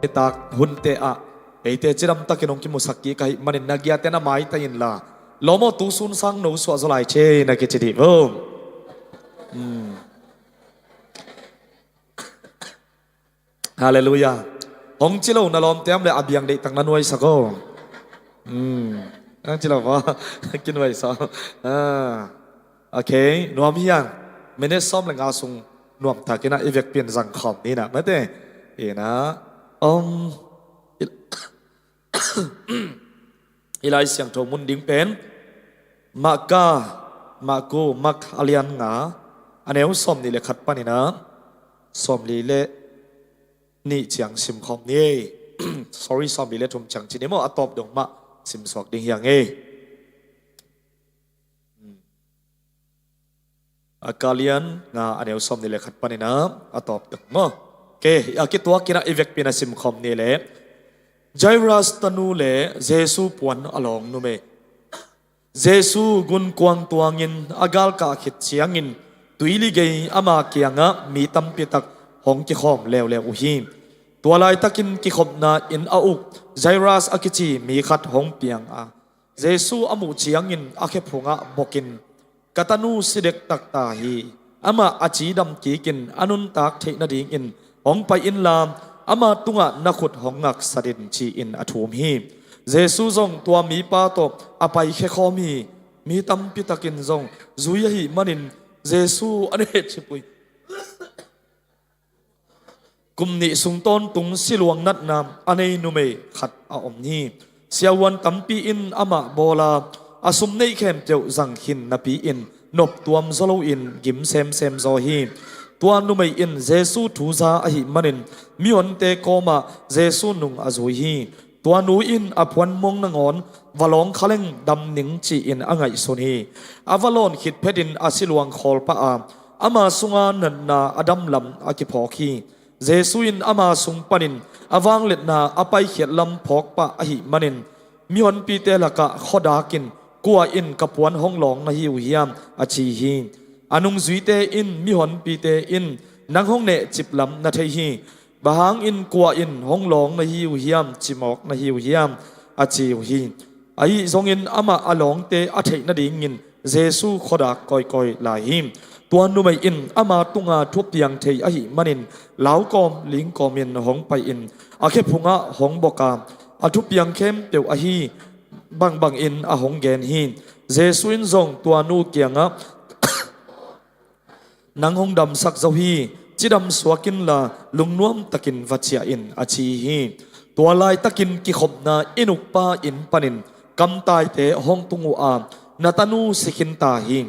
tak hunte a ete chiram takinong ki musaki kai manin nagya tena mai ta in la lomo tu sun sang no so zolai che na ke chidi bom hallelujah hong chilo na lom tem le abiang de tang nanoi sako ang chilo ba kinwai sa okay nuam hiang mene som lang asung nuam ta kina evek pian zang khom ni na mate ina ilai siang tho mun ding pen maka maku mak alian nga aneu som ni le khat pani na som li le ni chiang sim khom ni sorry som li le thum chang chi ni mo atop dong ma sim sok ding hiang e akalian nga aneu som ni le khat pani na atop dong mo ke akitwa kina evek pina sim khom ni le Jairus tanu le Jesu puan along nume Jesu gun kuang tuangin agal ka khit chiangin tuili gei ama kianga mi tampi tak hong ki khom lew lew hi tualai takin ki khopna in auk Jairus akichi mi khat hong piang a Jesu amu chiangin akhe phunga bokin katanu sidek takta hi ama achi dam ki kin anun tak theina ding in hong pai in lam ama tunga nakhut hongak sadin chi in athum hi Jesu zong tua mi pa to apai khe khomi mi tam pitakin zong zuya hi manin Jesu ane chipui kumni sungton tung siluang nat nam anei nume khat a omni siawan tampi in ama bola asum nei khem teu zang hin napi in nop tuam zolo in gim sem sem zo hi tuan nu mai in Jesu thuza a hi manin mion te koma Jesu nung azui hi tuan nu in aphuan mong nangon walong khaleng dam ning chi in angai son hi avalon khit phedin asiluang khol pa a ama sunga nan na adam lam akiphoki Jesu in ama sung panin awang let na apai khiat lam phok pa a hi manin mion pi te laka khodakin kuwa in kapuan honglong na hi hiam achi hi anung zuite in mi hon pi te in nang hong ne chiplam na thei hi bahang in kwa in honglong na hi hiam chimok na hi hiam achi hi ai zong in ama along te a thei na ding in Jesu khoda koi koi la him tuan nu mai in ama tunga thup piang thei a hi manin lau kom ling kom in hong pai in a khe phunga hong boka a thup piang khem teu a hi bang bang in a hong gen hi Jesu in zong tuan nu kianga nang hong dam sak zo hi chidam swakin la lungnuam takin vachia in achi hi tualai takin ki khopna inuk pa in panin kam tai te hong tungu a natanu sikhin ta hi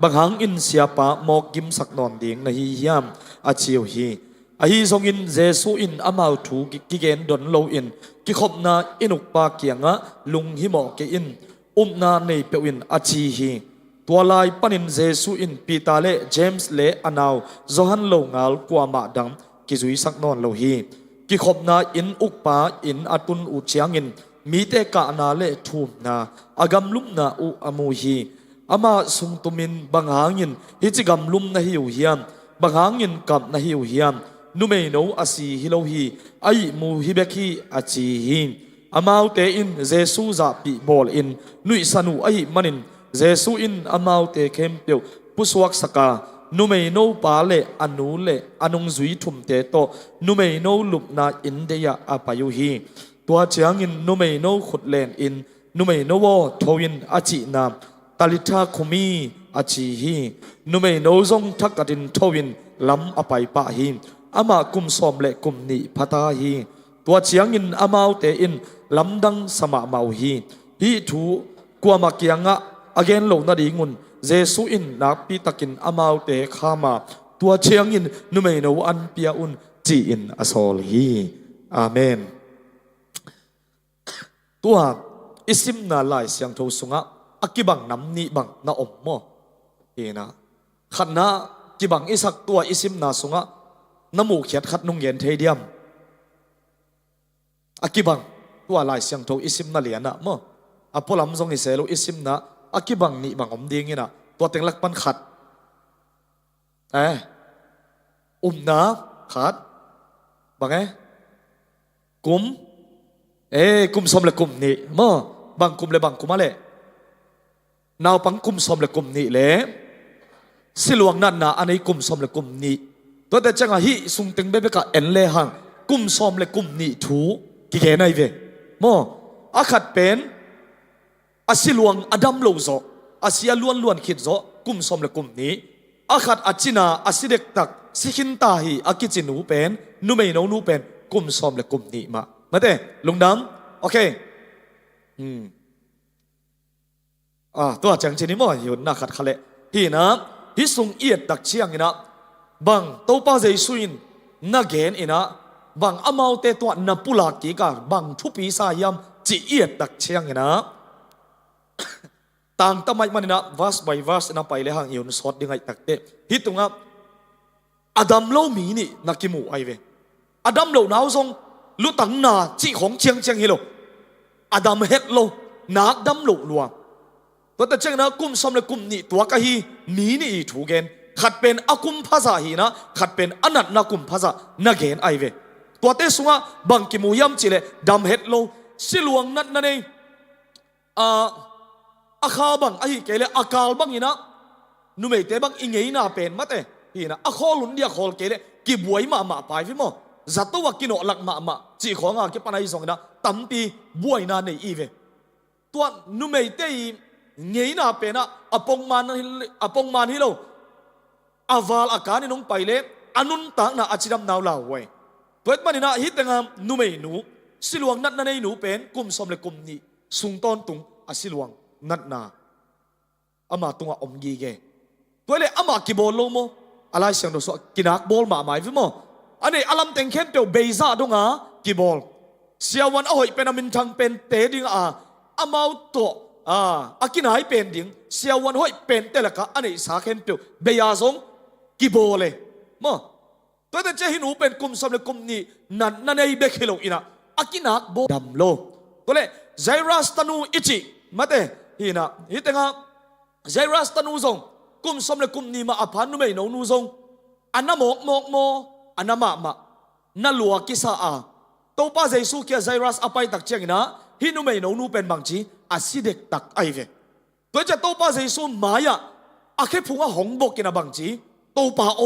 banghang in siapa mok gim sak non ding na hi hiam achiu hi ahi zong in Jesu in amau thu ki gen don lo in ki khopna inuk pa kianga lung hi mo ke in umna nei pe in achi hi tualai panin Jesu in Pita le James le anaw Johan lo ngal kwa ma dang ki zui sak non lo hi ki khopna in ukpa in atun u chiangin mi te ka na le thum na agam lum na u amu hi ama sung tumin banghangin hi chigam lum na hi hiam banghangin kap na hi hiam numei no asi hilo hi ai mu hi beki achi hi amau te in Jesu za pi bol in nui sanu ai manin Jesu in amau te kem peu puswak saka numei no pa le anu le anung zui thum te to numei no lup na indeya apayu hi tua chiang in numei no khut len in numei no wo thoin achi na talitha khumi achi hi numei no zong thakatin thoin lam apai pa hi ama kum som le kum ni phata hi tua chiang in amau te in lamdang sama mau hi thu kwa makianga again lo na dingun Jesu in nakpi takin amau te khama tua chiang in numei no an pia un chi in asol hi amen tua isim na lai siang tho sunga akibang nam ni bang na om mo ina khanna kibang isak tua isim na sunga namu khiat khat nung yen theidiam akibang tua lai siang tho isim na liana mo apolam zong iselo isim na akibang ni bang om ding ina tua teng lak pan khat na khat bang กุมกุมสมเลยกุมนี่มั้งบางกุมเลยบางกุมอะไรนาวปังกุมสมเลยกุมนี่เลยสิลวงนั่นนะอันนี้กุมสมเลยกุมนี่ตัวแต่จังหิสุงติงเบเบกะเอ็นเลยหังกุมสมเลยกุมนี่ถูกี่แค่ไหนเวมั้งอาขัดเป็นอาศิลวงอดัมโลโซอาศิยล้วนคิดโซกุมสมเลยกุมนี้อาขัดอาจินาอาศิเด็กตักสิขินตาฮีอากิจินูเป็นนูไม่นูเป็นกุมสมเลยกุมนี้มาเต้ลุงดำโอเคตัวจังชนิดมั่วอยู่นักขัดขะเละที่นะฮิสุงเอียดดักเชียงอินะบังตัวป้าใจสุยนนักเกณฑ์อินะบังอามาเตตัวนับปุลากีกาบังทุปีสายามจีเอียดดักเชียงอินะต่างทำไมมันนะ verse by verse นะไปเลยหางอยู่ในสอดยังไงตักเตะฮิตตรงนั้นอดัมเล่ามีนี่นักกิมูไอเวอดัมเล่าหนาวทรงลุตังนาจีของเชียงฮิโลอดัมเฮ็ดโลนักดัมโลลัวตัวแต่เจ้านะกุมสมเลยกุมนี่ตัวกะฮีมีนี่ถูกเกณฑ์ขัดเป็นอากุมภาษาฮีนะขัดเป็นอนัตนากุมภาษานักเกณฑ์ไอเวตัวเตสุงะบังกิมูยำจิเลดัมเฮ็ดโลสิลวงนั่นเองอาคาบังไอเกเลอากาลบังฮีนะนุ่มเตบังอิงเงยนาเป็นมาเตฮีนะอาคอลุนเดียคอลเกเลกิบวยมาไปฟิโมจัตตัวกินอหลักมาจีของอาเก็บปนัยส่งนะตั้มปีบวยนาในอีเวตัวนุ่มเตยเงยนาเป็นนะอปงมันฮิโลอาวาลอากาศนี่น้องไปเลยอนุนตังนะอาจิดำนาวลาวไว้ตัวมันนี่นะฮิตงามนุ่มหนูสิลวงนัดนั่นในหนูเป็นกุมสมเลยกุมนี้สุงต้นตุงอาศิลวงนัดนาอามาตุงอมกีเกตัวเลยอามากิบอลโลโมอะไรเสียงดูสกินักบอลมาหมายฟิโมอันนี้อลัมเต็งเข้มเตียวเบซ่าดงกิบอลเสียวันอ้อยเป็นอามินทังเป็นเตดิงอามาตัวอากินหายเป็นดิ่งเสียวันห้อยเป็นแต่ละกะอันนี้สาเข้มเตียวเบียร์สงกิบอลเลยมั้งตัวแต่เจ้าหินูเป็นกลุ่มสำเร็จกลุ่มนี้นั่นไอ้เบคิโลอินะอากินักบอลดำโลตัวเลยไซรัสตันูอิจิมาเตฮินะฮิตงาไซรัสตันูซงกลุ่มสำเร็จกลุ่มนี้มาอภันนุไม่หนูซงอันนั้นโมอันนั้นมานั่นลัวกิสาตัวป้าใจสู้เกียไซรัสอภัยตักเชียงนะฮินุไม่หนูเป็นบางทีอาศิเด็กตักไอเวตัวจะตัวป้าใจสู้หมายอาแค่พุงหงบกินะบางทีตัวป้าโอ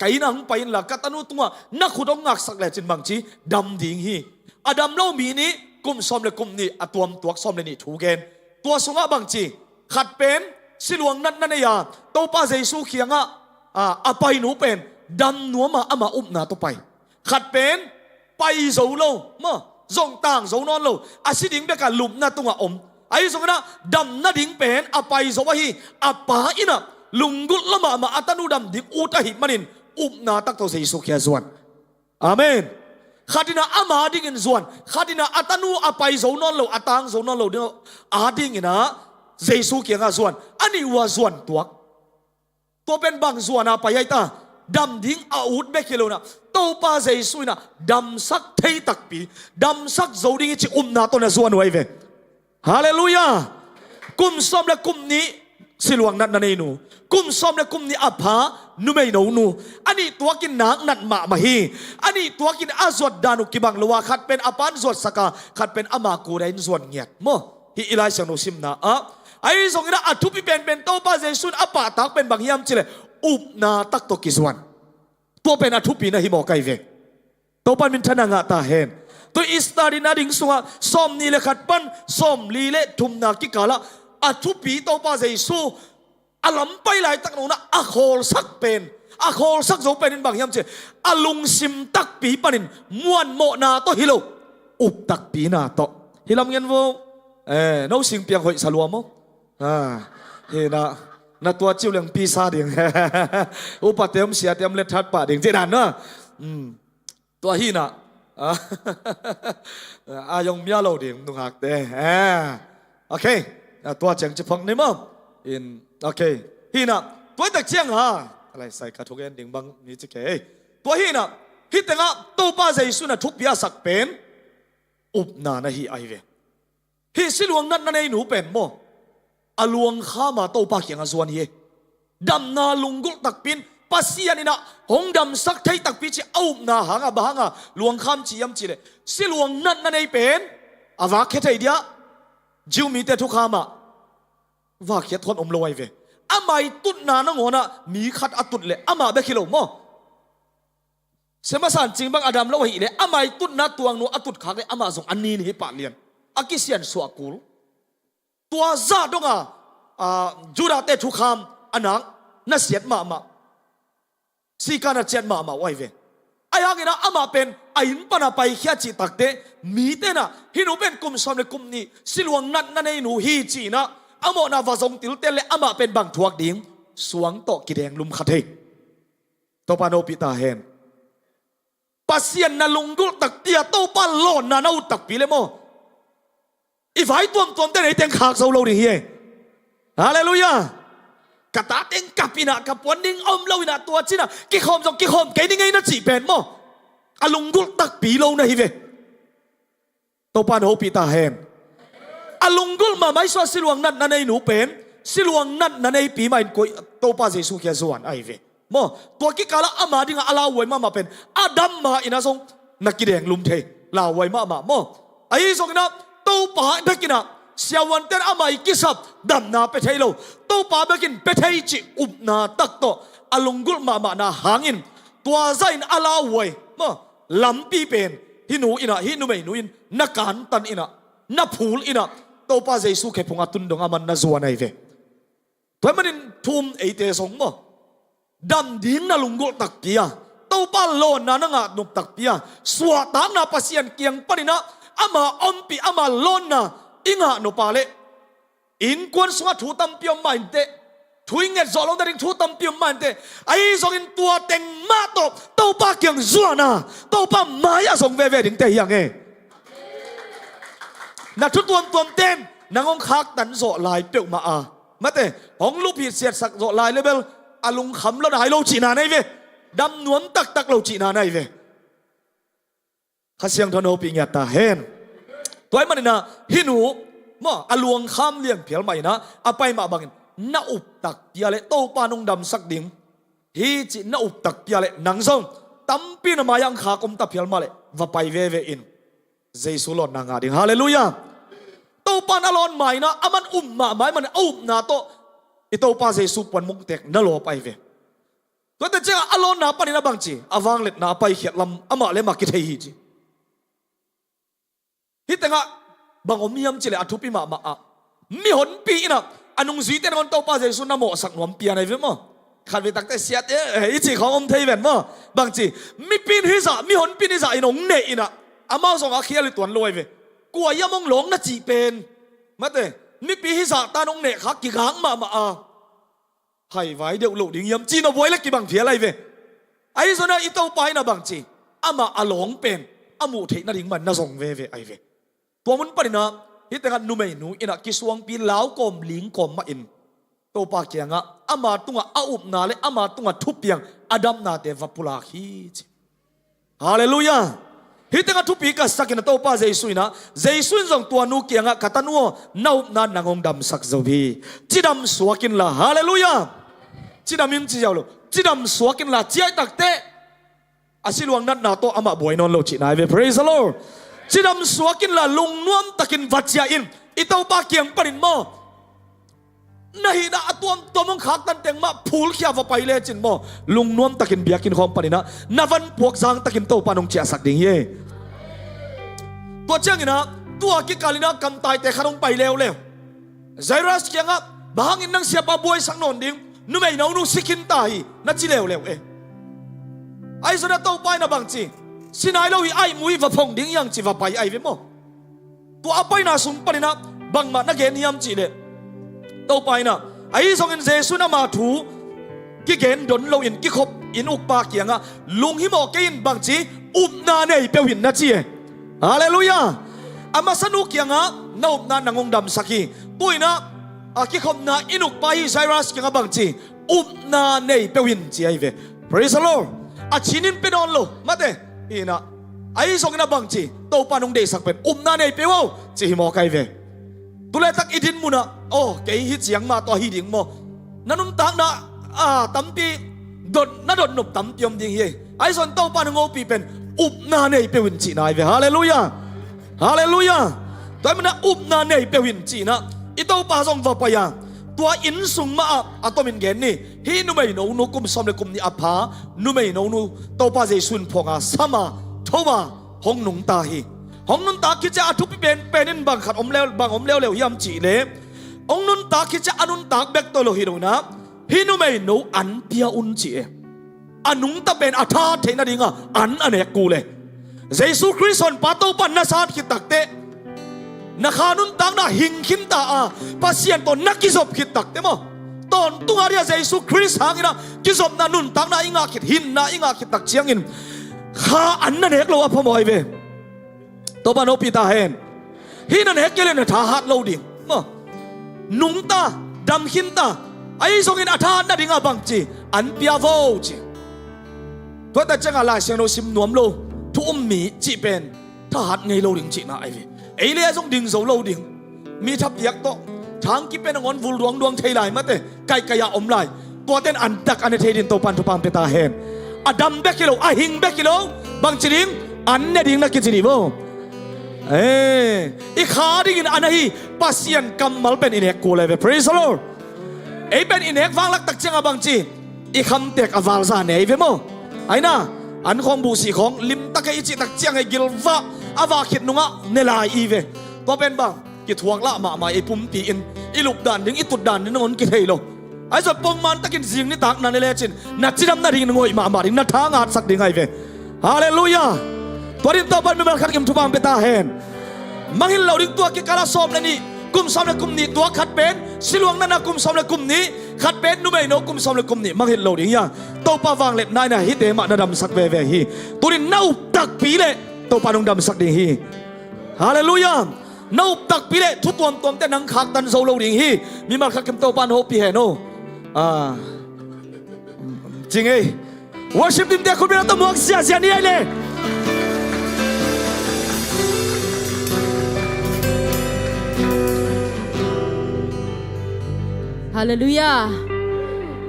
ไก่นังไปละกัตนุตัวนักขุดงักสักแหล่จินบางทีดำดิ่งฮีอดัมเล่ามีนี้กุมซอมเลยกุมนี้ตัวซอมเลยนี่ถูกเกณฑ์ตัวสงะบางทีขัดเป็นสิลวงนั่นเนี่ยตัวป้าใจสู้เคียงอภัยหนูเป็นดำหนัวมาอามาอุ้มนาตัวไปขัดเป็นไปโซโลมาจงต่างโซนอนโลอาศิดิ่งเบกันลุมนาตัวอมไอ้สงนะดำนาดิ่งเป็นอภัยโซวะฮีอปาอินะลุงกุลละมาอัตนูดำดิ่งอุตหิมันินอุ้มนาตักตัวเสียสุขียส่วนอาเมนขัดินาอามาดิ่งส่วนขัดินาอัตนูอภัยโซนอนโลอัตังโซนอนโลเดียวอาดิ่งนะเสียสุขียส่วนอันนี้ว่าส่วนตัวเป็นบางส่วนนะไปยัยตาดำดิ่งอาวุธเบกิโลนะตัวป้าใจสุยนะดำสักเทตักปีดำสักโจดิ่งจินาตัวน่ะส่วนไว้เวฮาเลลูยากุมซอมและกุมนี้สิลวงนัดนั่นเองหนูกุมซอมและกุมนี้อภานุไม่หนูอันนี้ตัวกินนางนัดมาฮีอันนี้ตัวกินอาสวดดานุกิบังลัวขัดเป็นอปันสวดสกาขัดเป็นอามากูได้ส่วนเงียดโมฮิอิไลเสียงโนซิมนะไอ้ส่งนะอัทุพิเป็นตัวป้าใจสุนอปาตักเป็นบางยามจิเลอุบนาตักตัวกิสวนตัวเป็นอทุปีนะฮิโมไกเวตัวปันมินทนางะตาเฮนตัวอิสตาดินาดิงสุงะส้มนี่เลขัดปันส้มลีเลทุมนากิกาละอทุปีตัวป้าใจสุอลัมไปหลายตักโนนะอโคลสักเป็นอโคลสักโจเป็นบางยามจิอลุงซิมตักปีปันินม้วนโมนาตัวฮิโลอุบตักปีนาโตฮิลามเงินโวน้องสิงเปียงหอยสลัวมั้งเฮ้นะตัวจิ้วเลี้ยงปีศาจเองอุปเตมเสียเตมเล็ดทัดป่าเองเจดันนะตัวฮีน่ะยงเมียเราเดียงนุ่งหักเด้โอเคตัวเจียงจะพังนี่มั้งโอเคฮีน่ะตัวตะเจียงอะไรใส่กระทุกเอ็นดิ่งบังนี่จะเก๋ตัวฮีน่ะฮีแต่งตัวป้าใจสุนัขทุกพิอาสักเป็นอุบนานะฮีไอเวฮีสิลวงนั่นในหนูเป็นโมอลวงข้ามาโตปากอย่างส่วนเฮดำนาลุงกุตักปิน ปัสยานินะหงดำสักไทยตักปีจีเอานาหางบางหลวงคำจียำจีเลยสิหลวงนั่นนั่นไอเป็นอาวาเคทไอเดียจิวมีแต่ทุกขามว่าเขียนทวนอมลอยเวอาไม่ตุนนานังหัวน่ะมีขัดอตุนเลยอามาเบคิโลมอเสมาสานจริงบางอดัมแล้วหิเลยอาไม่ตุนนาตัวงูอตุดขักเลยอามาส่งอันนี้นี่ปาเลียนอากิเซียนสวากุลตัวซาดงจูดาเตทุกขามอันนั้นน่าเสียดมาสีการน่าเจ็ดมาไว้เวไอ้ยังไงนะอามาเป็นไอ้หินปนาไปแค่จีตักเตมีเตนะฮินูเป็นกุมสามเลยกุมนี้สิลวงนั่นในหนูฮีจีนะอามอนาวาซงติลเตเลอามาเป็นบางทวกดิ่งสวงโตกิแดงลุมขัดเฮโตปานโอปิตาเฮนปัสยันนาลุงกุตักเตียโตปานโลนานาอุตักปีเลโมอีไฟตัวเต้นไอเต็งขากเสาโลดิเฮฮาเลลูยากระตาเต็งกับปีนะกับวันนิ่งอมเลวินะตัวจีนะกิคอมจงกิคอมแกนี่ไงนะจีเป็นโมอาลุงกุตักปีโลนะฮิเวโตปานโอปิตาเฮนอลุงกุลมาไม่สวสิลวงนั่นในหนูเป็นสิลวงนั่นในปีใหม่กุยโตป้าเจสุเขียนส่วนไอเวมอตัวกิกาละอามาดิงอาลาวยมาเป็นอาดัมมาอินาทรงนักกิเลงลุมเทลาวยมามอไอทรงนะโตป้าเบกินะเสียวันเตนอามาอิกิสับดัมนาเปเทโลโตป้าเบกินเปเทจิอุบนาตักโตอลุงกุลมานาหางอินตัวใจนอาลาวยมอลำปีเป็นฮินูอินะฮินูไม่นูอินนักการตันอินะนับพูลอินะโตป้าเจสุเคพงอาตุนดงอามันนาจวนไอเวตัวมันทุ่มไอเตสงบ่ดันดินนาลุงกุตักเปียโตป้าโลนานังอานุตักเปียสวดตางนาปัสยันเกียงปนินะอามาอมปีอามาโลนาอิงานุปาเลอินกวนสวดถูตัมเปียมมันเตทุยเงินจอลงได้ถึงถูตัมเปียมมันเตไอสกินตัวเต็งมาโตป้าเกียงจวนาโตป้ามายาสงเวถึงเตยังไงนักทุตัวเต้นนางองคักตันโซลายเปียกมาเตะของลูกผิดเสียดสักโซลายเลเวลอาลุงขำแล้วหายโลจีนาในเวดำนวลตักโลจีนาในเวข้าเสียงทนโอปิญญาตาเฮนตัวมันนะฮินูมั่วอาลวงข้ามเลี้ยงเพียลใหม่นะอาไปมาบังน่าอุบตักเยาเลโตปานงดำสักดิ่งฮีจิน่าอุบตักเยาเลนังซงตั้มปีนมายังขากมตับเพียลมาเลว่าไปเวอินเจสุลอนนางาดิ่งฮาเลลูยาโตปานอลอนใหม่นะอามันมาหมายมันนาโตอิโตปาเจสุปวนมุกเตกนั่นโลไปเวตัวแต่เจ้าอลอนนาปานินาบังจีอวังเล็ดนาไปเขียดลำอามาเลมากิเทฮีจีฮิตงะบางอมียมจีเลอทุปิมามีหนปีนะอนุสีเตนคนโตปาเจสุนาโมสักนวมปีอะไรเวมั้งขัดไปตักแต่เสียดอิจิของอมเทยเวนมั้งบางจีมีปีนฮิษามีหนปีนฮิษาอินงเนอินะอามาส่งอาเคียเลยตัวรวยเวกลัวยามงหลงน่ะจีเป็นมาเตนี่ปีฮิสาตานงเนขักกี่ครั้งมาให้ไว้เดี๋ยวหลุดยิ่งยำจีนเอาไว้แล้วกี่บางเพียอะไรเว้ไอ้ส่วนนั้นอีโตไปนะบางจีอามาหลงเป็นอามูเทน่าดิ่งมันน่าส่งเว้ไอ้เว้ตัวมันปรินะฮิตแต่กันนุ่มไม่นุ่อินะกิสวงปีเหลากอมลิงกอมมาอินโตปากเกียงอ่ะอามาตุงอ่ะอุบนาเลยอามาตุงอ่ะทุบเปียงอดัมนาเตวัปุลาฮีฮาเลลูยาฮิตงาทุปีกัสสักนะโตป้าเจสุยนะเจสุยจงตัวนูเกียงะกัตนัวนาอุนานางองดำสักโจบีจิดำสวกินละฮาเลลูยาจิดำมินจิเจ้าลูจิดำสวกินละเจียตักเตะอาศิลวงนัดนาโตอามาบวยนอนโลจินายเว praise the Lord จิดำสวกินละลุงนวมตะกินวัจยาอินอิโตป้าเกียงปรินโมนาฮิดาตัวมึงขักตันเต็งมาพูลขี้ยวไปเลยจินโมลุงนวมตะกินเบียกินของปนินะนาวันพวกสังตะกินโตปานงเจียสักดิ่งเย่ตัวเจ้างี้นะตัวกิกาลินะกำตายแต่ขนมไปเร็วไซรัสเกียงอ่ะบางอินนังเสียปะบวยสักนนดิ่งนุ่มไอ้น้องนุ่งสิกินตายนัดจีเร็วไอ้สุดาโตไปนะบางจีสินายเราไอ้มุ้ยว่าพงดิ่งยังจีว่าไปไอ้เวโมตัวไปนะสุมปนินะบางมานักเกณฑ์ยำจีเลยโตไปนะไอ้ส่งอินเจสุนามาถูกิเกนดนเราอินกิขบอินอุกปากเกียงอ่ะลุงฮิโมเกนบางจีอุบนาเนยเปียวหินนะจีฮาเลลูยาอามาสนุกเกียงอ่ะนาอุบนานางงดำสักีปุยนะกิขบนาอินอุกไปไซรัสเกียงอ่ะบางจีอุบนาเนยเปียวหินจีไอเว praise the Lord ชินินเป็นอนโลมาเตอีนะไอ้ส่งอินบางจีโตปานงเดสักเป็นอุบนาเนยเปียวจีฮิโมไกเวตุเลตักอิดินมุนะโอ้เกยฮิตเสียงมาต่อฮิดิ่งโมนั่นนุ่มตังนะตั้มปี ดดน่าดดหนุบตั้มเตียมดิงเฮไอ้ส่วนเต้าปานงอปีเป็นอุบนาเนยเปวินจีนายเวฮาเลลูยาฮาเลลูยาตัวมันอุบนาเนยเปวินจีนะอีเต้าปาส่งว่าไปยาตัวอินสุงมาอะตัวมินเกนนี่ฮีนุไม่โนนุกุมสมเลกุมนี่อภานุไม่โนนุเต้าปาเจสุนพงอาสมาทว่าหงนุงตาฮีหงนุนตาคิดจะทุบเป็นนินบางขัดอมเลวบางอมเลวเลวยามจีเลองนุนตาคิดจะอนุนตาเบกตัวโลหิโนนะฮีนุไม่โนอันเปียอุนจีอนุงตาเป็นอาธาเทนาดิงะอันอเนกกูเลยเยซูคริสต์ปาโตปันนาซาดคิดตักเตนักขานุนตังน่ะหิงขินตาปัสยันตนนักกิจบคิดตักเตมตอนตุงอาริยาเยซูคริสต์หางนะกิจบน่ะนุนตังน่ะอิงาคิดหินน่ะอิงาคิดตักเชียงอินข้าอันนั่นเอกเราพมอยเวตัวปานอปิตาเห็นหินนั่นเอกเกเลนท่าฮัดเราดิ่งนุงตาดำหินตาไอ้ส่งอินอาธานน่ะดิ่งบังจีอันเปียโวจีตัวแต่จังอะไรเสียงเราซิมนวมโลทุมมีจีเป็นถ้าหัดไงเราดิ่งจีน่ะไอ้เวไอ้เลี้ยส่งดิ่งโซเราดิ่งมีทับเปียกโตทางกิเป็นงอนวูดวงดวงเทไหลมาเตะไก่กะยาอมไหลตัวเต้นอันดักอันเทดินตัวปันทุปามเปตาเห็นอดัมเบกิโลอหิงเบกิโลบางจีดิ่งอันเนี่ยดิ่งนักกิจดีบ่อีขาดิ่งอันนี้ปัสยันกำมัลเป็นอินเอกกูเลยเว้ praise the Lord ไอ้เป็นอินเอกวางลักตักเชียงบางจีอีคำเตกอวาลซาเนยเว้โมไอ้น่ะอันของบูสีของลิมตะไคจิตักเจียงไอ้กิลวะอาวาขิดนุงะเนลายอีเวตัวเป็นบังกิทวงละมาไอ้ปุ่มปีอินอีลูกด่านถึงอีตุดด่านนี่นงกิเทโลไอ้ส่วนปงมันตะกินเสียงนี่ตักนั่นเลยจินนัดจิดำนัดดิ่งงอยมาดิ่งนัดทางอาดสักดิ่งไงเวฮาเลลูยาตัวดิ่งตัวเป็นไม่มาขัดกิมทุบามเปตาเฮนมังหินเหล่าดิ่งตัวกิกาลาซอมนั่นนี่กุมซอมและกุมนี้ตัวขัดเป็นสิลวงนั่นนะกุมซอมและกุมนี้ขัดเป็นนุ่มไอ้โนกุมซอมและกุมนี้มังหินเหล่าดิ่งยังตัวปาวางเล็ดนายนะฮิตเดมานาดำสักเวฮีตัวดิ่งน่าตักปีเล่ตัวปานงดำสักดิ่งฮีฮาเลลูยาน่าตักปีเล่ทุกตัวแต่นังขัดตันโซโลดิ่งฮีมีมาขัดกิมตัวปานโฮปีเฮโนจริงไอ้ว่าชิปดินเด็กคนเป็นตัวมัวเสียนี่ไอ้เลยฮาเลลูยา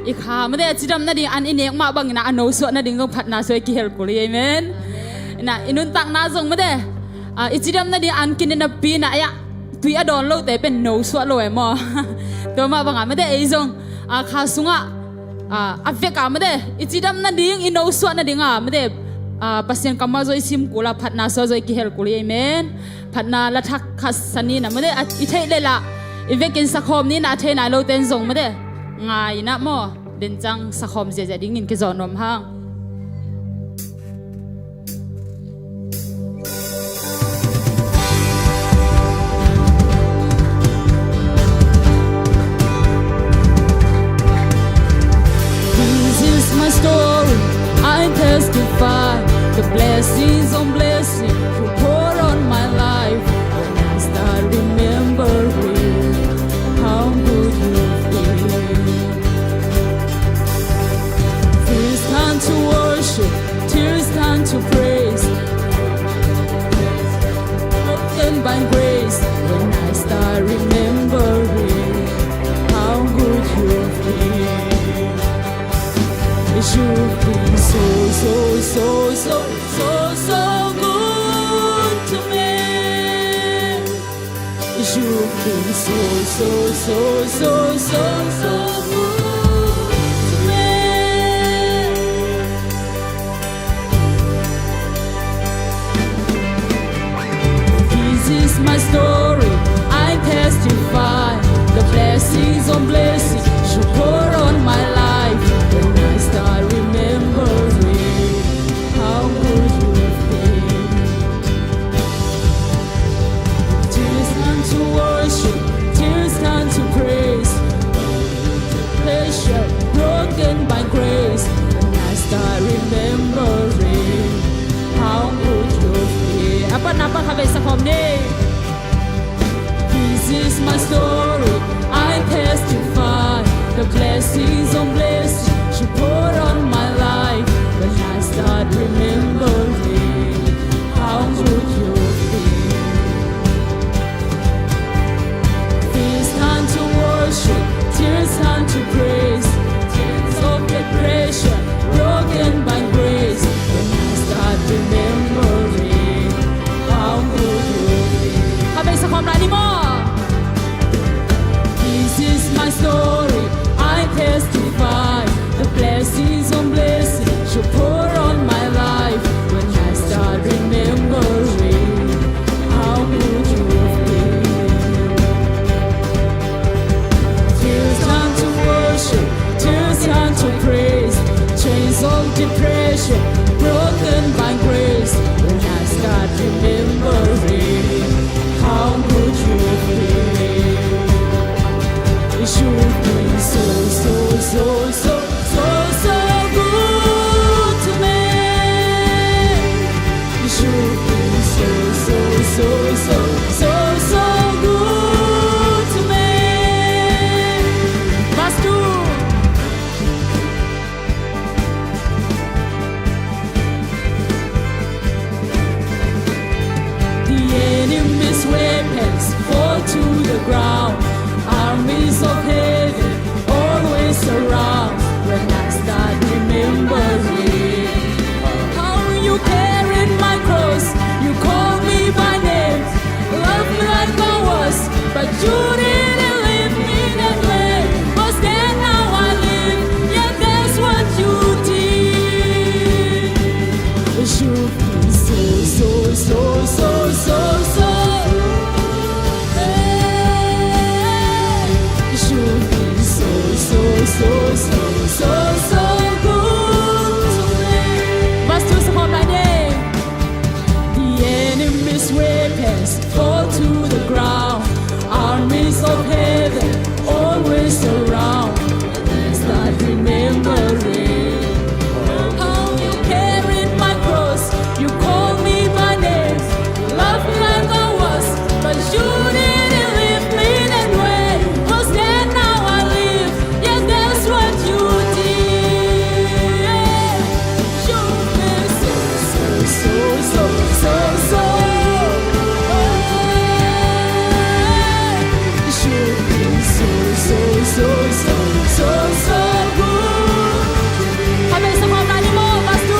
อีกขาไม่ได้จิตดำนั่นดิอันอินเอกมาบังนะอันโนสวดนั่นดิก็พัดนาสวยกิเฮลกุลีเอเมนนะอินุนตักนาจงไม่ได้อีจิตดำนั่นดิอันกินในปีน่ะยะตุยอดอนโลแต่เป็นโนสวดโลเอมอตัวมาบังไม่ได้ไอ้จงขาสุงอเวกาไม่ได้อีจิดำนั่นดิอินโนสวดนั่นดิไม่ได้ปัสยันกามาโจยซิมกุลาพัดนาสวยกิเฮลกุลีเอเมนพัดนาละทักขัสสันนี่นะไม่ได้อีเทเลละอีเวกินสักคมนี้นะเทนายโลเตนซงไม่ได้ง่ายนะโมเดินจังสักคมเสียดิ้งอินกิจอนนมห้าง This is my story I testify the blessings on blessings you pour on my life when I start remembering how good you've been. Fears time to worship, tears time to praise. Broken by grace when I start remembering how good you've been. You've been so good to me. You've been so good to me. This is my story, I testify the blessings on blessings you pour on my life when I start remembering how good you've been. Tears come to worship, tears come to praise. Pleasure broken by grace when I start remembering how good you've been. Apa kabeh sakom ni. This is my story, I testify the blessings on blessings you pour on my life when I start remembering how good you've been. Fears time to worship, tears time to praise, tears of depression so good to me. Verse 2. The enemy's weapons fall to the ground. Armies of heaven always surround. When I start remembering how you carried my cross, you called me by name, loved me like I was, but you didn't leave me that way. Was there now I live? Yeah, that's what you did. It should be so. It should be so good to me. Verse 2 sa mga name. The enemy's weapons fall to the ground. Armies of heaven always surround. Start remembering how you carried my cross. You called me by name, loved me like I was, but you didn't leave me that way. Was there now I live? Yeah, that's what you did. You been so. It should be so good. Habang sa mga nani mo, verse 2.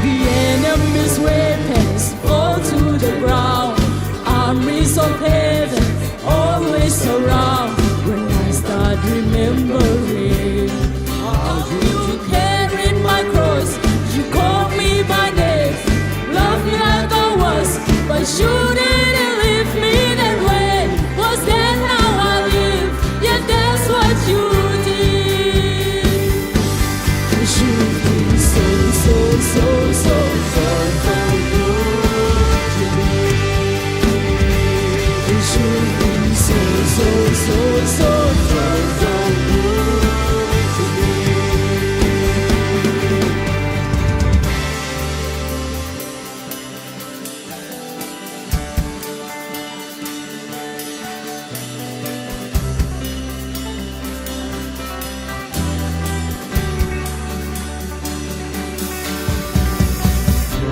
The enemy's weapons fall to the ground. Armies of heaven always surround. When I start remembering how you carried my cross, you called me by name, loved me like I was, but you didn't leave me that way. Was there now I live? Yeah, that's what you did. It should be so good to me. It should be so good to me.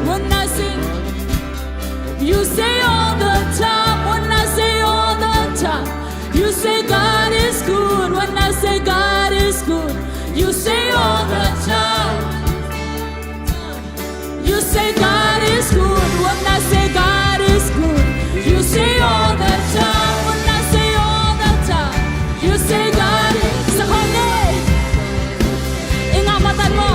When I sing, you say all the time. When I say all the time, you say God is good. When I say God is good, you say all the time. You say God is good. When I say God is good, you say all the time. When I say all the time, you say God is sa kanya. Ingamatan mo.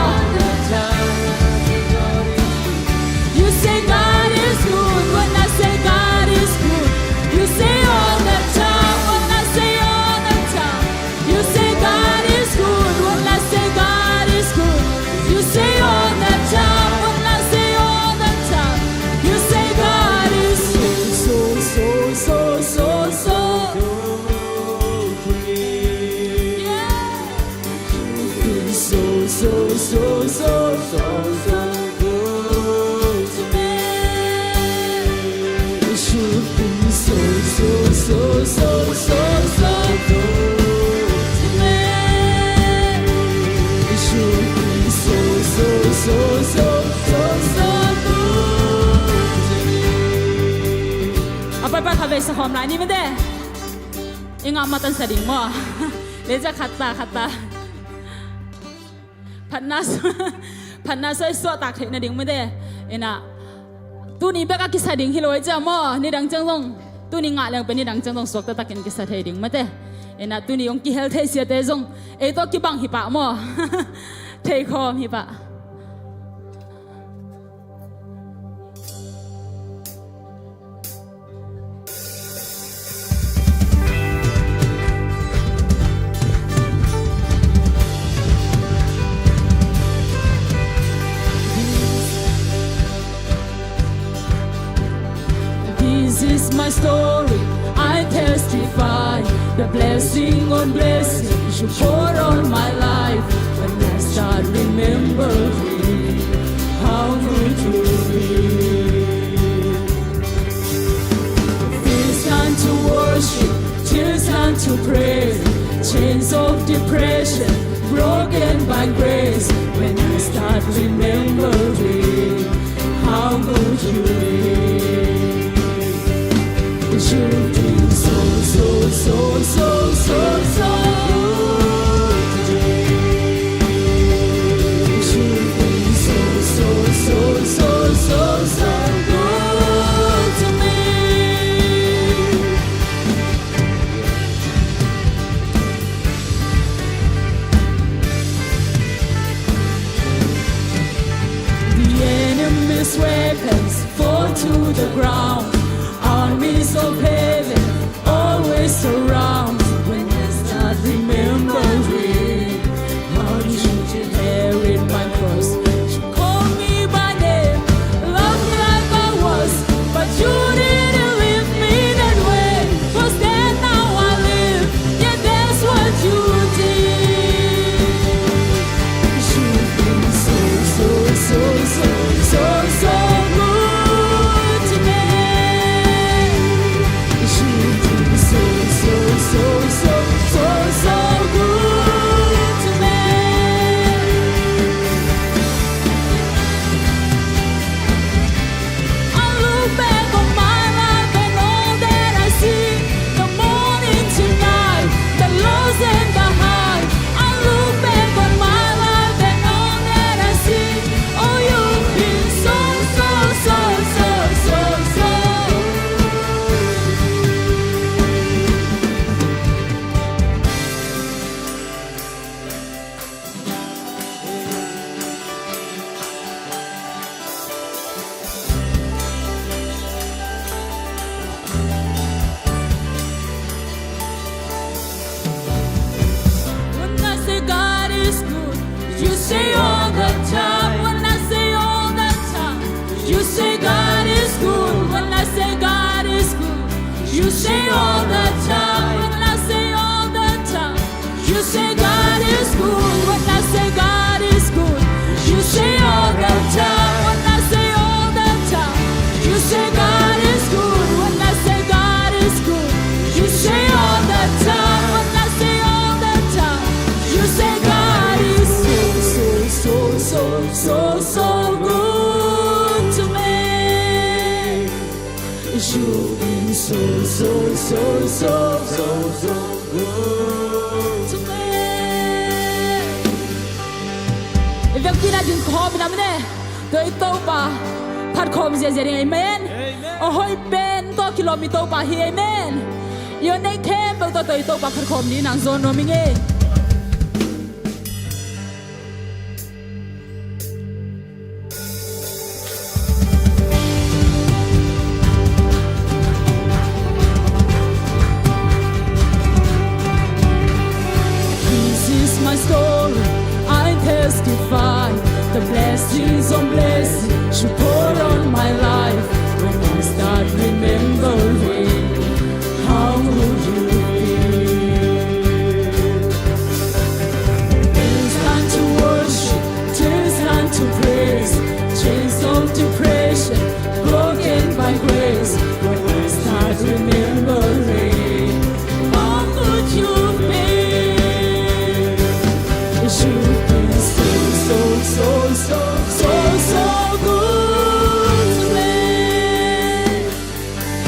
You say God is good. When I say God is good, you say all the time. When I say all the time, you say God is good. When I say God is good, you say all the time. When I say all the time, you say God is so yeah. Good to me. It should be so good to me. It should be so good to me. Apa kabeh sa hom na ni mede. Ingamatan sa ding mo. Leja kata. Panas ay so tak na ding mede. Ina tu ni beka kisah ding hiloi jamo ni dang jangzong tu ni nga lang pe ni dang jangzong sok ta takin kisah thai ding mate ena tu ni yong ki hel thai sia te zong e to ki bang hi pa mo thai khom hi pa. This is my story, I testify. The blessing on blessings you pour on my life. When I start remembering how good you've been. chains of depression broken by grace. When I start remembering how good you be, you've been so good to me. You've been so good to me. The enemy's weapons fall to the ground. Armies of heaven always surround. When I start remembering how you carried my cross, you called me by name, loved me like I was, but you didn't leave me that way. Was there, now I live, yeah, that's what you did. You've been so good to me. You've been so good to me. I look back on my life and all that I see, the morning to night, the lows and the highs. I look back on my life and all that I see. Oh, you've been so When I say God is good, you say all the time. When I say all the time, you say God is good. When I say God is good, you say all the time. When I say all the time, you say God is good. When I say God is good, you say all the time. When I say all the time, you say God is good. When I say God is good, you say all the time. When I say all the time, you say God is so good to me. You've been so good to me. व्यक्ति ना जिन खॉब ना मने तो इतो पा फट खॉब जे जे amen. Ahoy ben to kilometer pa hi amen. Yo nei kem to ito pa fat khom ni nang zon no mi nge. This is my story, I testify the blessings on blessings you pour on my life. When I start remembering how good you be, it's time to worship, it's time to praise. Chains of depression broken by grace. When I start remembering how good you've been, you've been so good to me.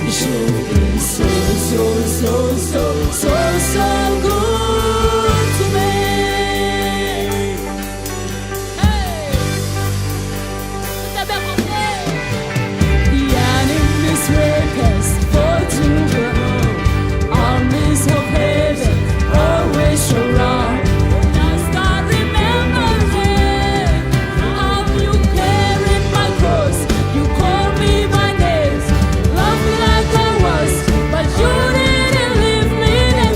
You've been so good to me. Hey, the enemy's weapons fall to the ground. Armies of heaven always surround. When I start remembering how you carried my cross, you called me by name, loved me like I was, but you didn't leave me that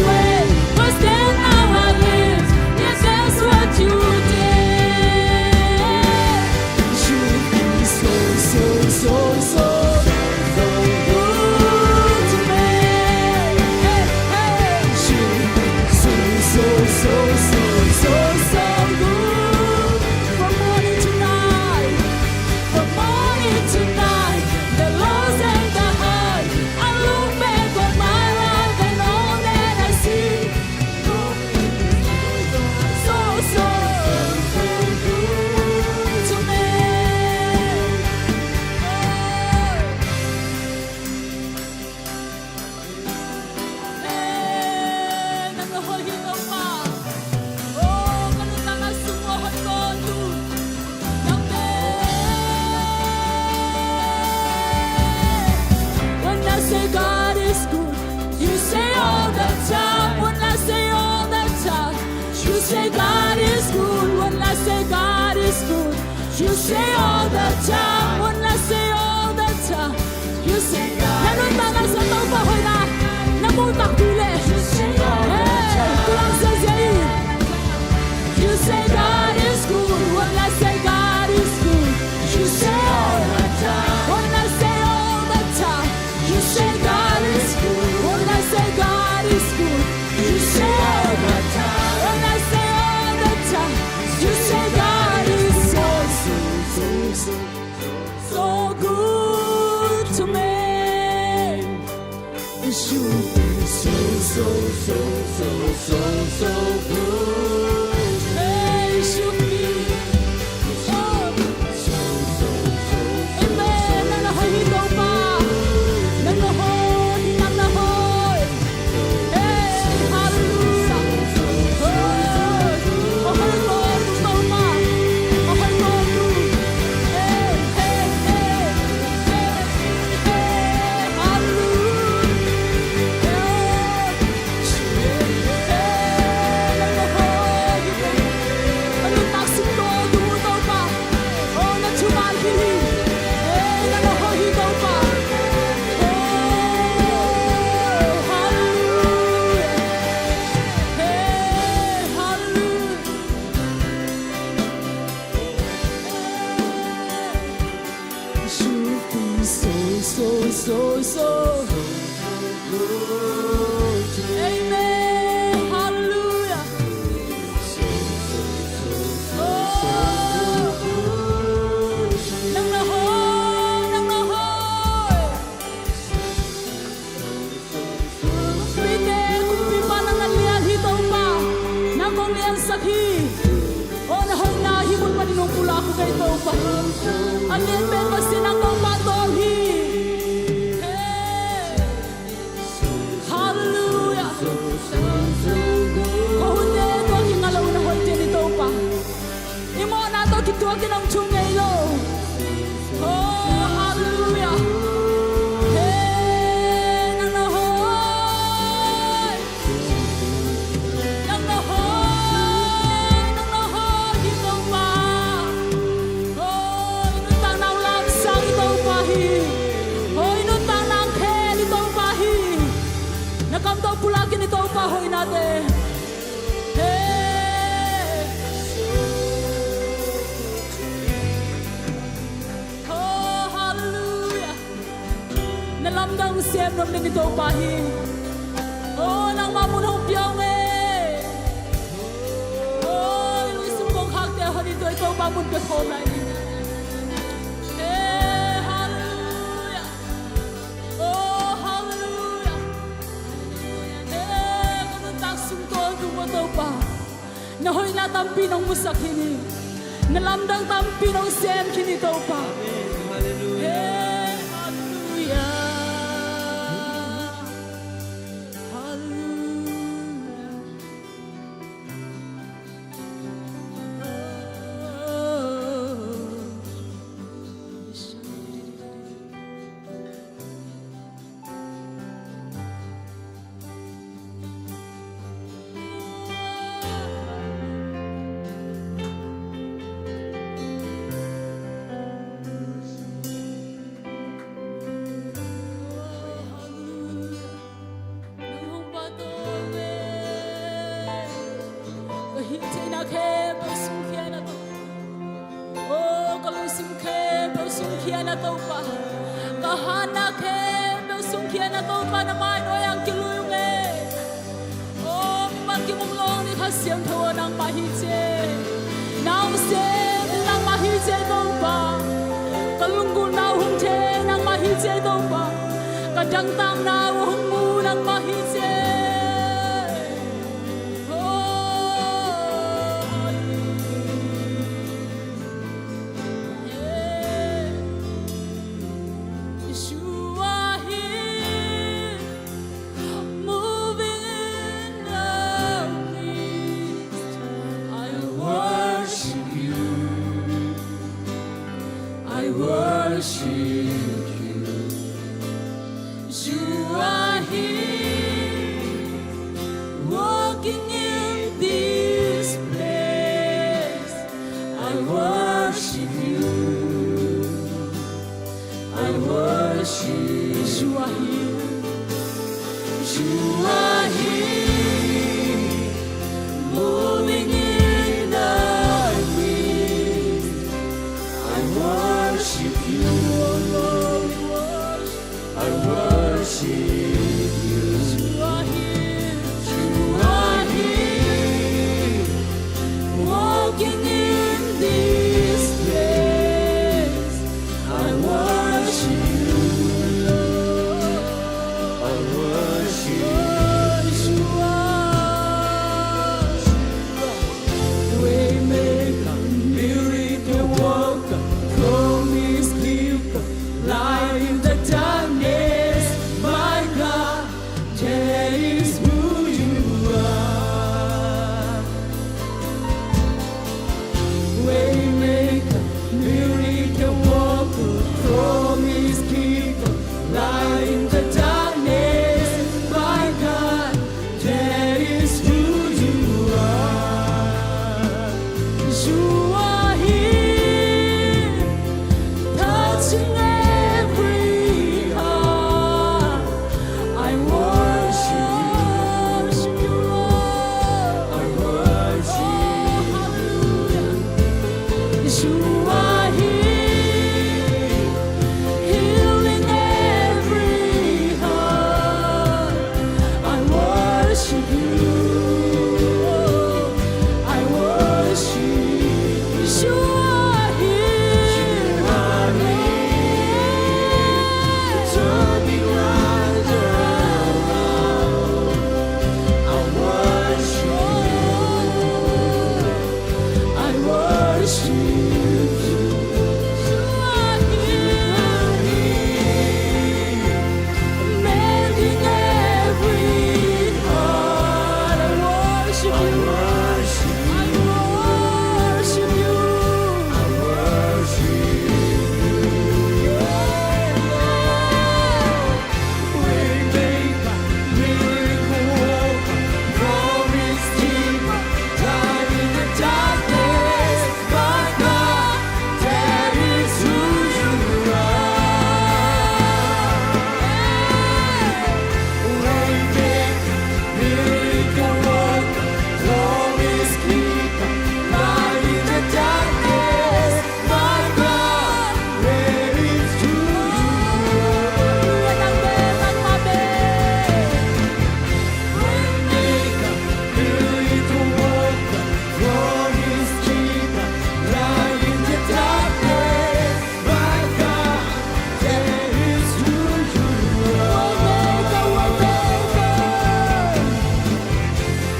say all the time. When I say all the time, you say God. Nanon tangan sa tao pa hoy na. Namutak dile. You say all the time. Tulang sa zay. You say God is good. When I say God is good, you say all the time. When I say all the time, you say God is good. When I say God is good, you say all the time. When I say all the time, you say God is so good to me. It should be so good. It should be Amen. Nanahihitaw pa. Nanahoy. Hallelujah. Okay, Lord. Itaw pa. Okay, Lord. So Amen. Hallelujah. Nang nahoy. Pite kung pipa nang alian hitaw pa. Nang kong lian sakhi. Nahoy na himon pa ninong pula ko kay ito pa. Alian ben masinang kong patolhi. Tuwag din ang tungay lo. Oh, hallelujah. Hey, nang nahoy. Ikaw pa. Oh, inutang ng lamsang ikaw pahi. Oh, inutang ng kel ikaw pahi. Nakamdaw pulagin ikaw pahoy natin. Nalamdang siyem nung nito pahi. Oh, nang mamunong piyong eh. Oh, ilusong kong hakte ako nito. Ito mamun ka ko na hallelujah. Oh, hallelujah. Kung taksong ko, dumato pa. Nahoy na tampi ng musak hini. Nalamdang tampi ng siyem kinito pa. Hallelujah. Kadang tang na wong mu nang mahise. I worship you. You are here. You are here, moving in our midst. I worship you, Lord. I worship you. You are here. You are here, walking in this place. I worship you, Lord. I worship you. Waymaker, miracle worker, promise keeper, light in the darkness. My God, that is who you are. Waymaker, miracle worker, promise keeper, light in the darkness. My God, that is who you are. You are here, touching every heart. I worship you, Lord. I worship you. You are here, healing every heart. I worship you. I worship you. You are here, turning lives around. I worship you. I worship you. You are here, mending every heart. I worship you. I worship you. I worship you. Waymaker, miracle worker, promise keeper, light in the darkness. My God, that is who you are. Waymaker, miracle worker, promise keeper, light in the darkness. My God, that is who you Waymaker, miracle worker, promise keeper, light in the darkness. My God, that is who you are.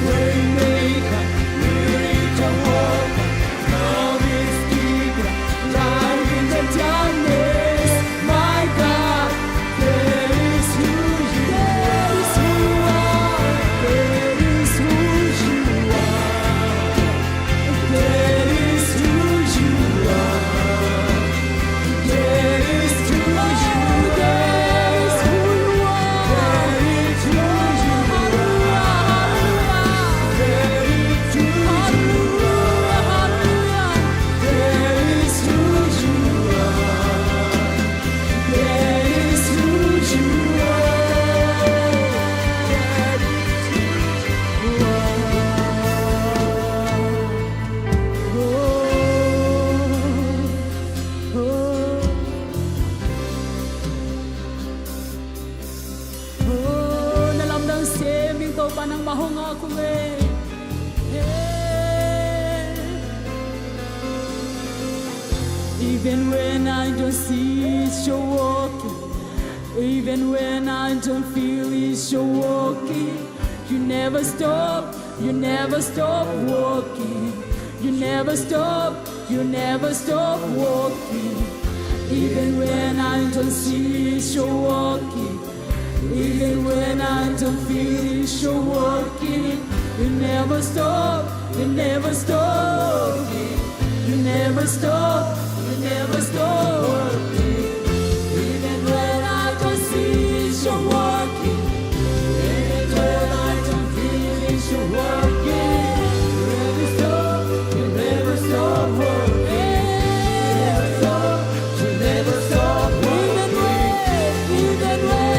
Waymaker, miracle worker, promise keeper, light in the darkness. My God, that is who you are. That is who you are. That is who you are. That is who you are. That is who you are. That is who you are. That is who you are. That is who you are. That is who you Nalamdang seming to pa ng mahonga ko Even when I don't see it, you're walking. Even when I don't feel it, you're walking. You never stop, you never stop walking. You never stop, you never stop walking. Even when I don't see it, you're walking. Even when I don't feel it, you're walking. You never stop, you never stop. You never stop, you never stop. Even when I don't see it, you're walking. Even when I don't feel it, you're walking. You never stop, you never stop working. You never stop, you never stop working. Even when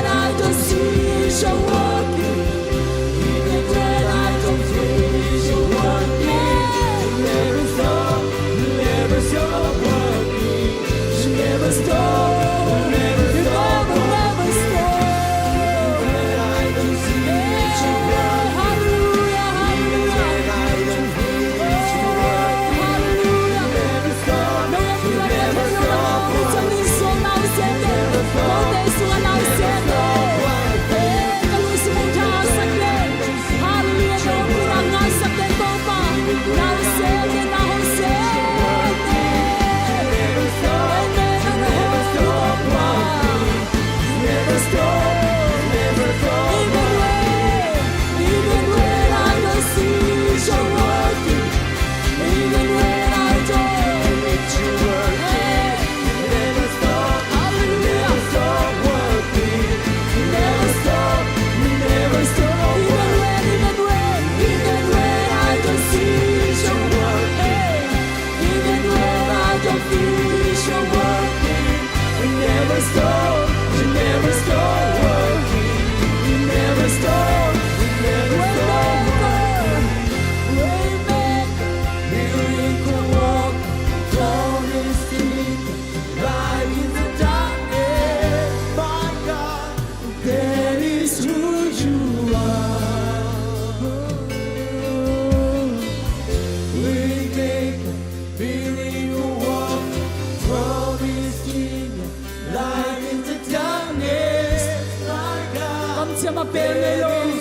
mà bèo ngay lối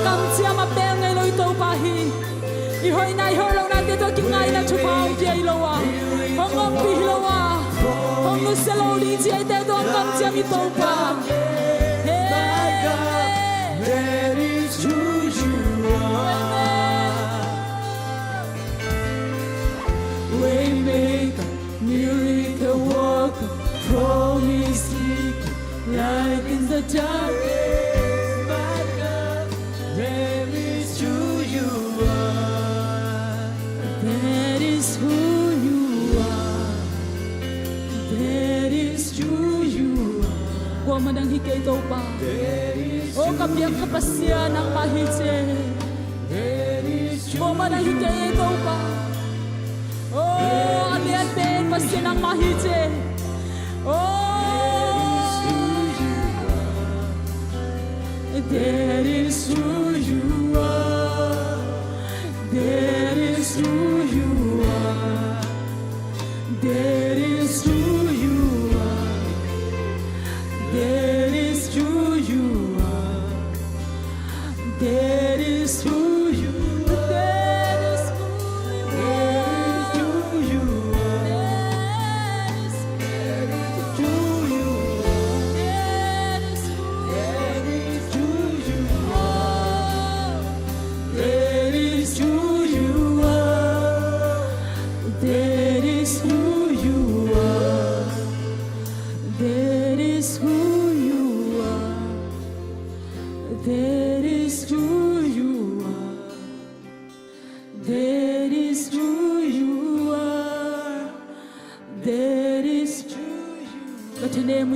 cầm chia mà bèo ngay lối tàu pa hi i hồi nay hồi lâu nay tôi kinh ngay là chụp ao chơi lâu à không ngom pi lâu à không có xe lâu đi chơi tôi cầm chia mi tàu pa That is who you are. Waymaker, miracle worker, promise keeper, light in the darkness, my God. That is who you are. That is who you are. That is who you are. Kwa manang hikay tau pa. O kabiyak kapasya ng mahitse. Kwa manang hikay tau pa. Oh, aliante pasya ng mahitse. Oh, that is who you are. That is who you are. That is who you are. That is who you are. That is who you are.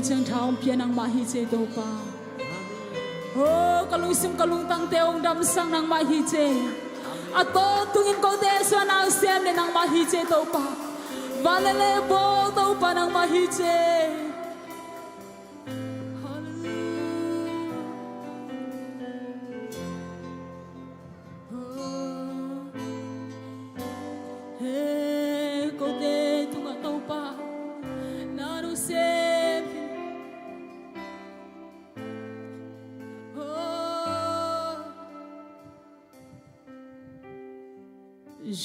Chẳng thao pian ang mahi che do pa. Oh, kalung sim kalung tang teong dam sang nang mahi che. Ato tungin ko te so nang sem le nang mahi che do pa. Valele bo do pa nang mahi che. Hey, ko te tunga do pa. Naru sem.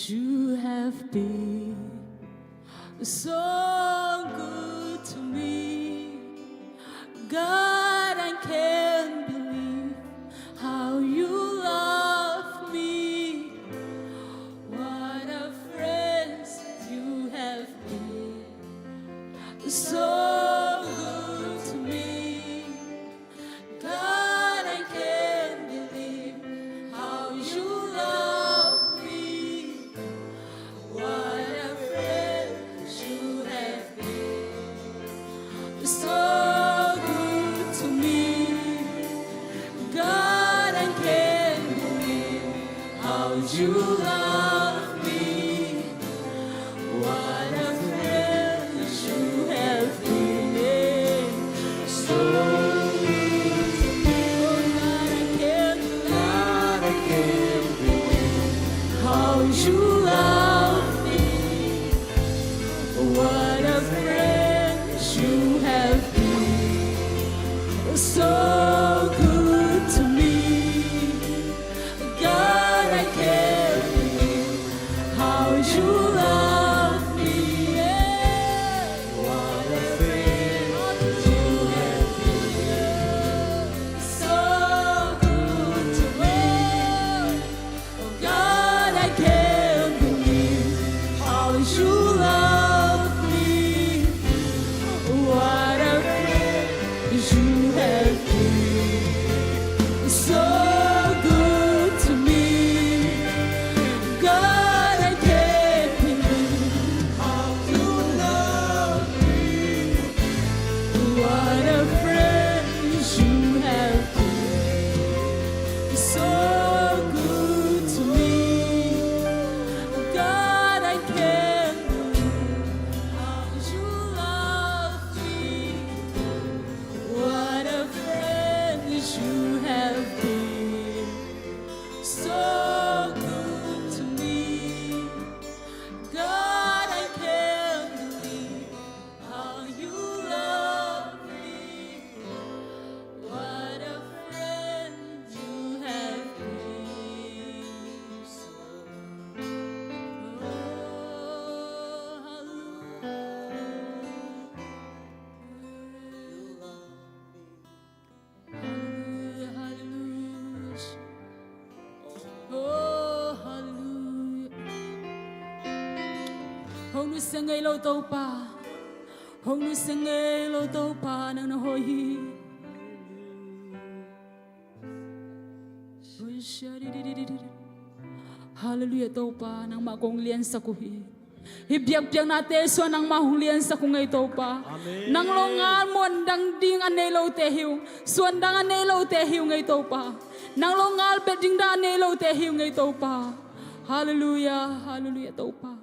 You have been so good to me, God. I can't believe how you love me. What a friend you have been, so good to me, God. I can't believe how you love me. What a friend you have been, so good to me, God. I can't believe how you love me. What a friend you have been, so good to me, God. I can't believe how you love me. What a friend you have been, so good to me, God. I can't believe how you love me. What a friend you have been, so good to me, God. I can't believe how you love me. What a friend you have been. nu sengai lo tau pa hong nu sengai lo tau pa nang na hoi Hallelujah tau pa nang ma kong lian sa kuhi Hibiak-biak na te so nang mahulian sa kungay to pa. Nang longan mo dang ding anelo te hiu. Suan dang anelo te hiu ngay to pa. Nang longal beding da anelo te hiu ngay to pa. Hallelujah, hallelujah to pa.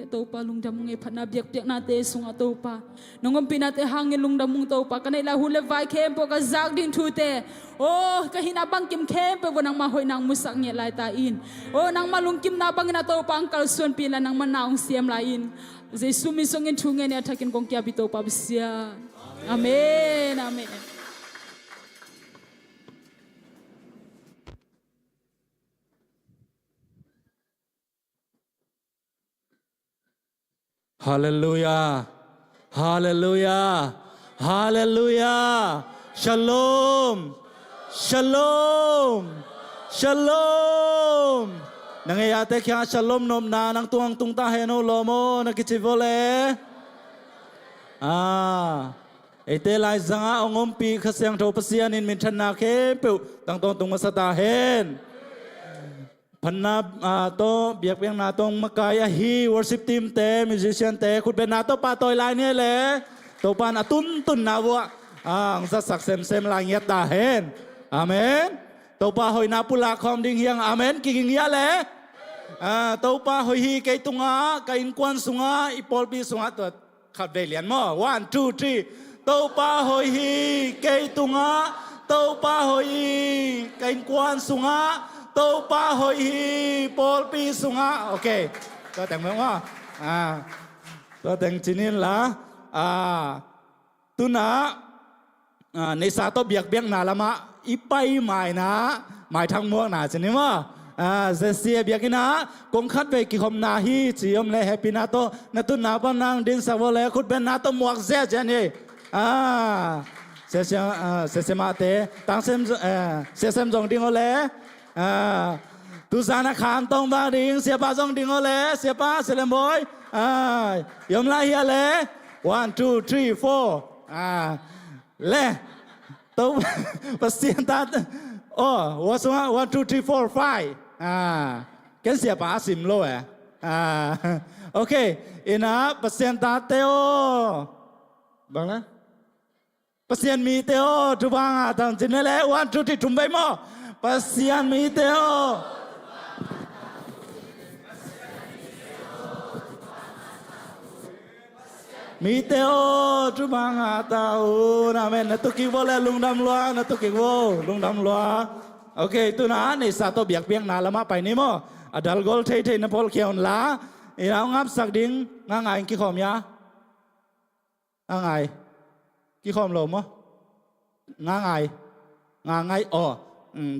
To pa lungdam ngay panabiak-biak na te sunga to pa. Nangom pinate hangin lungdam mong to pa. Kanay lahule vai kempo ka zag din tute. Oh, kahinabang kim kempo bo nang mahoy nang musak niya lai tain. Oh, nang malungkim nabang na to pa ang kalsuan pila nang manaong siyam lain. Zay sumisongin chungen niya takin kong kiabi to pa bisya. Amen, amen. Hallelujah. Hallelujah. Hallelujah. Shalom. Shalom. Shalom. Nangayate kya shalom nom na nang tuang tung ta heno lomo nakichivole. Ite lai zanga ongom pi khasyang tho pasianin min thana ke pe tang tong tung masata hen. Panna to biakpiak na tong makaya hi worship team te musician te khut ben na to pa toy lai ne le to pan atun tun na wa ang sa sak sem la ngiat ta hen amen to pa hoi na pula khom ding hiang amen ki ging ya le to pa hoi hi kai tunga kai in kwan sunga ipol pi sunga to khat ve lian mo 1 2 3 to pa hoi hi kai tunga to pa hoi kai in kwan sunga Tô pa hội hi Paul pi sunga okay tôi tặng mong à tôi tặng chỉ nên là tu naในสาตbiak biak na lama ipai mai na mai thang mo na chỉ nên mà ZCA biakina kong khat ve ki khom na hi chiom le happy na to na tu na pa nang din sa vole khut ben na to muak ze je ni se ma te tang sem jong ding ole tu sana kham tong ba ding sia pa jong ding ole sia pa Lianboy yom la hia le 1 2 3 4 le to pasien ta was 1 2 3 4 5kan sia pa sim lo okay ina pasien ta teo bang na pasien mi teo tu bang tang chin le 1 2 3 tum bai mo Pasian miteo. Miteo tu banga tau na men na tu ki vole lung dam loa na tu ki vo lung dam loa. Okay tu na ni sato biak biak na lama pai ni mo. Adal gol thei thei na pol khiaun la. Ina ngap sak ding ngai ki khom ya. Ngai ki khom lo mo. Ngai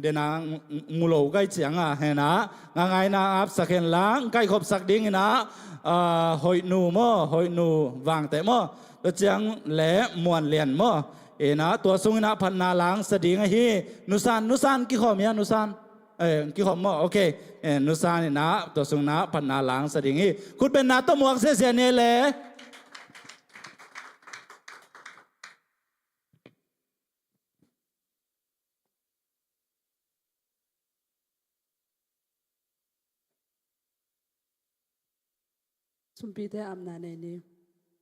เดนางมูโลใกล้เฉียงเห็นนะงายนาอับสักเห็นล้างใกล้ขบสักดิ้งนะหอยนูมั่วหอยนูวางแต่มั่วตัวเจียงแหลมวนเลียนมั่วนะตัวสุงนะพันนาล้างสดิ้งฮีนุสานกี่ข้อมีนุสานกี่ข้อมั่วโอเคนุสานนะตัวสุงนะพันนาล้างสดิ้งฮีคุณเป็นนาตัวหมวกเสียเนี่ยแหละสุมปีเตอำนาในนี้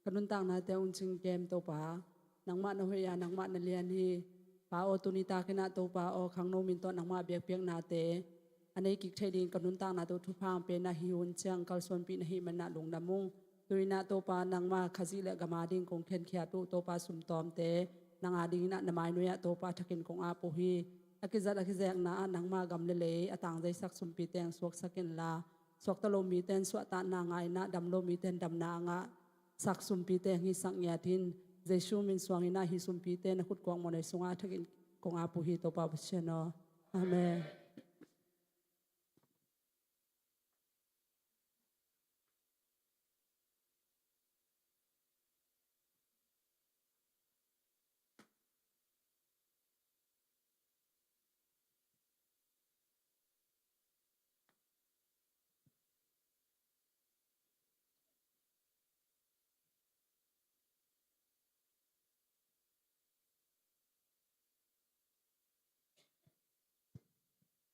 ขนุนต่างนาเตอุนจิงเกมโตปานางมาโนเฮียนางมาในเลียนฮีปาโอตุนิตาขณะโตปาโอขังโนมินโตนางมาเบียกเปียงนาเตอันนี้กิกเทดินขนุนต่างนาโตทุพางเป็นนาฮิอุนเชียงกัลส่วนปีนาฮิมันนาหลงดำมุงตุยนาโตปานางมาขจิเลกมาดิงคงเข็นเขียตุโตปาสุมตอมเตนางอาดิงนะนามายนุยะโตปาทักินคงอาปุฮีอากิจัดอากิแจงนานางมากำเลอต่างใจสักสุมปีแตงสวกสักเกนลาสวกตะลมีเตนสวตานางไงนะดำลมีเตนดำนางะสักสุมปีเตงฮิสังยาทินเจชูมินสวงหินาฮิสุมปีเตนขุดกวางมในสงอาทักินกงอาปุฮิโตปาบุเชนออาเมน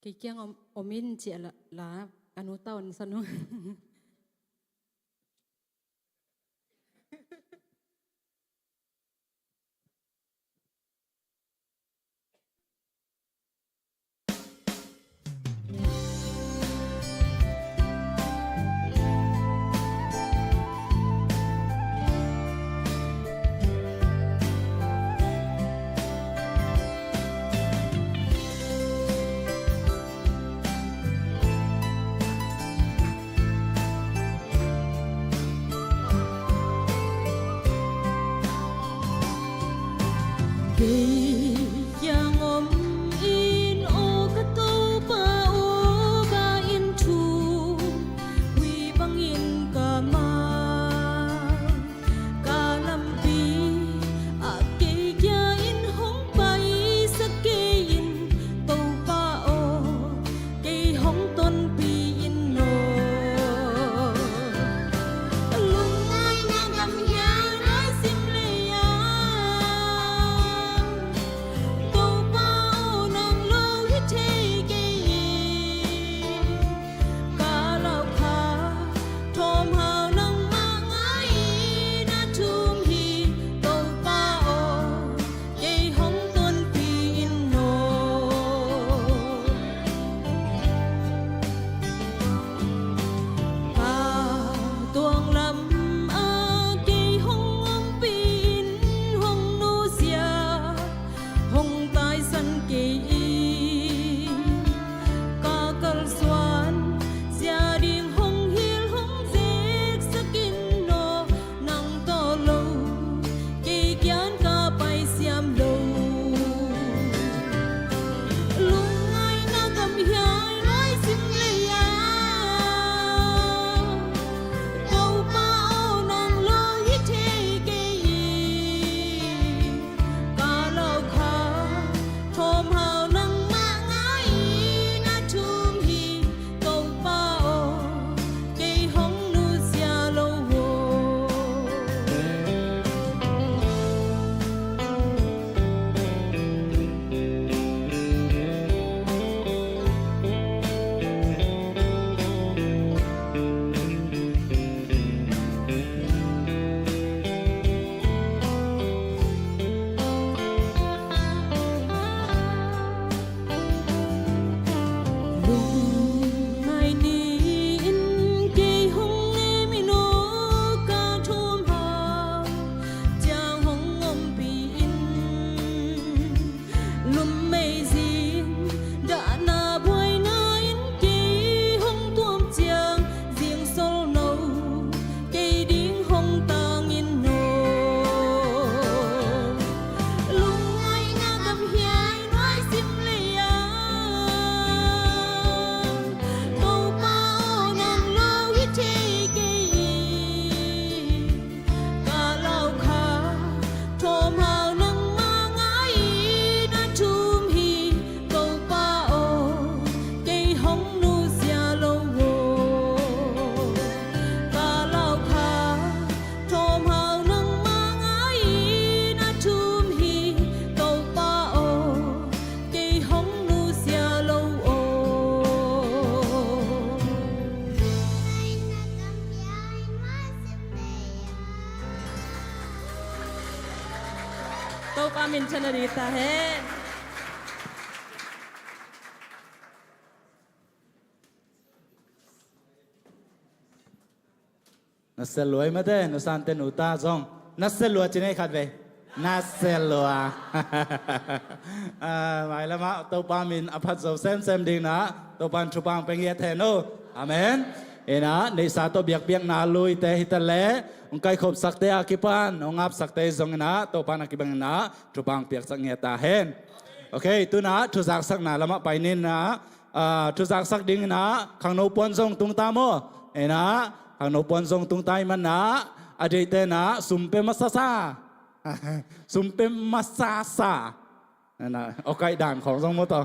cái kia ông min chị là anh u tao anh sanu min chanarita hen nó sẽ lùi mà thế nó san tên uta zong nó sẽ lùi trên này khát về nó sẽ lùi vậy là mà tôi ba mình áp dụng xem đi nè tôi ban chụp bằng bên nghe thế nó amen ena nei sa to biakpiak na lui te hitale ong kai khop sakte akipan ong ap sakte zong na to pan akibang na chupang piak sak nge ta hen okay tu na thu sak sak na lama painin na thu sak sak ding na khang no pon zong tung ta mo ena khang no pon zong tung tai man na adei te na sumpe masasa sumpe masasa na okay dan khong zong mo to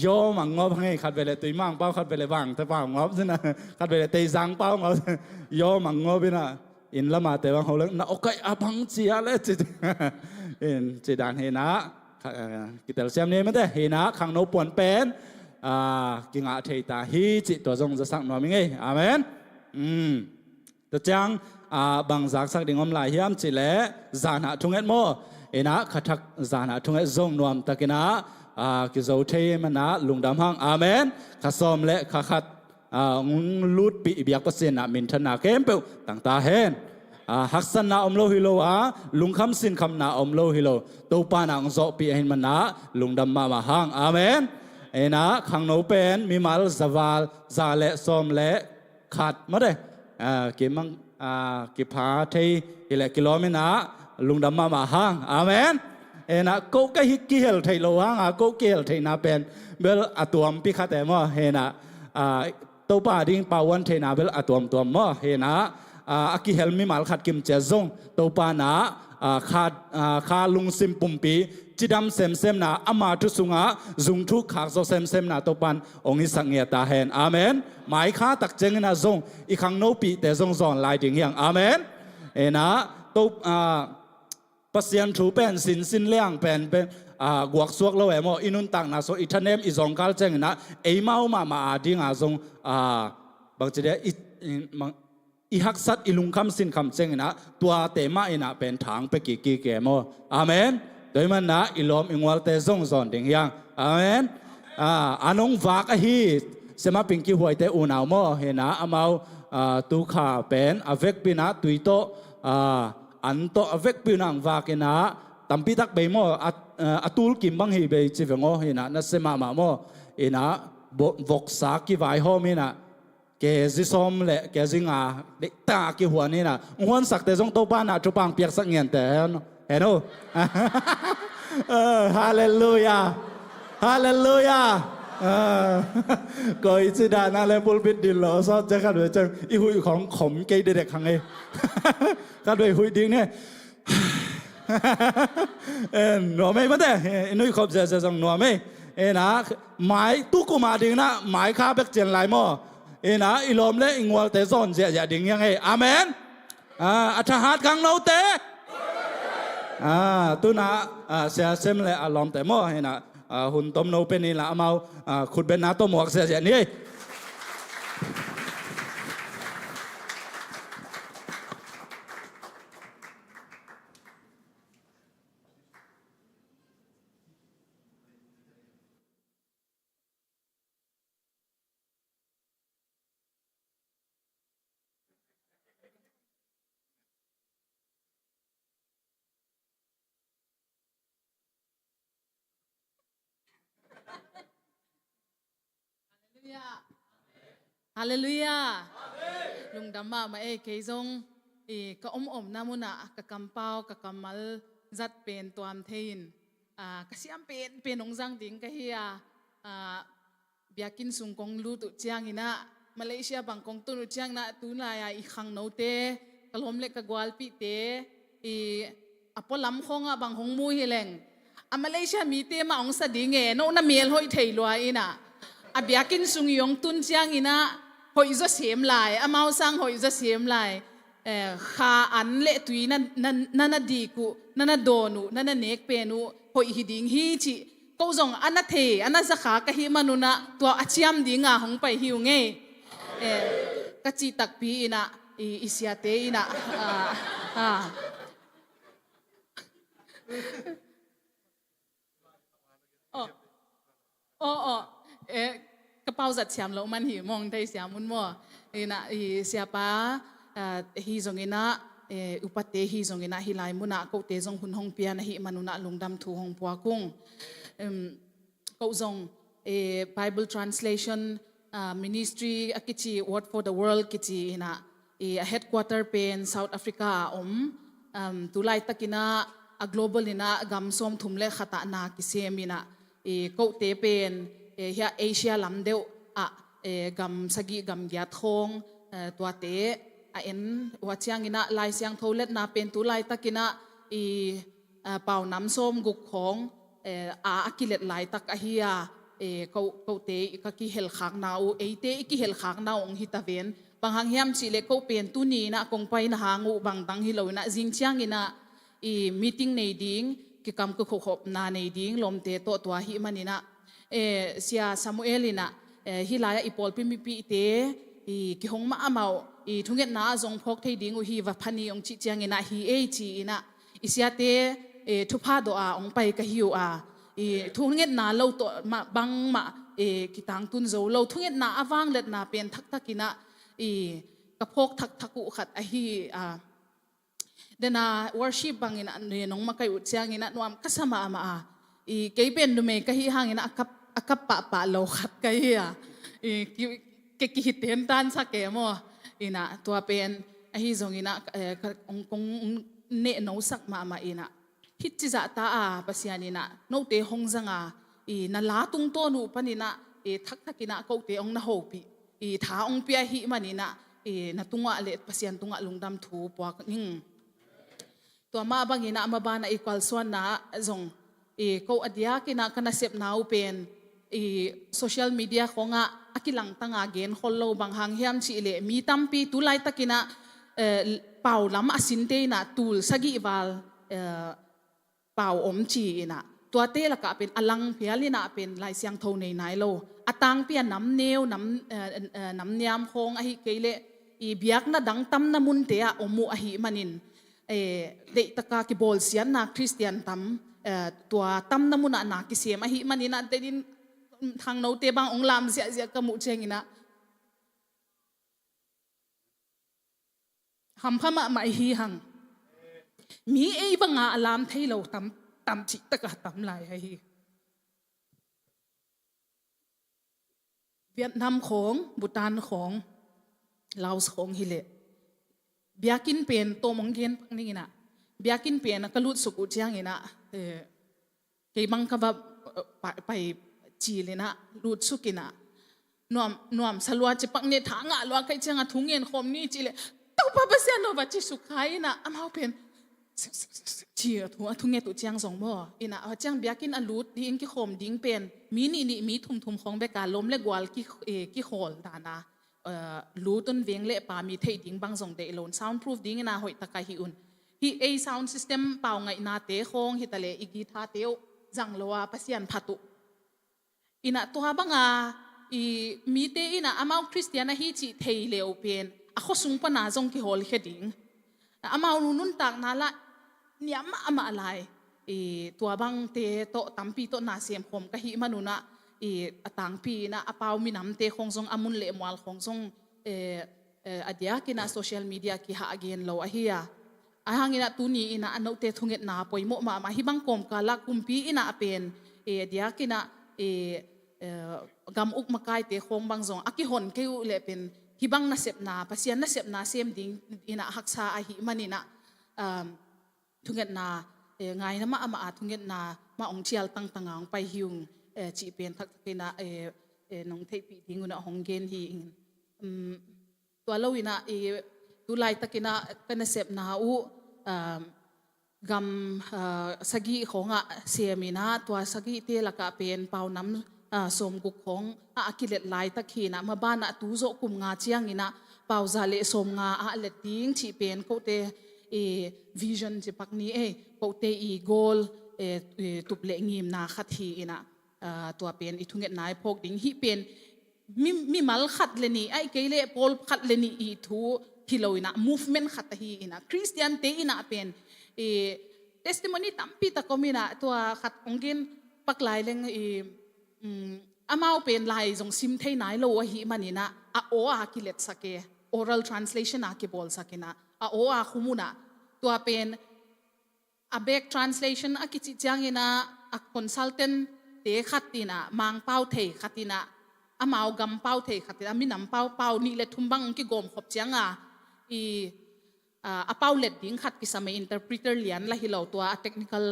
yo mà ngó bằng khát về lại tùy mang bao khát về lại vàng thế bao ngó thế nào khát về lại tây giang bao ngó yo mà ngó bên nào in là mà tây vàng hậu lớn nó ok à bằng gì à lấy chỉ in chỉ đàn hệ ná kita xem này mới thế hệ ná khang nấu buồn bén กิงอาเทตาฮีจิตัวจงจะสักหน่อยมั้งอาเมนตัวจังบางจากสักดิ่งอมลายเฮียมจิเล่จานะทุ่งเอ็ดโมเอนะขัดทักจานะทุ่งเอ็ดจงนวมตะกินะกิโจเทมันนะลุงดำหังอาเมนข้าซอมเละข้าขัดลุดปีเบียกเปอร์เซ็นต์มินทนาเข้มเปิลต่างตาเห็นฮักษณะอมโลฮิโลลุงคำสินคำนาอมโลฮิโลตัวปานังโซปีเห็นมันนะลุงดำมาหังอาเมนเอนะขังโนเป็นมีมาลสวาลซาเละซอมเละขัดมาเด้กิมังกิพาเทอิเล็กกิโลเมตรลุงดำมาหังอาเมนเอนะก็กะฮิกิเฮลไทโลหังก็เกลไทนาเป็นเบลอตัวมพิฆาแต่มอเฮนะตัวป่าดิ้งป่าวันเทนาเบลอตัวมอเฮนะอากิเฮลมีมาลขัดกิมเจซงตัวป่านะขาลุงซิมปุ่มปีจิดำเซมนะอามาทุสุงะจุงทุกขากโซเซมนะตัวปันองค์สังเกตตาเห็นอาเมนหมายข้าตักเจงนะจงอีขังโนปีแต่จงจอนลายดิ่งยังอาเมนเอนะตัวปัสยันถูเป็นสินเลี้ยงเป็นกวกสวกแล้วเอโมอินุนตังนะโซอิทันเนมอีจงกัลเจงนะเอมามาดิ่งอาจงบางทีเดียอีฮักซัดอีลุงคำสินคำเจงนะตัวเตมาอินะเป็นทางไปกี่เกมอาเมนโดยมันนะอีลมอิงวัลเตซงซอนดิ่งยังอาเมนอันงฝากฮีสมาปิงกี้หวยเตอุนาวมอเห็นนะอามาตุขาเป็นอเวกปีนะตุยโตอันโตอเวกปีนังฝากนะตัมปีตักเบยมอตูลกิมบังฮีเบยจิเวงอเห็นนะนัสมาโมเห็นนะวกสากิวายโฮมินะเกจิซอมเละเกจิงาเด็กตากิหัวนี่นะหัวสักแต่จงโตบ้านนะจุปังเปียกสักเงียนแต่เห็นโอฮาเลลูยาฮาเลลูยาก็อิจิดานาเลปุลบิดดิลโลซอจะขัดด้วยจังอีหุยของขมเกยเด็กขังเอขัดด้วยหุยดิ้งเนี่ยหนัวไม่มาแต่นุ้ยขบเจะจังหนัวไม่นะหมายตุกุมาดิ้งนะหมายข้าเบกเจนไลมอนะอีลมเละอิงวัลเตซอนเสียดิ้งยังไงอาเมนอัฐหัดขังเราเตตุนะเสียเซมเลยอารมณ์แต่หม้อเห็นนะหุ่นต้มโนเป็นนี่ละเอาขุดเป็นน้าต้มหมวกเสียนี่ฮาเลลูยาลุงดำมาเอเคยงก็นามุนะกะกำเปากะกำมัลจัดเป็นตัวมเทียนกะเสียมเป็นองจังดิ่งกะเฮียเบียกินสุงกงลูตุเจียงอินะมาเลเซียบางกงตุนุเจียงนะตุนลายอีขังโนเตกะลมเล็กกะกวาลปีเตอปอลำคงบางหงมูเฮเลงมาเลเซียมีเตมาองสะดิ่งโนน่าเมียลหอยเทยลัวอินะเบียกินสุงยงตุนเจียงอินะหอยจะเสียมลายมาสังหอยจะเสียมลายข้าอันเละตุยนั่นดีกูนั่นโดนูนั่นเนกเปนูหอยหิดิงฮีจิก็จงอันนั้นเทอันนั้นสักขากะฮิมานุนะตัวอาชีพดิ่งหงไปหิวเงยกะจิตักปีนะอิเสียเตนะกระเป๋าจัดเสียมแล้วมันหิวมองได้เสียมุนมัวนะเสียป้าฮีจงอินะอุปเตฮีจงอินะฮิไลมุนะก็เตจงหุ่นหงเปียนะฮิมานุนะลุงดำทูหงปัวกุ้งก็จงBible translation ministry กิจ Word for the World กิจนะheadquarter เป็น South Africa ตุไลตะกินะ global นี่นะกำส้มทุ่มเล็กขตานากิเซมินะก็เตเป็นเฮียเอเชียลำเดียวกำสกีกำยาทองตัวเตวัดเชียงอินะลายเสียงโทเล็ดนาเป็นตุไลตะกินะเป่าน้ำส้มกุกของกิเลตลายตะกะเฮียเขาเตกะกิเฮลขากนาวเตกิเฮลขากนาวองฮิตาเวนบางหางเฮียมสิเลเขาเป็นตุนีนะกงไปนะหางูบางตังฮิโลนะจิงเชียงอินะมีติ้งในดิ้งกิกำกุกขบนาในดิ้งลมเตโตตัวหิมันอินะ เสียซามูเอลินะฮิลายอีปอลพิมิปีเตกิหงมาเมาทุงเงินนาจงพกเทดิงอุฮีวัพันีองจิเจียงนะฮีจีนะอิเสียเตทุพาโดอาองไปกะฮิวทุงเงินนาเราตัวมาบังมากิตังตุนโซเราทุงเงินนาอวังเล็ดนาเป็นทักกินะกะพกทักกุขัดฮีเดนาworship bangin ane nong makai utsiang ina nuam kasama ama kay pen dume kahi hangin akap pa lo khat kai ke hiten tan sa ke mo ina tua pen ahi zong ina kong ne no sak ma ina hit chi za ta pasian ina no te hong zanga na la tung to nu panina thakina ko te ong na hopi tha ong pia hi manina na tunga le pasian tunga lungdam thu pwa ningตัวมาบางอย่างมาบ้านอีกวัลส่วนน่ะจงเขาอดียกินะกันเสพน่าอุเป็นโซเชียลมีเดียของอากิลังตั้งอาเกนคนเราบางหางเฮียมสิเลมีตั้มปีตุไลตะกินะเป่าล้ำอสินเตนะตูลสกิวาลเป่าอมจีนะตัวเตละก็เป็นอลังเพียลินะเป็นลายเสียงโทในไหนโลอตังเปียน้ำเนียวน้ำยำคงอหิเกเลเบียกนะดังตั้มน้ำมุนเตะอมูอหิมันินเด็กตะกากิบอลเสียนนักคริสเตียนตั้มตัวตั้มน้ำมุนนักกิเสียมาหิมันนี่นะแต่ดินทางโนเตบังองลามเสียกมุเชงินะหำพม่าไม่ฮีหังมีบังอาลามไทยเราตั้มจิตกะตั้มลายให้เวียดนามของบูตานของลาวของฮิเลเบียกินเป็นโตมงเกนพังนี่นะเบียกินเป็นกลุดสุกุเจียงนี่นะเกบังกับไปจีเลยนะลุดสุกินะนวมสลัวจะปังเนี่ยทางลัวใครเจียงทุ่งเงินคมนี่จีเลยต้องพาไปเสียโนวัจิสุขายนะอามาเป็นจีทุ่งเงินตุเจียงสองบ่อีนะเจียงเบียกินอลุดดิ้งกี่คมดิ้งเป็นมีนี่มีทุ่มของเบกาลมเล็กวาลกี่โขลดานะรู้ต้นเวียงเละป่ามีเทดิ้งบางส่งเดลอน soundproof ดิ้งนะหอยตะไคฮิอุนฮีsound system เป่าไงนาเตะคงฮิตะเลอีกีทาเตวจังลัวปัสยันพัตุอินะตัวบังมีเตอินะอามาคริสเตียนนะฮิจิเทเลวเป็นอะข้อสุงปนาจงกิโฮลเฮดิ้งอามานุนตักนาละเนี่ยมาอะไรตัวบังเตโตตัมปีโตนาเสียมคมกะฮิมานุนะต่างปีนะอาเปามีน้ำเตะของทรงอามุนเละมวลของทรงอดียกินะโซเชียลมีเดียกิหาเกนเราเฮียหางอินะตุนีอินะอันเอาเตะทุงเงนาปอยโมมาฮิบังกอมกาลักกุมปีอินะเป็นอดียกินะกำอุกมาไกเตะของบางทรงอากิหอนเกี่ยวเละเป็นฮิบังน่าเสพนาปัสยันน่าเสพนาเสียมดิ้งอินะหักษาหิมันอินะทุงเงนาไงนะมาทุงเงนามาองเชียลตั้งไปหิวจีเป็นทักกินะน้องเทปีทิ้งอุณหงเกนฮีตัวเราอินะตัวไล่ทักกินะกันเสพนาอูกำสกีของเสียมินะตัวสกีเตละกะเป็นเป่าน้ำสมกุกของอากิเลตไล่ทักขีนะมาบ้านตูโจกุมงาเจียงอินะเป่าซาเลสมงาเลตดิ้งจีเป็นเขาเตวิชั่นจีปักนี้เขาเตโกลตุบเละงิมนาขัดฮีอินะตัวเป็นอีทุงเงินนายพกดิ้งฮีเป็นมีมัลขัดเลนี่ไอ้เกลเลพอลขัดเลนี่อีทูฮิโลอินะ movement ขัดฮีอินะคริสเตียนเตอินะเป็นtestimony ตั้มปีตะกมินะตัวขัดองเกนปักลายเลงอามาเป็นลายจงซิมเทนายโลฮีมันนี่นะกิเลตสักเก oral translation กิบอลสักนะคุมุนะตัวเป็นback translation กิจจังอินะconsultantเตะขัดตินะมังเป้าเทขัดตินะอามาเอากำเป้าเทขัดตินะมีน้ำเป้านี่เล็ดทุ่มบังกิกลมขบเจียงเป้าเล็ดดิ้งขัดกิสมัย interpreter เลียนละฮิโลตัว technical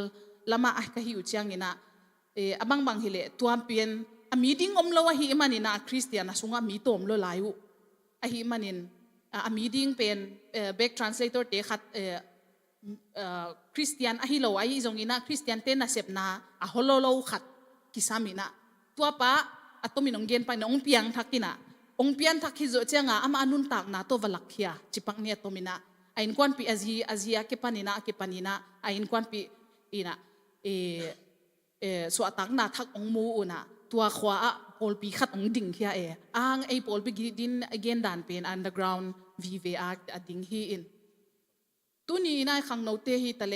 ละมาก็หิวเจียงนะบางฮิเลตัวเปลี่ยนมีดิ้งเราหิมันนี่นะคริสเตียนนะสุงมีตมเราหลายอยู่หิมันนี่มีดิ้งเป็น back translator เตะขัดคริสเตียนฮิโลจงอินะคริสเตียนเต้นนะเสพนาฮอลโลขัดกิสามินะตัวป้าตัวมีน้องเกนไปน้องเปียงทักกินะองเปียงทักฮิโจเจียงอามานุนตักนะตัววลักเฮียจิปังเนี่ยตัวมินะไอ้นควันปีอาเซียเก็บปานินะไอ้นควันปีอีนะสวดตักนะทักองมูอุนะ ตัวขวาปอลปีขัดองดิ่งเฮียไอปอลปีดินเกนดันเป็น underground VVR ดิ่งฮีอินตัวนี้นายขังโนเตฮีตะเล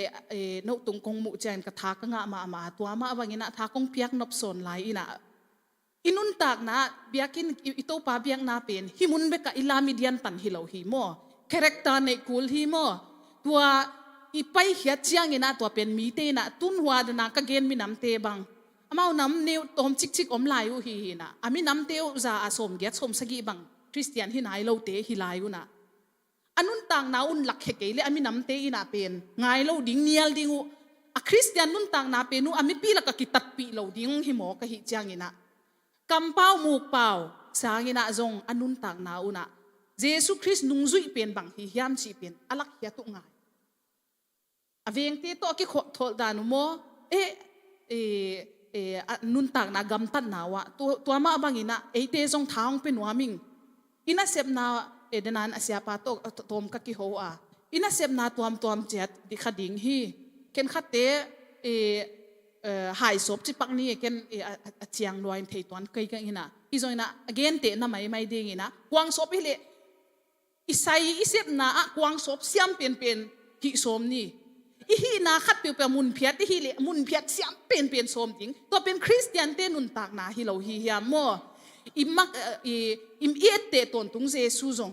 โนตุงกงมุเจนกระทากงะมาตัวมาบางอินะทากงเปียกนบสนไหลอินะอินุนตากนะเบียกินอิโตปาเบียงนาเป็นฮิมุนเบกะอิลามิเดียนตันฮิโลฮีโมคาแรคเตอร์ในกูลฮีโมตัวอีไปเขียเจียงอินะตัวเป็นมีเตนะตุนหัวดนากะเกนมีน้ำเตบังอามาน้ำเนวตอมชิกอมลายูฮีนะอามีน้ำเตวจะอาสมเกียสมสกีบังคริสเตียนฮินายโลเตฮิลายูนะอันนุนต่างนาอุนหลักเหกเลยอามีน้ำเตอินาเป็นไงโลดิ้งเนียลดิ้งอะคริสเตียนนุนต่างนาเป็นนูอามีปีละกะกิตัดปีโลดิ้งฮิโมกะฮิจังอินะกำเป้ามูกเป้าสางอินะจงอันนุนต่างนาอุนะเยซูคริสต์นุงจุยเป็นบังฮิยามชีเป็นอลักเฮียตุงายอเวงเตโตกิขทอดานุโมนุนต่างนากำตัดนาวะตัวมาบังอินะเตจงท้องเป็นวามิงอินะเซบนาเดนันอาเซียปาโตตอมกักกิโฮอาอินาเซบนาตัวมเจ็ดดิขดิ่งฮีเกนขัดเตหายศพจิปักนี่เกนเจียงลอยเทตวนเคยกันอินะอิจงอินะเกนเตน่ะไม่ดิ่งอินะกวางศพฮิเลอิไซอิเซบนากวางศพเสียมเป็นฮิสมนี่อิฮีนาขัดเปียวมุนเพียดอิฮีเลมุนเพียดเสียมเป็นสมจริงตัวเป็นคริสเตียนเตนุนตากนาฮิโลฮิยามโมอิมเอเตตนตุงเจซูจง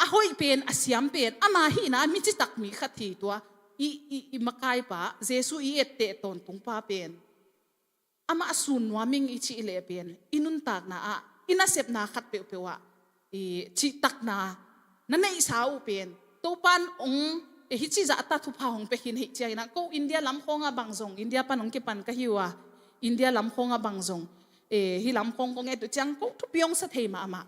อาหอยเป็นอาเซียมเป็นอามาฮีนะมิจิตักมีขัดทีตัวอีมากายปะเจซูอีเอเตตนตุงป้าเป็นอามาสุนวามิงอิชิเลเป็นอินุนตากนาอินาเซบนาขัดเปียวจิตักนานั่นในสาวเป็นตัวปันองฮิจิจะตัดทุพาหงไปหินฮิจินะก็อินเดียลำคงบังจงอินเดียปันองกิปันก็ฮิวอินเดียลำคงบังจงฮิลำคงก็เงตุจังก็ทุบยองสะเทมา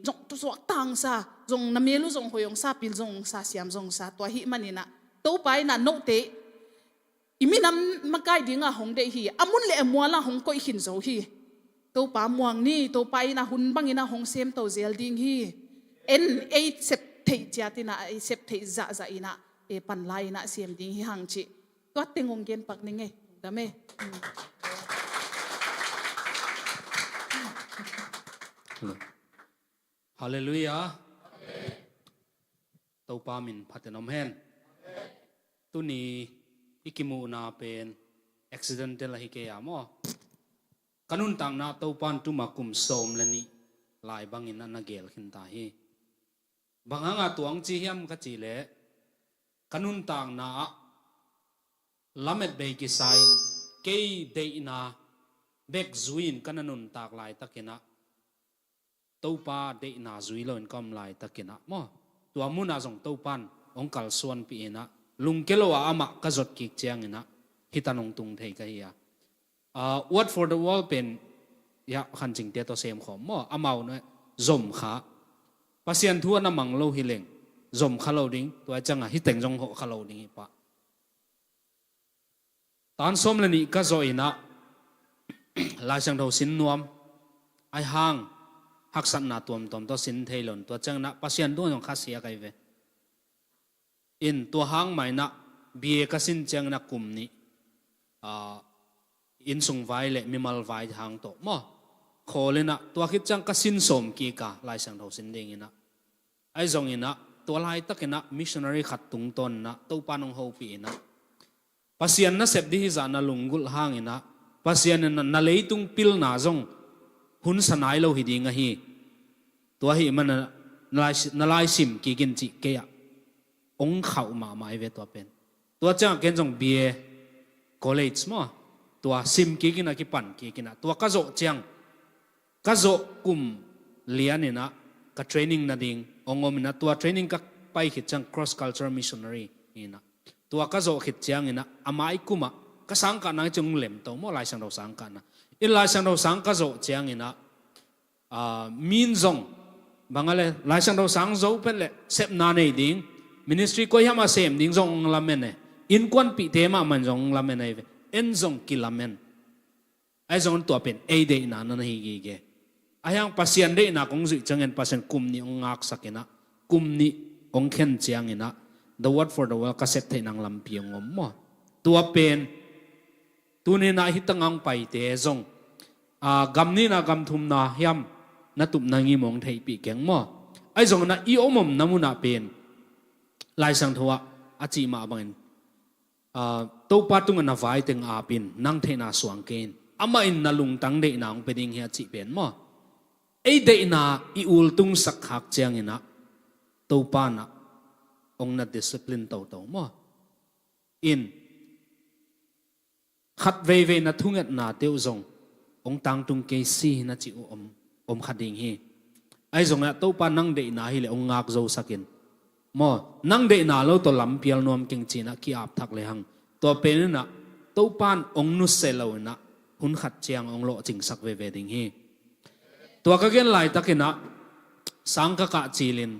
จงตัวสวกตังซาจงน้ำเมลุจงหอยงซาปิลจงซาเสียมจงซาตัวหิมันนี่นะตัวไปน่ะโนเตอิมิน้ำมาไกดิ้งอ่ะหงเดฮีอามุนเล่มัวละหงก็อิขินโซฮีตัวป้าม่วงนี่ตัวไปน่ะหุ่นบังอินะหงเซมตัวเซลดิ้งฮีเซปเทจตินะเซปเทจะอินะปันไลนะเสียมดิ้งฮีหังจิตัวเต็งงเกนปักนี่ไงดะเมฮาเลลูยาตัวปามินพัฒนมเฮนตัวนี้อิกิมูนาเป็นอุบิเหตุเดลฮิเกียมอกันุนต่างนาตัวปันตุมาคุมโสมเลนี่ลายบางอินนักเกลขินตาฮีบางงาตัวอังจีเฮียมกัจจิเลกันุนต่างนาลาเมดเบกิไซน์เกย์เดอินาเบกซุยนกันนุนตากลายตะกินะตัวป้าเดน่าจุยลอยกำไลตะกินะมอตัวมุนาจงตัวปันองคัลส่วนปีนะลุงเกลัวอามาก็จดกิจเจียงนะฮิตานงตุงเทยกันเฮียWord for the wall เป็นยาขันจิงเตตัวเซมขอมออามาเนี่ยจมขาภาษาทั่วน้ำมังโลหิเลงจมขาโลดิ้งตัวจังอ่ะฮิตเต็งจงหกขาโลดิ้งปะตอนสมเลนี่ก็จอยนะลายช่างเท่าสินนวมไอห่างหักสันนาตัวตัวสินเทลนตัวจังนะภาษาตัวของข้าเสียกันเวอินตัวห่างไม่นะเบียกสินจังนะกลุ่มนี้อินสุงไวเละมิมัลไวทางโตมอขอเลยนะตัวคิดจังกสินสมกีกาลายสังเทาสินเดงินะไอจงอินะตัวลายตะกินะมิชชันนารีขัดตุงตนนะตัวปานองเฮาปีนะภาษานะเสพดีฮิจานะลุงกุลห่างอินะภาษานะนาเลยตุงพิลนาจงหุ่นสนายเราหิดีงะฮีตัวฮีมันนาลายสิมกีกินจิเกียองเขามาไม่เวตัวเป็นตัวจังเกณฑ์จงเบียคอลเลจมั้งตัวซิมกีกินอะกิปันกีกินอะตัวกระโจจังกระโจกุมเลียนี่นะกับเทรนนิ่งนั่นเององค์มินะตัวเทรนนิ่งกับไปขิดจัง cross cultural missionary นี่นะตัวกระโจขิดจังนี่นะอามาอิกุมะก็สังกัดนั่งจงเล่มตัวมั่วลายสังเราสังกัดนะอินลายสังเราสังกระโจจังนี่นะมินจงบางอะไรลายสังเราสังโจเป็นเลยเสพนาในดิ้ง ministry ก็ยังมาเสพดิ้งจงละเมนเนี่ยอินควันปีเทมามันจงละเมนเนี่ยเอ็นจงกิลาเมนไอจงตัวเป็นเอเดน่านั่นฮีเกไอยังภาษาเดน่าคงจุจังเงินภาษาคุมนี่องอักสักนะคุมนี่องเข็นเจียงนะ the word for the world ก็เสพเทนังลำเพียงงมตัวเป็นตัวนี้น่าฮิตังอังไปเตจง กำนี้นะกำทุมนาเฮียมนัตุมนางงีมองไทยปีเก่งมั่วไอ้จงนะอีอมมน้ำมุนาเป็นลายสังทว่าอาจีมาบังตัวปัตุงนะไว้ถึงอาปินนั่งเทนาสวงเกนอามาอินนาลุงตั้งเดนางเป็นยังเฮียจีเป็นมั่วไอ้เดนาอีอุลตุงสักหักเจียงนะตัวปานะองนัดดิสซิปลินตัวมั่วอินขัดเวนะทุ่งเอ็ดนาเตียวจงองตังตุงเกซีนะจิอมขัดดิ่งฮีไอ้จงนะตัวปานั่งเดนาฮิเลองงักโจสักินมั่วนั่งเดนาเราตัวลำเปียลนวมเก่งจีนะขี้อาบทักเลยหังตัวเป็นนะตัวปานองนุสเซลาวนะหุ่นขัดเจียงองโลจิงสักเวดิ่งฮีตัวก็เกินไหลตะกินะสังกะจีลิน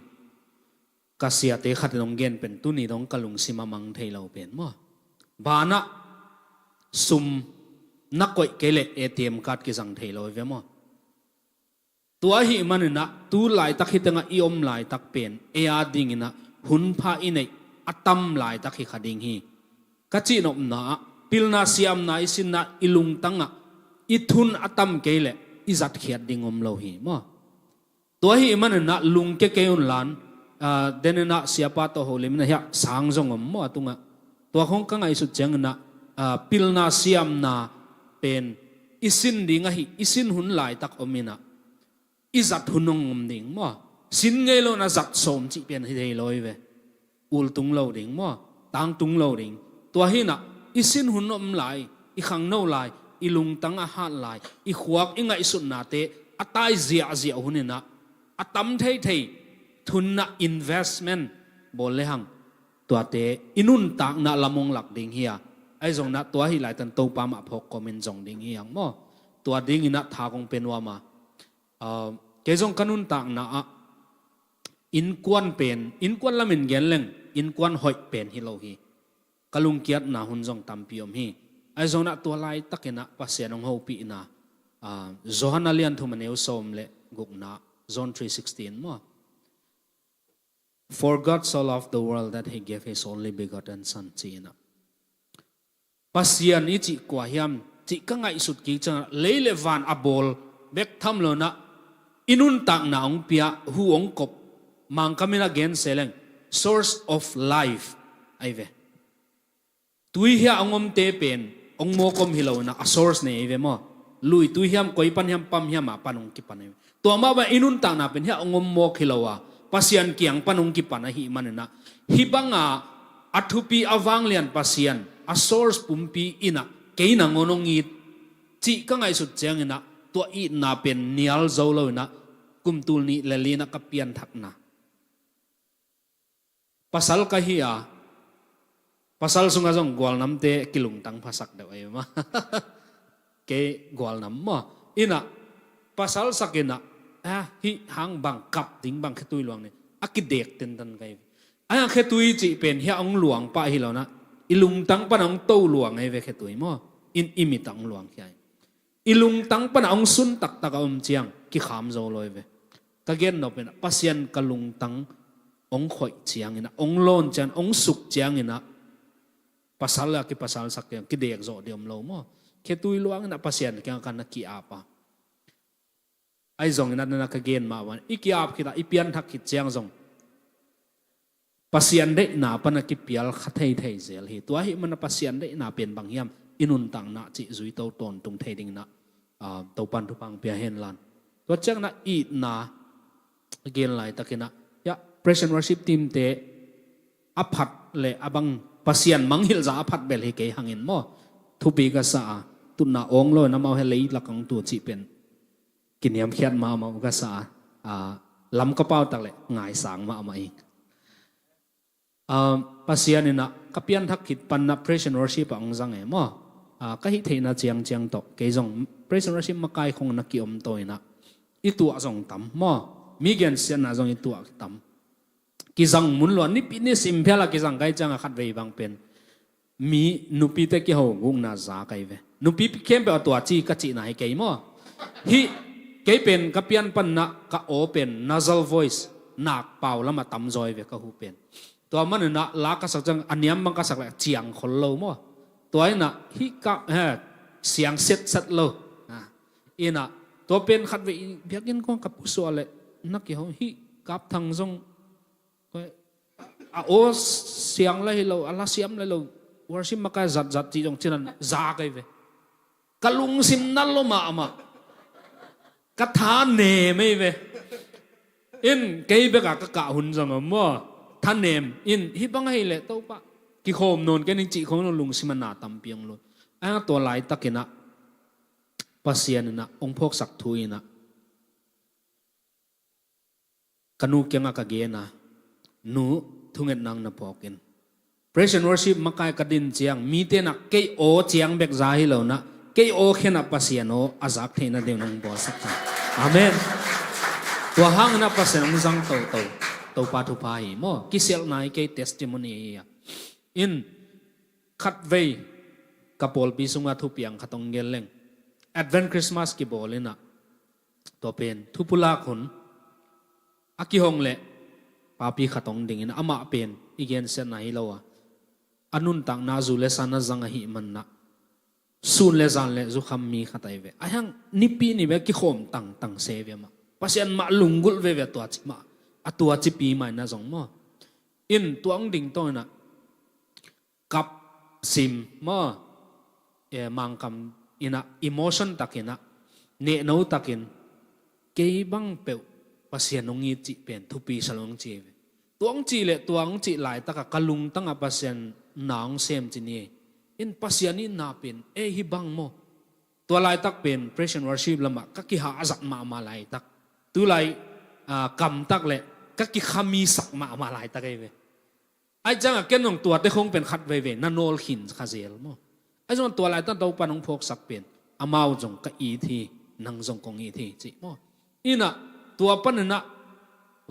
กษยาเตขัดลงเกนเป็นตุนีดงกะลุงสิมามังเทเราเป็นมั่วบานะซุมนักกวยเกลเอทีเอ็มการ์ดกิสังเทเราเวมั่วตัวหิมันนะตัวไหลตักหิตังอีอมไหลตักเป็นเอียดิ่งนะหุ่นพาอินเออัตมไหลตักหิขัดดิ่งฮีกัจจินอมนะพิลนาเซียมนะอิสินนะอิลุงตังะอิทุนอัตมเกลอิจัดเขียดดิ่งอมเราฮีมั่วตัวหิมันนะลุงเกเกยุนลานเดนนะเสียปาโตโฮลิมนะเฮียสังจงอมมั่วตุงะตัวของกังไอสุดเจงนะพิลนาเซียมนะเป็นอิสินดิ่งฮีอิสินหุ่นไหลตักอมินะอิจัดหุ่นงอมดิ่งมั่วสินเงยโลนะจัดสมจิเป็นให้ได้ลอยเวอุลตุงโลดิ่งมั่วตังตุงโลดิ่งตัวหินะอิสินหุ่นอมไหลอีขังโนไหลอีลุงตังอาหารไหลอีขวากอีไงสุดนาเตอัตายเสียหุ่นนะอัตมเททุนนะ investment บอลเลยหังตัวเตอินุนตากนะละมงหลักดิ่งเฮียไอ้จงนะตัวหิไหลตันโตปามาพกคอมเมนต์จงดิ่งเฮียงมั่วตัวดิ่งนะทากงเป็นว่ามาเกจงกันุนตากนะอินกวนเป็นอินกวนละมินเกลเลงอินกวนหอยเป็นฮิโลฮีกลุงเกียรนะหุ่นจงตัมพิอมฮีไอ้จงนะตัวไล่ตักนะภาษาองเฮาปีนะโจฮันนาเลียนทุมันเอวสมเลกุกนะJohn 3:16 มั่วFor God so loved the world that He gave His only begotten Son จีนะภาษานี้จีกว่าเฮียมจีก็ไงสุดกี่จังเลยเลวันอับบอลเบกทำเลยนะอินุนตักนาองเปียหูองกบมังคามินาเกนเซเลง source of life ไอเวตุยเฮียองอมเตเป็นองโมกมฮิโลนะ a source เนี่ยไอเวมั่วลุยตุยเฮียมกอยปันเฮียมปั๊มเฮียมมาปันองกิปันไอเวตัวมาว่าอินุนตักนาเป็นเฮียองอมโมกฮิโลวะภาษาเกียงปันองกิปันหิมันนะฮิบังอาอัตุปีอวังเลียนภาษาa source ปุ่มปีอินะเกยนังอนงอีจีก็ไงสุดเจียงนะตัวอีน่าเป็นเนียลโจเลยนะกุมตูลนี้เลลีนักเปียนทักนะภาษาลกะฮีอาภาษาลสุงกะจงกวลน้ำเตะกิลุงตังภาษาเดียวไอ้มาเกกวลน้ำมาอินะภาษาลสักนะฮิหางบังกับดิ้งบังแค่ตุยหลวงเนี่ยอักเด็กเต็นตันไงแค่ตุยจีเป็นเฮียองหลวงป้าฮิเรานะอิลุงตังปนองโตหลวงไงเวแค่ตุยมั่วอิมิตังหลวงใช่อิลุงตังปนองสุนตักตะกอมเจียงกิขามโจลอยเวกะเกนเราเป็นภาษากะลุงตังองข่อยเจียงนะองล้นเจียงองสุกเจียงนะภาษาละกิภาษาสักเดียวกิเด็กโจเดียมเรามั่วแค่ตุยหลวงนะภาษาแค่กันนักกีอาปะไอ้จงนั้นนักเกณฑ์มาวันอีกีอาบคิดอีเปียนทักคิดเจียงจงภาษาเด็กหนาปนักกิเปียลขัดให้ไทยเสียเลยตัวหิมันภาษาเด็กหนาเป็นบางยามอินุนตังนะจิจุยโตตนตรงไทยดิ่งนะโตปันทุพังเปียเฮนลันตัวเจ้านะอีนาเกณฑ์ไหลตะกินะยะ Present Worship Team เตะอภัดเลยอบังภาษามังหิลจะอภัดเบลให้เกยหังเงินมั่วทุบีกษาตุนนาองเลยน้ำเอาให้เลยหลักของตัวจีเป็นกินยำเขียนมาอุกษาลำกระเป๋าตักเลยง่ายสางมาเอามาเองภาษาเนี่ยนะกับเปียนทักขิดปันนับ Present Worship องจังเอ๋มั่วก็ฮิตเทนะเจียงตกเกยจง Present Worship มาไกลคงนักกิอมตัวนะอีตัวจงต่ำมั่วมีเงินเสียนะจงอีตัวต่ำกิจังมุนหลวนนี่ปีนี่สิมเพลากิจังไกจังขัดเวบางเป็นมีนุปีเตกิเขากุงนาซาไกเวนุปีเข้มไปเอาตัวจีกจีไหนเกยมั่วฮิเกยเป็นกับเปียนปันนะกับโอเป็น nasal voice นักเป่าแล้วมาต่ำจอยเวก็หูเป็นตัวมันน่ะลากสักจังอันนี้มันก็สักแหละเจียงคนเรามั่วตัวนี้น่ะฮิกะเสียงเซ็ตโล อินะตัวเป็นขัดไปเบียกินก็กับผู้ส่วนเลยนักเกี่ยวฮิกับทางทรงโอ้เสียงเลยเราอะไรเสียมเลยเราว่าสิมาการจัดจีจงเช่นนั้นจากไอ้เวกะลุงซิมนั่นโลมากะทานเนไม่เวอินเกย์เบกะกะหุ่นจังมั่วท่านเนมอินฮิบังให้เลยตัวปะกิโคมนนกันจริงๆของลุงซิมันนาตั้มเปียงเลยไอ้ตัวไหลตะกินะปัสยานะองค์พกสักทุยนะกันูเกียงอากาเกนะนูทุ่งเงินนางนับปอกิน Praise and worship มาไกลกระดินเจียงมีเตนะเกยโอเจียงเบกใจเหล่านะเกยโอแค่นับปัสยาโนอาจักเทนะเดียวนองบอสักทีอาเมนตัวห้างนับปัสยานองจังโตปาทุพายโมกิเซลนายเกย testimony อินขัดเวกับปอลปีสุงาทุเปียงขัดองเกลเลงAdvent Christmas กี่บอลเลยนะตัวเป็นทุพุลาคนอากิฮงเละป้าปีขัดตรงดิ่งนะอามาเป็นอีกอย่างเส้นไหนเราอ่ะอันนู้นต่างนาจูเลสันนาจังหิมันนะซูนเลสันเลจุคำมีขัดไอเวไอ้ยังนิปีนี่เวกิโคมต่างเซเวมาภาษาอันมาลุงกุลเวตัวจิมาตัวจิปีใหม่นะจงมั่วอินตัวองดิ่งตัวน่ะกับซิมมั่วมังคำอินะ emotion ตักินะเนโนตักินเกย์บังเปวภาษาหนงยีจิเป็นทุปีสลงจีตัวองจีเลตัวองจีหลายตะกะกลุงตั้งภาษาหนังเซมจีนี่อินภาษานี้น่าเป็นฮิบังโมตัวหลายตักเป็น praise and worship ละมะก็กิหาจักมาหลายตักตัวหลายกำตักเลยก็กิขามีสักมาหลายตักเอเวไอ้จังเกณฑ์ของตัวแต่คงเป็นขัดเวนั่นโนลหินคาเซลโมไอ้ส่วนตัวหลายตั้งตัวปนองพกสักเป็นอามาจงก็อีทีนังจงกงอีทีจิโมอินะตัวปนนะ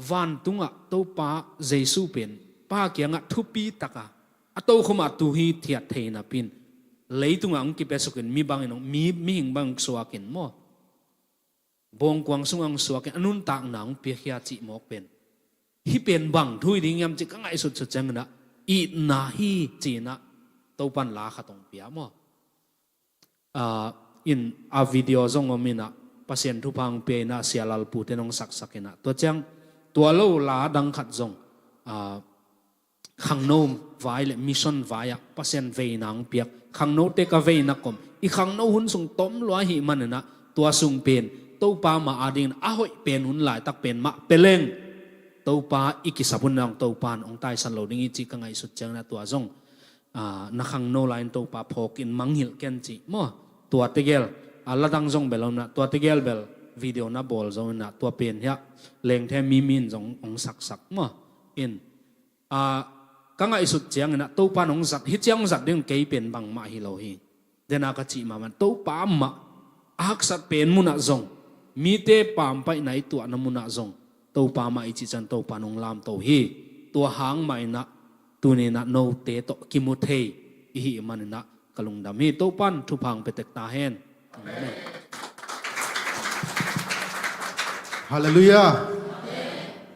วันตุงะตัวป้าเจสุเป็นป้าเกียงะทุปีตะกะอัตโตขมาตุฮีเทียเทนะปินเลยตุงะองกิเปสุกินมีบางอย่างมีหิงบางสวากินโมบงกวางสุงอังสวากินอนุนต่างหนังเปียขยาจิมอกเป็นฮิเป็นบังทุยดิ้งยำจิกังไอสุดจังนะอีนาฮีจีนะตัวปันลาขัดตรงเปียโมอินอาวิดีโอจงอมินะภาษาทุพังเปียนะเสียลลปูเตนองสักนะตัวจังตัวเล่าลาดังขัดจงขังโนมไว้เลยมิชชั่นไว้อะภาษาเวนางเปียกขังโนเตกเวนักกมอีขังโนหุ่นส่งต้มลอยหิมันนะตัวส่งเป็นตัวปามาอาดินอ้อยเป็นหุ่นหลายตักเป็นมะเปเลงตัวปาอีกิสับหุ่นนางตัวปานองไตสันโลดิ้งอีจิกังไอสุดจังนะตัวจงนักขังโนไลน์ตัวปาพกินมังหิลเกนจิมั่วตัวเตเกลละดังจงเบลนะตัวเตเกลเบลวิดีโอนะบอลจงนะตัวเป็นเฮียเล็งแทมีมินจงองสักมั่วอินกังไอสุดเจียงนะตัวปานองสักฮิตเจียงสักเรื่องเกยเป็นบางมาฮิโลฮีเดนากจิมามันตัวปามมาอักสักเป็นมุนักจงมีเตปามไปไหนตัวน้ำมุนักจงตัวปามาอิจิจันตัวปานองลามตัวฮีตัวหางไม่นะตัวนี้นะโนเตโตกิมุเทอีหิมันนะกลุงดามีตัวปันทุพังเปเตกตาเฮนฮาเลลูยา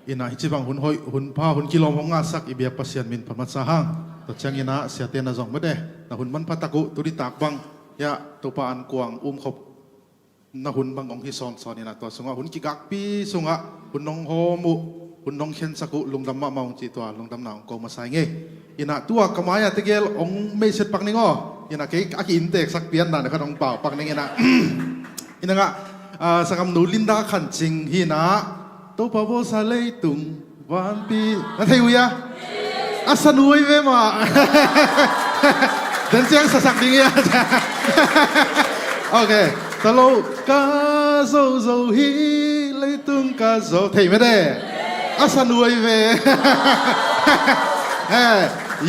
อินะฮิจิบังหุ่นหอยหุ่นผ้าหุ่นกิโลมงาสักอิเบียปัสยันมินพมัสสาหังตัวเชียงอินะเสียเตียนนะจงไม่ได้นะหุ่นมันพัตะกุตุดิตากบังยะตัวปานกวางขบนะหุ่นบังองฮิซอนอินะตัวสงะหุ่นกิกักปีสงะหุ่นนองโฮมุหุ่นนองเข็นสักุลุงดำมะมองจีตัวลุงดำหนาวกองมาใส่เงี้ยอินะตัวกมายะตะเกลองไม่เสร็จปักนิงออินะเกย์อากินเตกสักเปียนนะเดี๋ยวเขาต้องเป่าปักนิงอินะอินะกะสักคำนูลินดาขันจิงฮีนะตัวพระโบสาเลตุงวันปีนั่นเทียอาสนุยเวมาเดินเสียงสักดิ้งอ่ะโอเคตลกกาโซโซฮีเลตุงกาโซเทียไม่ได้อาสนุยเว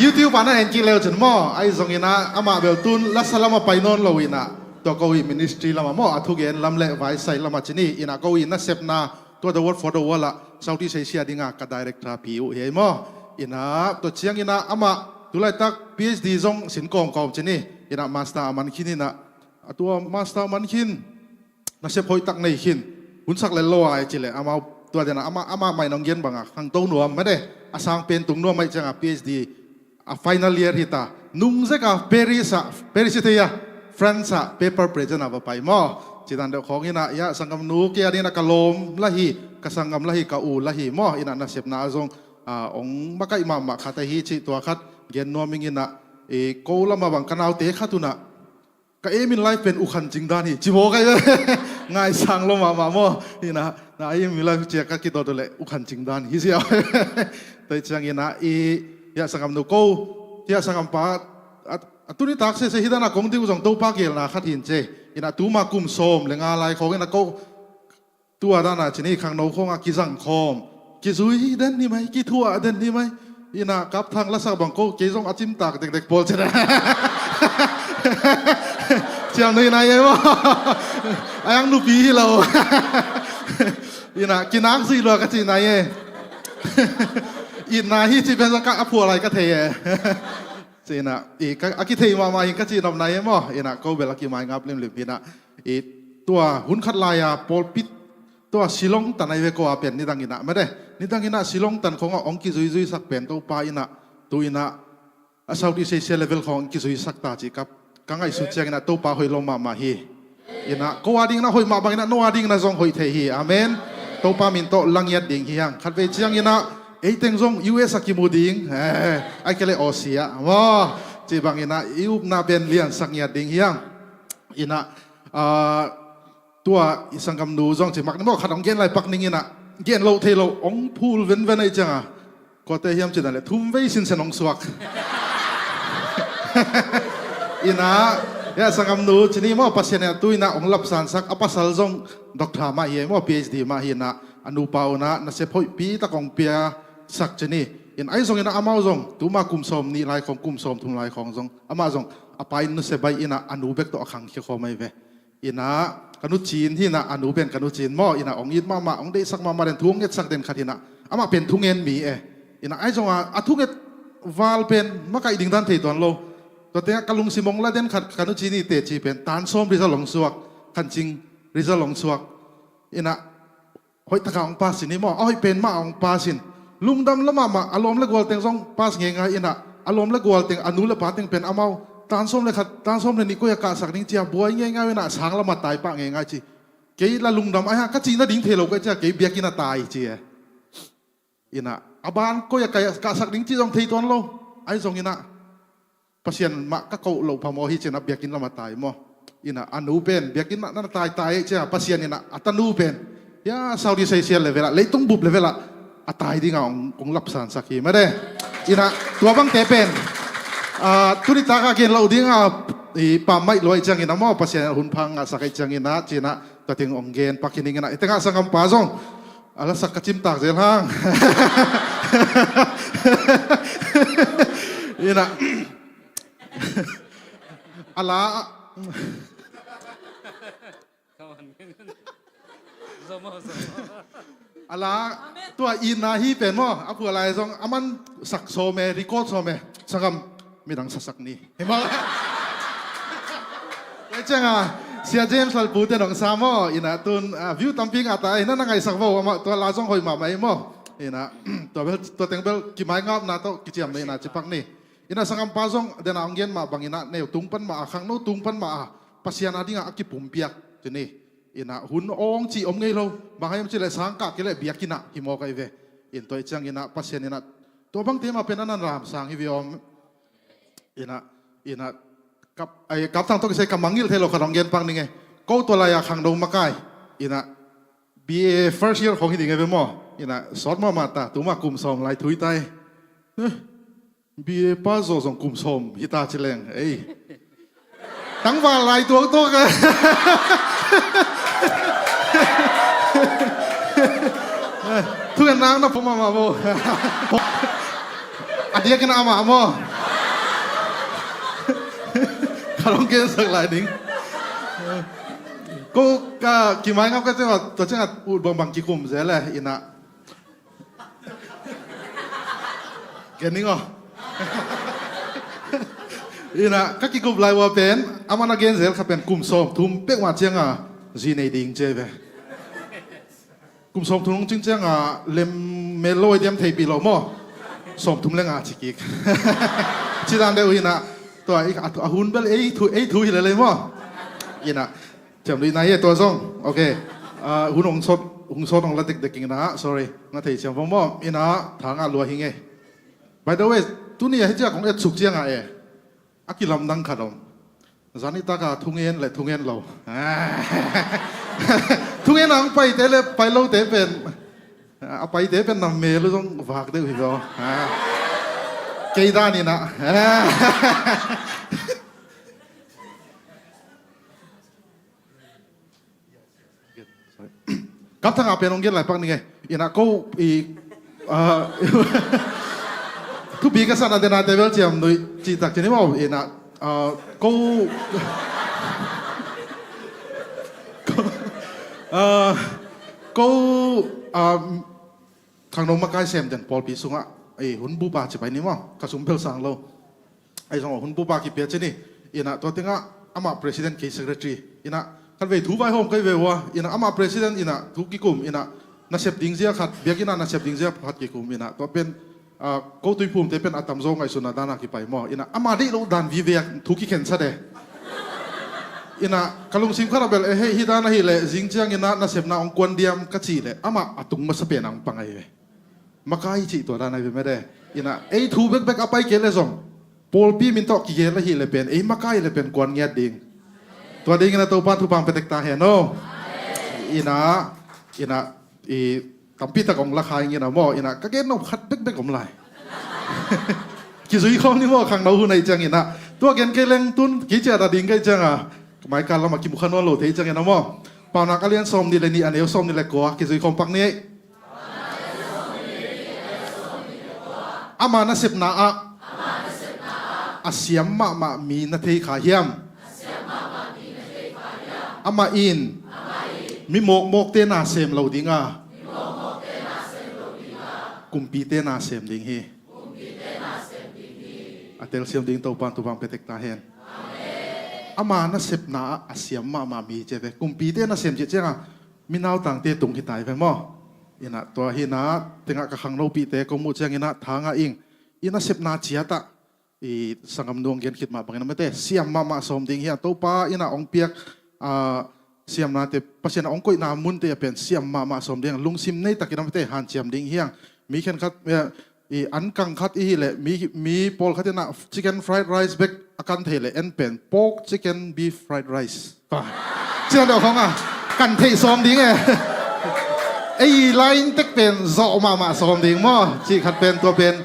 YouTube ปานั่นเห็นกี่เลวจนหม้อไอ้ทรงอินะอามาเบลตุนลัสลามาไปนอนโลวินะตัวกูอิมินิสทรีลามาหม้ออัทุกเย็นลำเละไว้ใส่ลามาชนีอินะกูอินะเซฟนาตัว The Word for the World ละเซาที่เซียดิ้งกับดีเรกเตอร์ผิวเห็นหม้ออินะตัวเชียงอินะอามาตุไลตัก PhD จงสินกองกอบชนีอินะมาสเตอร์มันขินอินะตัวมาสเตอร์มันขินนักเซฟหอยตักในขินหุ่นสักเลโลไอจิเลอามาตัวเดียนะอามาไม่น้องเย็นบังอ่ะข้างโต๊ะหนัวไม่ได้อาสังเป็นตุงหนัวไม่จังอ่ะ PhD final year hita nung zeka Paris ite ya France paper present aba pai mo จิตันเดของอินะยะสังกำนูเกียนี่นะกะลมละหีกะสังกำละหีกะอูละหีมออินะนะเสพนาจงองมะกะอิมามะคาตะฮีจิตัวคัดเกนนัวมิงินะโกละมาบังกันเอาเตะขัตุนะก็มินไลฟ์เป็นอุคันจริงด้านนี้จิโบกันเลยง่ายสั่งลงมาโมนี่นะมินไลฟ์เจ้าก็คิดตัวเลยอุคันจริงด้านฮิเสียแต่จังอินะยะสังกำนูโกยะสังกำปาตุนิตักเสียฮิดานะคงที่กุศลตัวปากเกลนะขัดหินเจอินะตัวมากุมโสมเลงอะไรของอินะโกตัวด้านน่ะชนิดขังโนของกิจังคอมกิซุยเด่นนี่ไหมกิทัวเด่นนี่ไหมอินะกับทางลักษณะบังโกกิจงอาจิมตากเด็กๆโปรเจนะเจ้าหนุ่ยนายมั้งไอ้ยังนูปีเราอินะกินนักสิเราก็จีนายอินะที่จีเป็นสังกัดผัวอะไรก็เทจีน่ะอากิเทมาอีกก็จีนำนายมั้งอินะก็เวลากี่ไม้งับเล่มๆพี่นะตัวหุ่นขัดลายปอลปิดตัวสิลงตันไอเวโกอาเป็นนี่ดังอินะไม่ได้นี่ดังอินะสิลงตันขององกิจุยสักเป็นตัวปาอินะตัวอินะอาสาวที่เซียเลเวลของกิจุยสักตาจีกับกังไอสุดเชียงอินะตัวปาหอยลงมาฮีอินะก็ว่าดิ่งนะหอยมาบางอินะโนว่าดิ่งนะจงหอยเทฮีอาเมนตัวปามินโตลังยัดดิ่งฮียังขัดเวเชียงอินะเอเต็งจงยูเอสกิมูดิ่งไอเคเลออเซียว้าจีบางอินะยูนาเป็นเลียนสักยัดดิ่งฮียังอินะตัวสังกำนูจงจีมักนี่บอกขัดองเกนไรปักนิ่งนะเกนโลเทโลองพูลเว้นไอจังอ่ะก็เตะยามจีนั่นแหละทุ่มไว้สินเสนองสวกอินะยาสังกำนูจีนี่มั่วปัสเซนตุยนะองรับสารสักอภัสลจงด็อกเตอร์มาเย่มั่ว PhD มาเย่นะอนุปาวนะนักเสพปีตะกองเปียสักจีนี่อินไอจงอินะอามาจงตัวมากุมสมนี่ลายของกุมสมทุ่มลายของจงอามาจงอภัยนุเสบายอินะอนุเบกตัวขังเขี้ยวไม่เวอินะกันุจีนที่นะอนุเป็นกันุจีนมั่วอินะองยิดมาองได้สักมาเดินทุ่งเงินสักเดินขัดอินะอามาเป็นทุ่งเงินมีอินะไอจงอ่ะทุ่งเงินวาลเป็นมาไกดิ่งด้านที่ตอนโลตัวเตะกลุงสิมงละเด่นขัดกันุจีนี่เตะจีเป็นตานส้มริซาหลงสวกขันจริงริซาหลงสวกอินะหอยตะกางปาสินี่มั่วเอาให้เป็นมาองปาสินลุงดำละมาอารมณ์ละกวลเต็งซองปาสเงยอินะอารมณ์ละกวลเต็งอนุละปาเต็งเป็นอามาตานส้มเลยขัดตานส้มเลยนี่ก็อยากกาสักนิ่งเจียบัวง่ายๆนะช้างละมาตายปะง่ายๆจีเกยละลุงดำไอ้ฮะก็จีน่าดิ่งเทโลก็จะเกยเบียกิน่าตายจีอินะอาบานก็อยากกาสักนิ่งจีต้องทีตอนโลไอ้ทรงอินะปัสเซียนมาก็เขาโลพามอฮิเจนะเบียกินละมาตายมั้งอินะอนุเป็นเบียกินนั่นตายเจ้าปัสเซียนอินะอัตนูเป็นยาซาวดีไซเซียนเลยเวลาเลยต้องบุบเลยเวลาตายดิ่งของรับสารสักทีไม่ได้อินะตัวบังเตเป็นทุนิตากาเกนเราดิ่งป่าไม้ลอยจังอินะมั่วปัสเซียนหุ่นพังสักจังอินะจีนะตัวถึงองเกนปักกินอินะแต่ก็สังคมป่าจงอะไรสักกระจิมตากเสียห้างอินะอะไรอะไรตัวอินนาฮีเป็นมั้งอากูอะไรจงอามันสักโซเมริโกโซเมสักคำไม่ดังสักนี่เห็นมั้ยไอ้เจ้าอ่ะเสียเจมส์สัลปูเตนของซามออินะตุนวิวตัมพิงอาตายนั่นนั่งไงสักว่าตัวลาจงหอยมาไหมมั้งอินะตัวเต็งเบลกี่ไม้งับนะตัวกี่เจียมเลยนะจิปักนี่อินะสังกัมปาจงเดนอังเย็นมาบางอินะเนี่ยตุงปันมาขังโนตุงปันมาปัสยานาดิ่งอากิปุ่มเปียกจีนี่อินะหุ่นองจีอมไงเราบางอย่างจีเลยสังกัดกี่เลยเบียกินะฮิโมกันเวอินตัวจังอินะปัสยานินะตัวบางทีมาเป็นอันนั้นรามสังฮิวิอมอินะกับทางตัวกิจกรรมมังยิลเทโลขนมเย็นปังนี่ไงก็ตัวลายขังดงมาไกอินะ BA first year ของฮิดิ่งไงเป็นมั้งอินะสอนมาตาตัวมากุมสมลายถุยไตBA ป้าโซส่งกุมสมฮิตาชิเลงตั้งว่าลายตัวกันทุกอย่างนั่งนะผมมาโมอันนี้กันอามาโมขนมเกนสักหลายดิ้งก็กี่ไม้ครับก็จะว่าตัวเจ้าอุดบางกี่กลุ่มเสียเลยอินะเกนนี่ก็อินะก็กี่กลุ่มลายว่าเป็นอามันเกนเสียเขาเป็นกลุ่มส้มทุ่มเป๊กว่าเจียงอ่ะจีในดิ้งเจ๊ไปกลุ่มส้มทุ่มจริงเจียงอ่ะเลมเมโลเดียมเทปีโลโม่ส้มทุ่มเล่งอ่ะชิกิกชิดานเดียวอินะตัวอีกหุ่นเบลทุยเลยมั้งอินะ เจียมดีนายตัวส่งโอเคหุ่นองสดของละเด็กๆกินนะ sorry งั้นที่เจียมผมว่าอินะทางลัวหิงby the way ตัวนี้ให้เจ้าของสุกเจียงอากิลำดังขัดอมจานิตากาทุ่งเงินเลยทุ่งเงินเราทุ่งเงินนังไปเตะเลยไปเราเตะเป็นไปเตะเป็นนำเมล์ต้องฝากเด็กพี่ก็เกยด้านี่นะกับทางอาเป็นองเกนหลายปักนี่ไงอินะก็ทุบีก็สั่นอันเดนาเตเวลเจียมโดยจีตักเจนี่ว่าอินะก็ทางโน้นมาใกล้เซมเดนพอลปีสุงะหุ่นบูบาจะไปนี่มั้งกระสุนเพลสังโลสองหุ่นบูบากี่เปียเจนี่ตัวเต็งอ่ะอามา president case secretary คันเวทูไปโฮมก็เววะอามา president ทุกกี่กลุ่มน่าเสพดิ้งเสียขัดเบียกิน่าเสพดิ้งเสียขัดกี่กลุ่มตัวเป็นก็ตุยภูมิแต่เป็นอัตมโซงไอสุนัดานากี่ไปมั้งอามาดิโลดันวิเวียทุกกี่เข็นซะเดกลุงซิมข้าราเบลฮิดานาฮิเลจิงเจียงน่าเสพน่าองควนเดียมกัจจีเลอามาตุงมาสเปียนังปังไอเวมาใกล้จีตัวด้านในไม่ได้ทูเบกเอาไปเกลเลยส่งโพลปีมินตอกกี่เกลฮิเลเป็นมาใกล้เลยเป็นกวนเงียดดิ่งตัวดิ่งตัวปานทุบังเป็นเด็กตาเห็นโนตั้มปีตะกงราคาอย่างเงี้ยนะมั่วก็เกณฑ์น้องคัดเบกผมไหลกี่สุยข้องนี่มั่วขังเราหูในจังตัวเกณฑ์เกลังตุนกี่เจ้าตาดิ่งก็จังหมายการเรามากิมุขันวันโหลดที่จังนะมั่วปาวนักเรียนส้มนี่เลยนี่อันเดียวส้มนี่แหละกัวกี่สุยข้องปักนี้อามานาเสพนาอาเสียมมามีนาทีขาเยี่ยมอามาอินมีโมกเตน่าเสมเราดิ้งกุมปีเตน่าเสมดิ้งเฮอาเตลเสียมดิ้งตัวปันตัวบังเปเตกตาเฮนอามานาเสพนาอาเสียมมามีเจเวกุมปีเตน่าเสมเจเจงมีนาวต่างเตตุงที่ตายไปมั้งตัวเฮน่าถึงกับขังเราปีเตก็มูเจงทางอิงเสพนาเจียตะสังคมดวงเย็นคิดมาบางนั้นไม่ได้เสียมมาสมดิ้งเฮียตัวป้าองเปียกเสียมนาเตปัจจุบันองค์กุยนามุนเตเป็นเสียมมาสมเดียงลุงซิมในตะกี้นั่นไม่ได้หันเสียมดิ่งเฮียงมีแค่คัดอันกังคัดอีเลยมีโพลคัดน่ะ chicken fried rice เบกอาการเทเลยเอ็นเป็น pork chicken beef fried rice ก็เชื่อเดี๋ยวของกันเทสมดิ่งไลน์เต็กเป็นโซมาสมดิ่งมั้งจีคัดเป็นตัวเป็น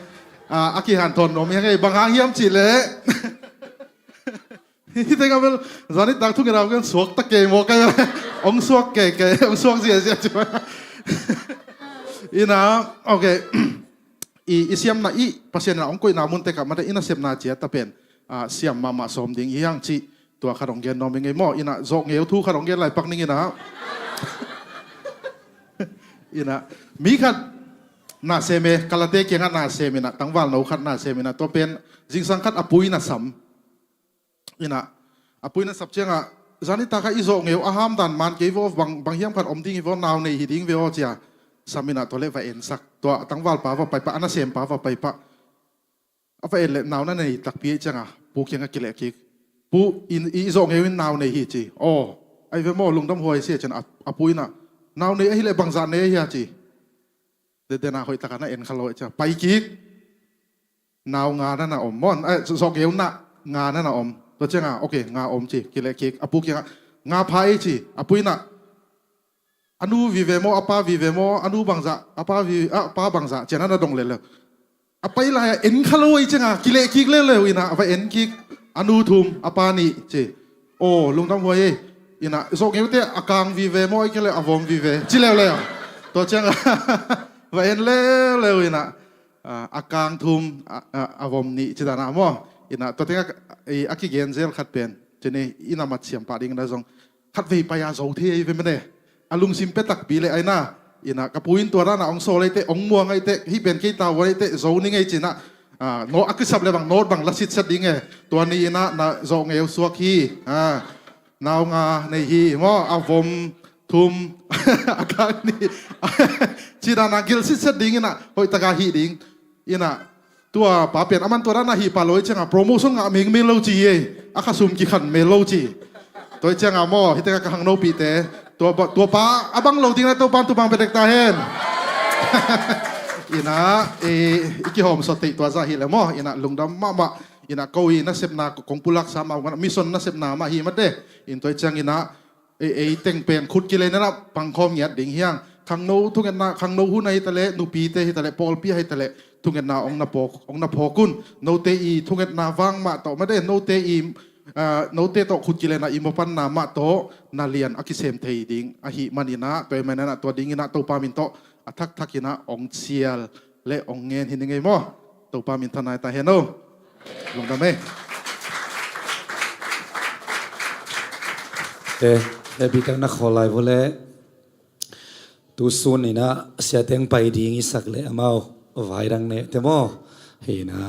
อากิหันทนผมยังไงบางครั้งเยี่ยมจีเลยที่เต็งเอาเป็นตอนนี้ตักทุกเรากันสวกตะเกียงโมกันองสวกเก๋องสวกเสียจุ๊บโอเคเสียมน่ะปัจจุบันองคุยนามุนเตกับมันได้เสียมนาเจียตะเป็นเสียมมาสมดิ่งยังจีตัวขนมเย็นน้องเป็นไงมั่วโจกเงี้ยวทุกขนมเย็นไหลปักนี่มีขัดนาเซเมกาลาเตเกียงนาเซเมนะตั้งวันเราขัดนาเซเมนะตัวเป็นจิงสังขัดอปุยนาสัมอปุยนาสับเชียงจานิตาค่ะอิโซเงียวอาหามดันมันเกี่ยวบางเฮียมขัดอมดิ้งวอนาวในหิดิ้งเวอเจียสามินะตัวเล็กไฟเอ็นสักตัวตั้งวันป่าวไปปะอันนั้นเสียมป่าวไปปะไฟเอ็นเล็กนาวนั่นในตักปีจังปูเกียงกิเลกิกปูอิโซเงียวนาวในหิจีโอ้ไอเวโมลุงตั้มหอยเสียจนอปุยน่ะนาวในไอเล็กบางจานในเฮียจีเดนาหอยตะกันนั่นเอ็นขลอยจ้ะไปกิกนาวงานั่นน่ะอมมอนโซเงียวน่ะงานั่นน่ะอมตัวเจ้าโอเคงาอมจีกิเลกิกอปุกยังงาพายจีอปุยน่ะอนุวิเวโมอปาวิเวโมอนุบังซะอปาบังซะเจนั้นน่ะดงเลยเลยอไปลายเอ็นขลอยจังกิเลกิกเลยเลยนะอไปเอ็นกิกอนุทุมอปานี่จีโอ้ลุงตั้มหัวเย่โซเกวเตอากางวิเวโมอีกเลยอวอมวิเวจีเลวเลยตัวเจ้าไปเอ็นเลยนะอากางทุมอวอมนี่จีตานะมั่วตัวเต็งอากิเกนเซลขัดเป็นเจนี่มัดเสียมปาดิ้งนะจงขัดไปไปอาโซเทียเป็นไม่ได้อลุงซิมเปตักปีเลยไอ้น่ะกับปุยนตัวนั้นองโซเลยเตองมัวไงเตที่เป็นกีตาร์วันเตโซนี่ไงจีน่ะโนอักษับเลยบางโนดบางลัสิตสัดดิ้งไงตัวนี้นะโซเงลสวกฮีนาวงาในฮีมั่วอาวมทุมอาการนี่จีน่ะนักกิลสิตสัดดิ้งน่ะหอยตะกาฮีดิ้งตัวป้าเปลี่ยนอามันตัวนั้นน่ะฮีปาลอยจังโปรโมชั่นงะเมงเมโลจีอาคาซุมกี่ขันเมโลจี ตัวเจ้างามอฮิตกะหังโนปีเตตัวป้าบังลงทิ้งแล้วตัวปันตัวบังเป็นเด็กตาเห็นอินะอีกิหอมสติตัวซาฮิแล้วมออินะลุงดำมาอินะกูอินะเสพนาของปุลักสามวันมิสนนะเสพนามาฮิมัดเดอินตัวเจ้างอินะเต็งเป็นขุดกิเลนนะปังคอมเงียดดิ่งเฮียงขังโนทุกเงินนาขังโนหุ่นในทะเลนูปีเตฮิทะเลปอลปีให้ทะเลทุกเงินนาองนาพอกุนโนเตอีทุกเงินนาวังมาต่อไม่ได้โนเตอีโนเตโตขุดกิเลนะอิมปันนามาโตนาเลียนอากิเซมเทยดิ่งอาหิมันอินะตัวมันนะตัวดิ่งอินะตัวปามินโตทักอินะองเชียลและองเงินหินยังไงมั้งตัวปามินทนายตาเฮโนลงดำเมพี่ตักนักขอไลฟ์เลยตูซุนนี่นะเสียเต็งไปดีงี้สักเลยมาไว้ดังเนี่ยแต่ว่าเห็นนะ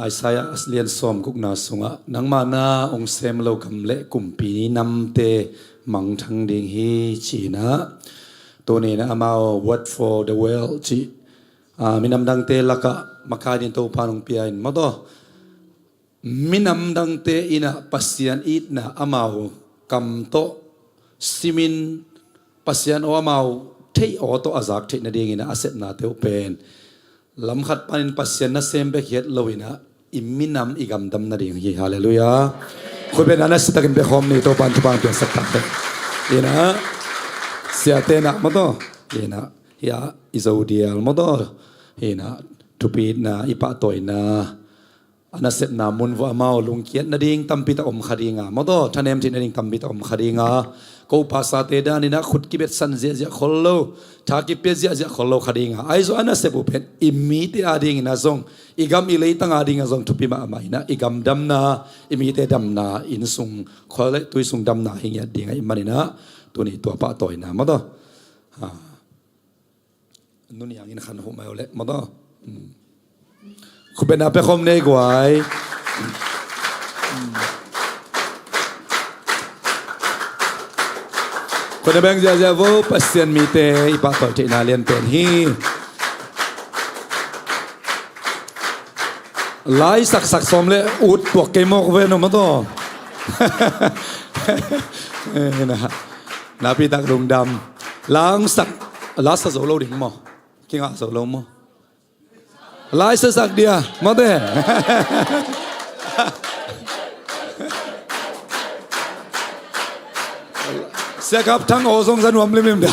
ไอ้สายเรียนสอมกุกนาสุงะนังมานาองเซมเรากำเละกุมปีนี้นำเตมังทังดิ่งฮีจีนะตัวนี้นะมา word for the world จีมีนำดังเตลักะมาคาดินตัวพานุงเปียนมาต่อมีนำดังเตอินะปัสยันอิดนะมากำโตซิมินปัสยันโอมาเทออโตอาจากเทนดีงินะอาเซนาเตอเป็นลำขัดปันปัสยันนะเซมเบกเฮตโลวินะอิมินำอิกำดำนาดีงิฮาเลลูยาคุณเป็นอนัสตักินเบคอมนี่ตัวปันทุบังเปียสักตักเตยนะเสียเตนะมาต่อยนะยาอิซาอุดียลมาต่อยนะทุปีนะอิปะตอยนะอันนั้นเสร็จนามุนว่ามาลุงเกียรตินาดิ่งตั้มพิตาอมคดีงามาต่อท่านเอ็มที่นาดิ่งตั้มพิตาอมคดีงากูภาษาเตดานี่นะขุดกิเบ็ดสันเจียขอลโลถ้ากิเบ็ดเจียขอลโลคดีงาไอ้ส่วนอันนั้นเสบุเป็นอิมิเตอาดิ่งนะซงอีกำอิเลยตั้งอาดิ่งนะซงทุปีมาไม่นะอีกำดำนาอิมิเตดำนาอินซุงขอเลยตุยซุงดำนาหิงยัดดิ่งไอ้มันนี่นะตัวนี้ตัวป้าต่อยนะมาต่อนู่นอย่างนี้ขันหัวมาเอาเลยมาต่อคุณเป็นอาเปคอมเนกไว้คนในแบงค์จะว่าปัสเซียนมีเตอีปาต่อยเจนาเลียนเป็นฮีไล่สักสมเลยอุดตัวเกมอกเวนอมาต่อนะฮะนาพีตักดงดำล้างสักลาสโซโลดิ่งมั้งกินอาโซโลมั้งไล่สักเดียมาเด้เสียกับทั้งโอซงสนวมลิมิมเดา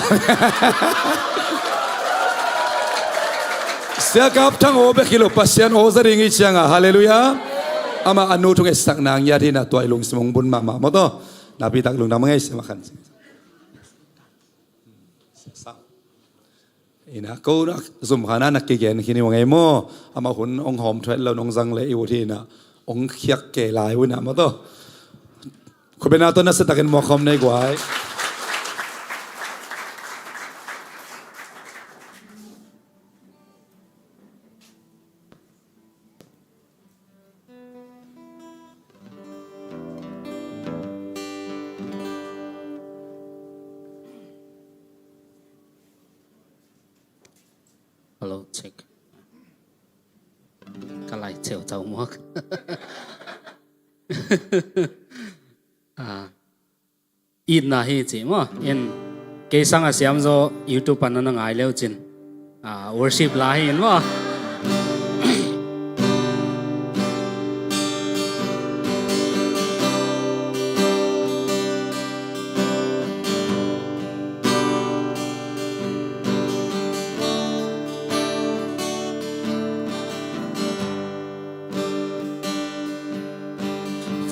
เสียกับทั้งโอเบคิโลปัสยันโอซาริงิจังฮาเลลูยาอามาอนุทุกสักนางยาที่น่ะตัวลุงสมงบุญมามาต่อนาพีตักลุงดำไงเสียมาขันอินะกูนักสมขนานักเกี่ยนคิดว่าไงมั่วอามาหุ่นองหอมเทรดแล้วน้องจังเลยอยู่ที่น่ะองเขียกเกลายวุ่นน่ะมาต่อคุณเป็นอาตัวนักสตักกันหมอคอมในกว่า Hello, check. Cái này chịu chậu mốc. In là hi chỉ mà in cái sang à xem rồi YouTube anh nó ngài leo chín worship là hi mà.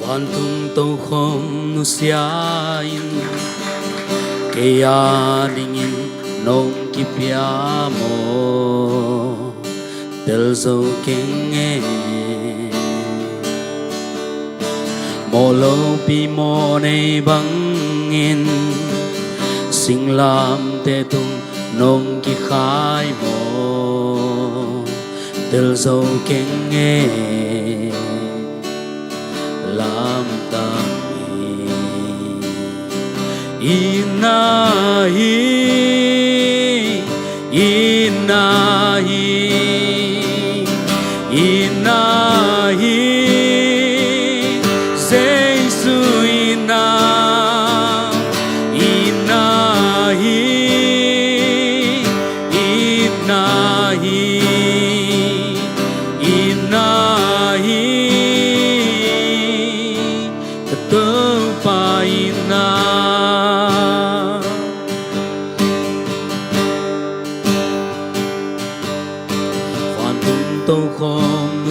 Van tung tàu không nu siain, kaya dingin nong kipiamo, del zo kenge, molo pi mo nei bangin, sing lam te tung nong ki khai mo, del zo kenge. Lam tangi inahi inahi inahi Jesus inahi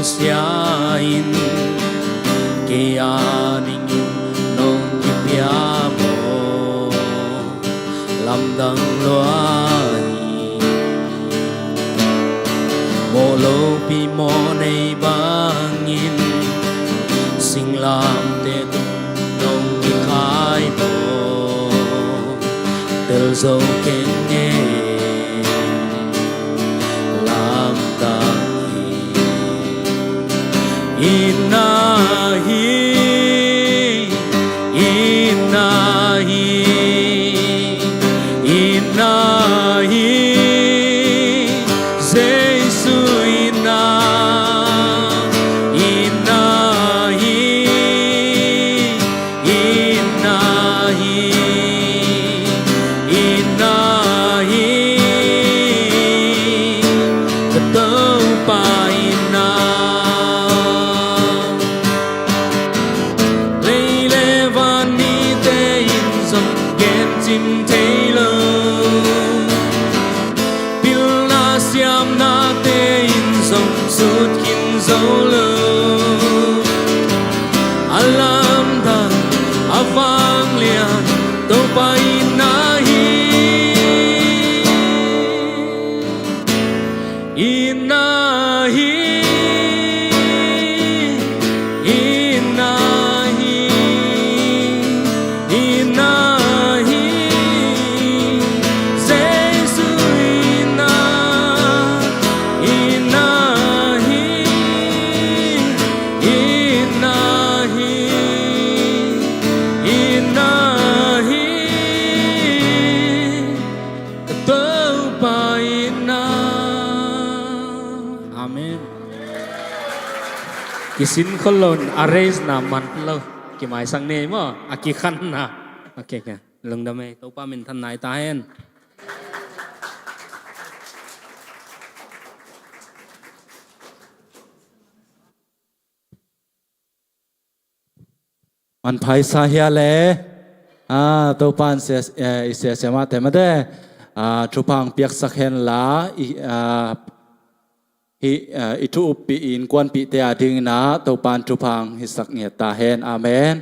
siain kia ning nong kipia mo lam dang loai mo lo pi mo nei bangin sing lam te nong ki khai mo tel zo ken nghe lam dang inahi inahi inahi Jesu ina inahi inahi inahi ketau pa ina suốt hin dấu lơ alam dan avang lian to pai nahi inahi inahi inahi Jesu ina kisin kolon arrange na man lo ki mai sang ne mo aki khan na okay ka lung da me to pa min than nai ta henมันไพซาเฮียเลยตัวปานเสียเสียมาแต่ไม่ได้ชุพังเปียกสักเห็นละอิทุปีอินกวนปีเตียดิ้งนะตัวปานชุพังฮิสักเงียตาเห็นอาเมน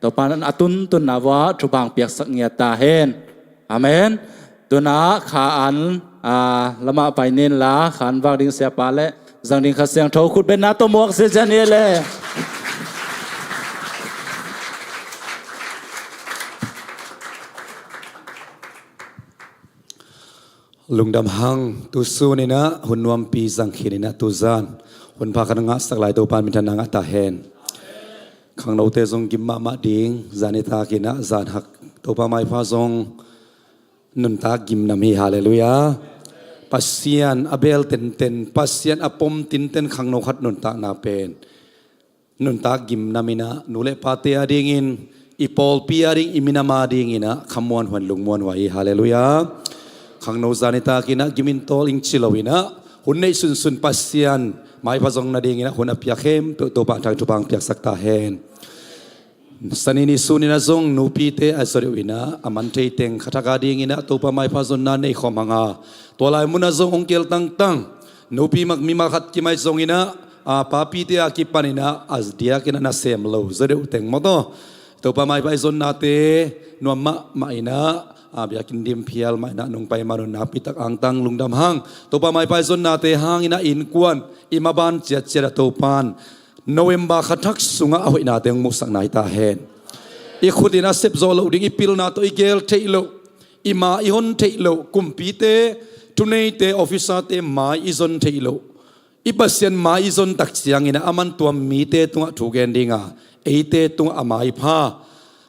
ตัวปานนั้นอตุนตุนนาวะชุพังเปียกสักเงียตาเห็นอาเมนตัวนะขาอันละมาไปนินละขันวางดิ้งเสียปาและจังดิ้งขัดเสียงโทขุดเป็นนาตัวหมวกเสียเนียเลยลุงดำหังตุสูนี่นะหุ่นนวมปีสังขีนี่นะตุจานหุ่นพากันงะสักหลายตัวปานมิถนางะตาเฮนขังเราเตจงกิมมาดิงจานิตากินะจานหักตัวปาไม่พาจงนุนตากิมนามีฮาเลลูยาปัสเซียนอเบลเต็นปัสเซียนอปมตินเต็นขังนขัดนุนตานาเป็นนุนตากิมนามินะนุเลปาเตียดิงินอีปอลปีอาดิงอิมินามาดิงินะขมวนหันลุงมวนไว้ฮาเลลูยาขังโนจานิตากินะกิมินโตลิงชิลวินะหุ่นในสุนปัสเซียนหมายพระจงนาดีงินะหุ่นอภิยาเข้มตัวปะทางจุบังเปียกสักตาเฮนสันนิสุนินะจงนูปีเตอสริวินะอามันเทเต็งขัตกาดีงินะตัวปะหมายพระจงนาในขมังอาตัวลายมุนะจงองเกลตั้งนูปีมักมีมาขัดกิไม่จงงินะปาปีเตอากิปันินะอัสเดียกินะนาเซมโลจริอุเต็งมโตตัวปะหมายพระจงนาเตนวมมะมาอินะbiakin dim pial mai na nung pai maron na pitak ang tang lungdam hang to pa mai pai zon na te hang ina in kwan imaban chia chia to pan November khathak sunga ahoi na teng musak nai ta hen i khudina sep zo lo ding i pil na to i gel theilo ima i hon theilo kumpi te tunei te officer te mai i zon theilo i pasien mai i zon tak chiang ina aman tuam mi te tunga thugen dinga eite tunga amai pha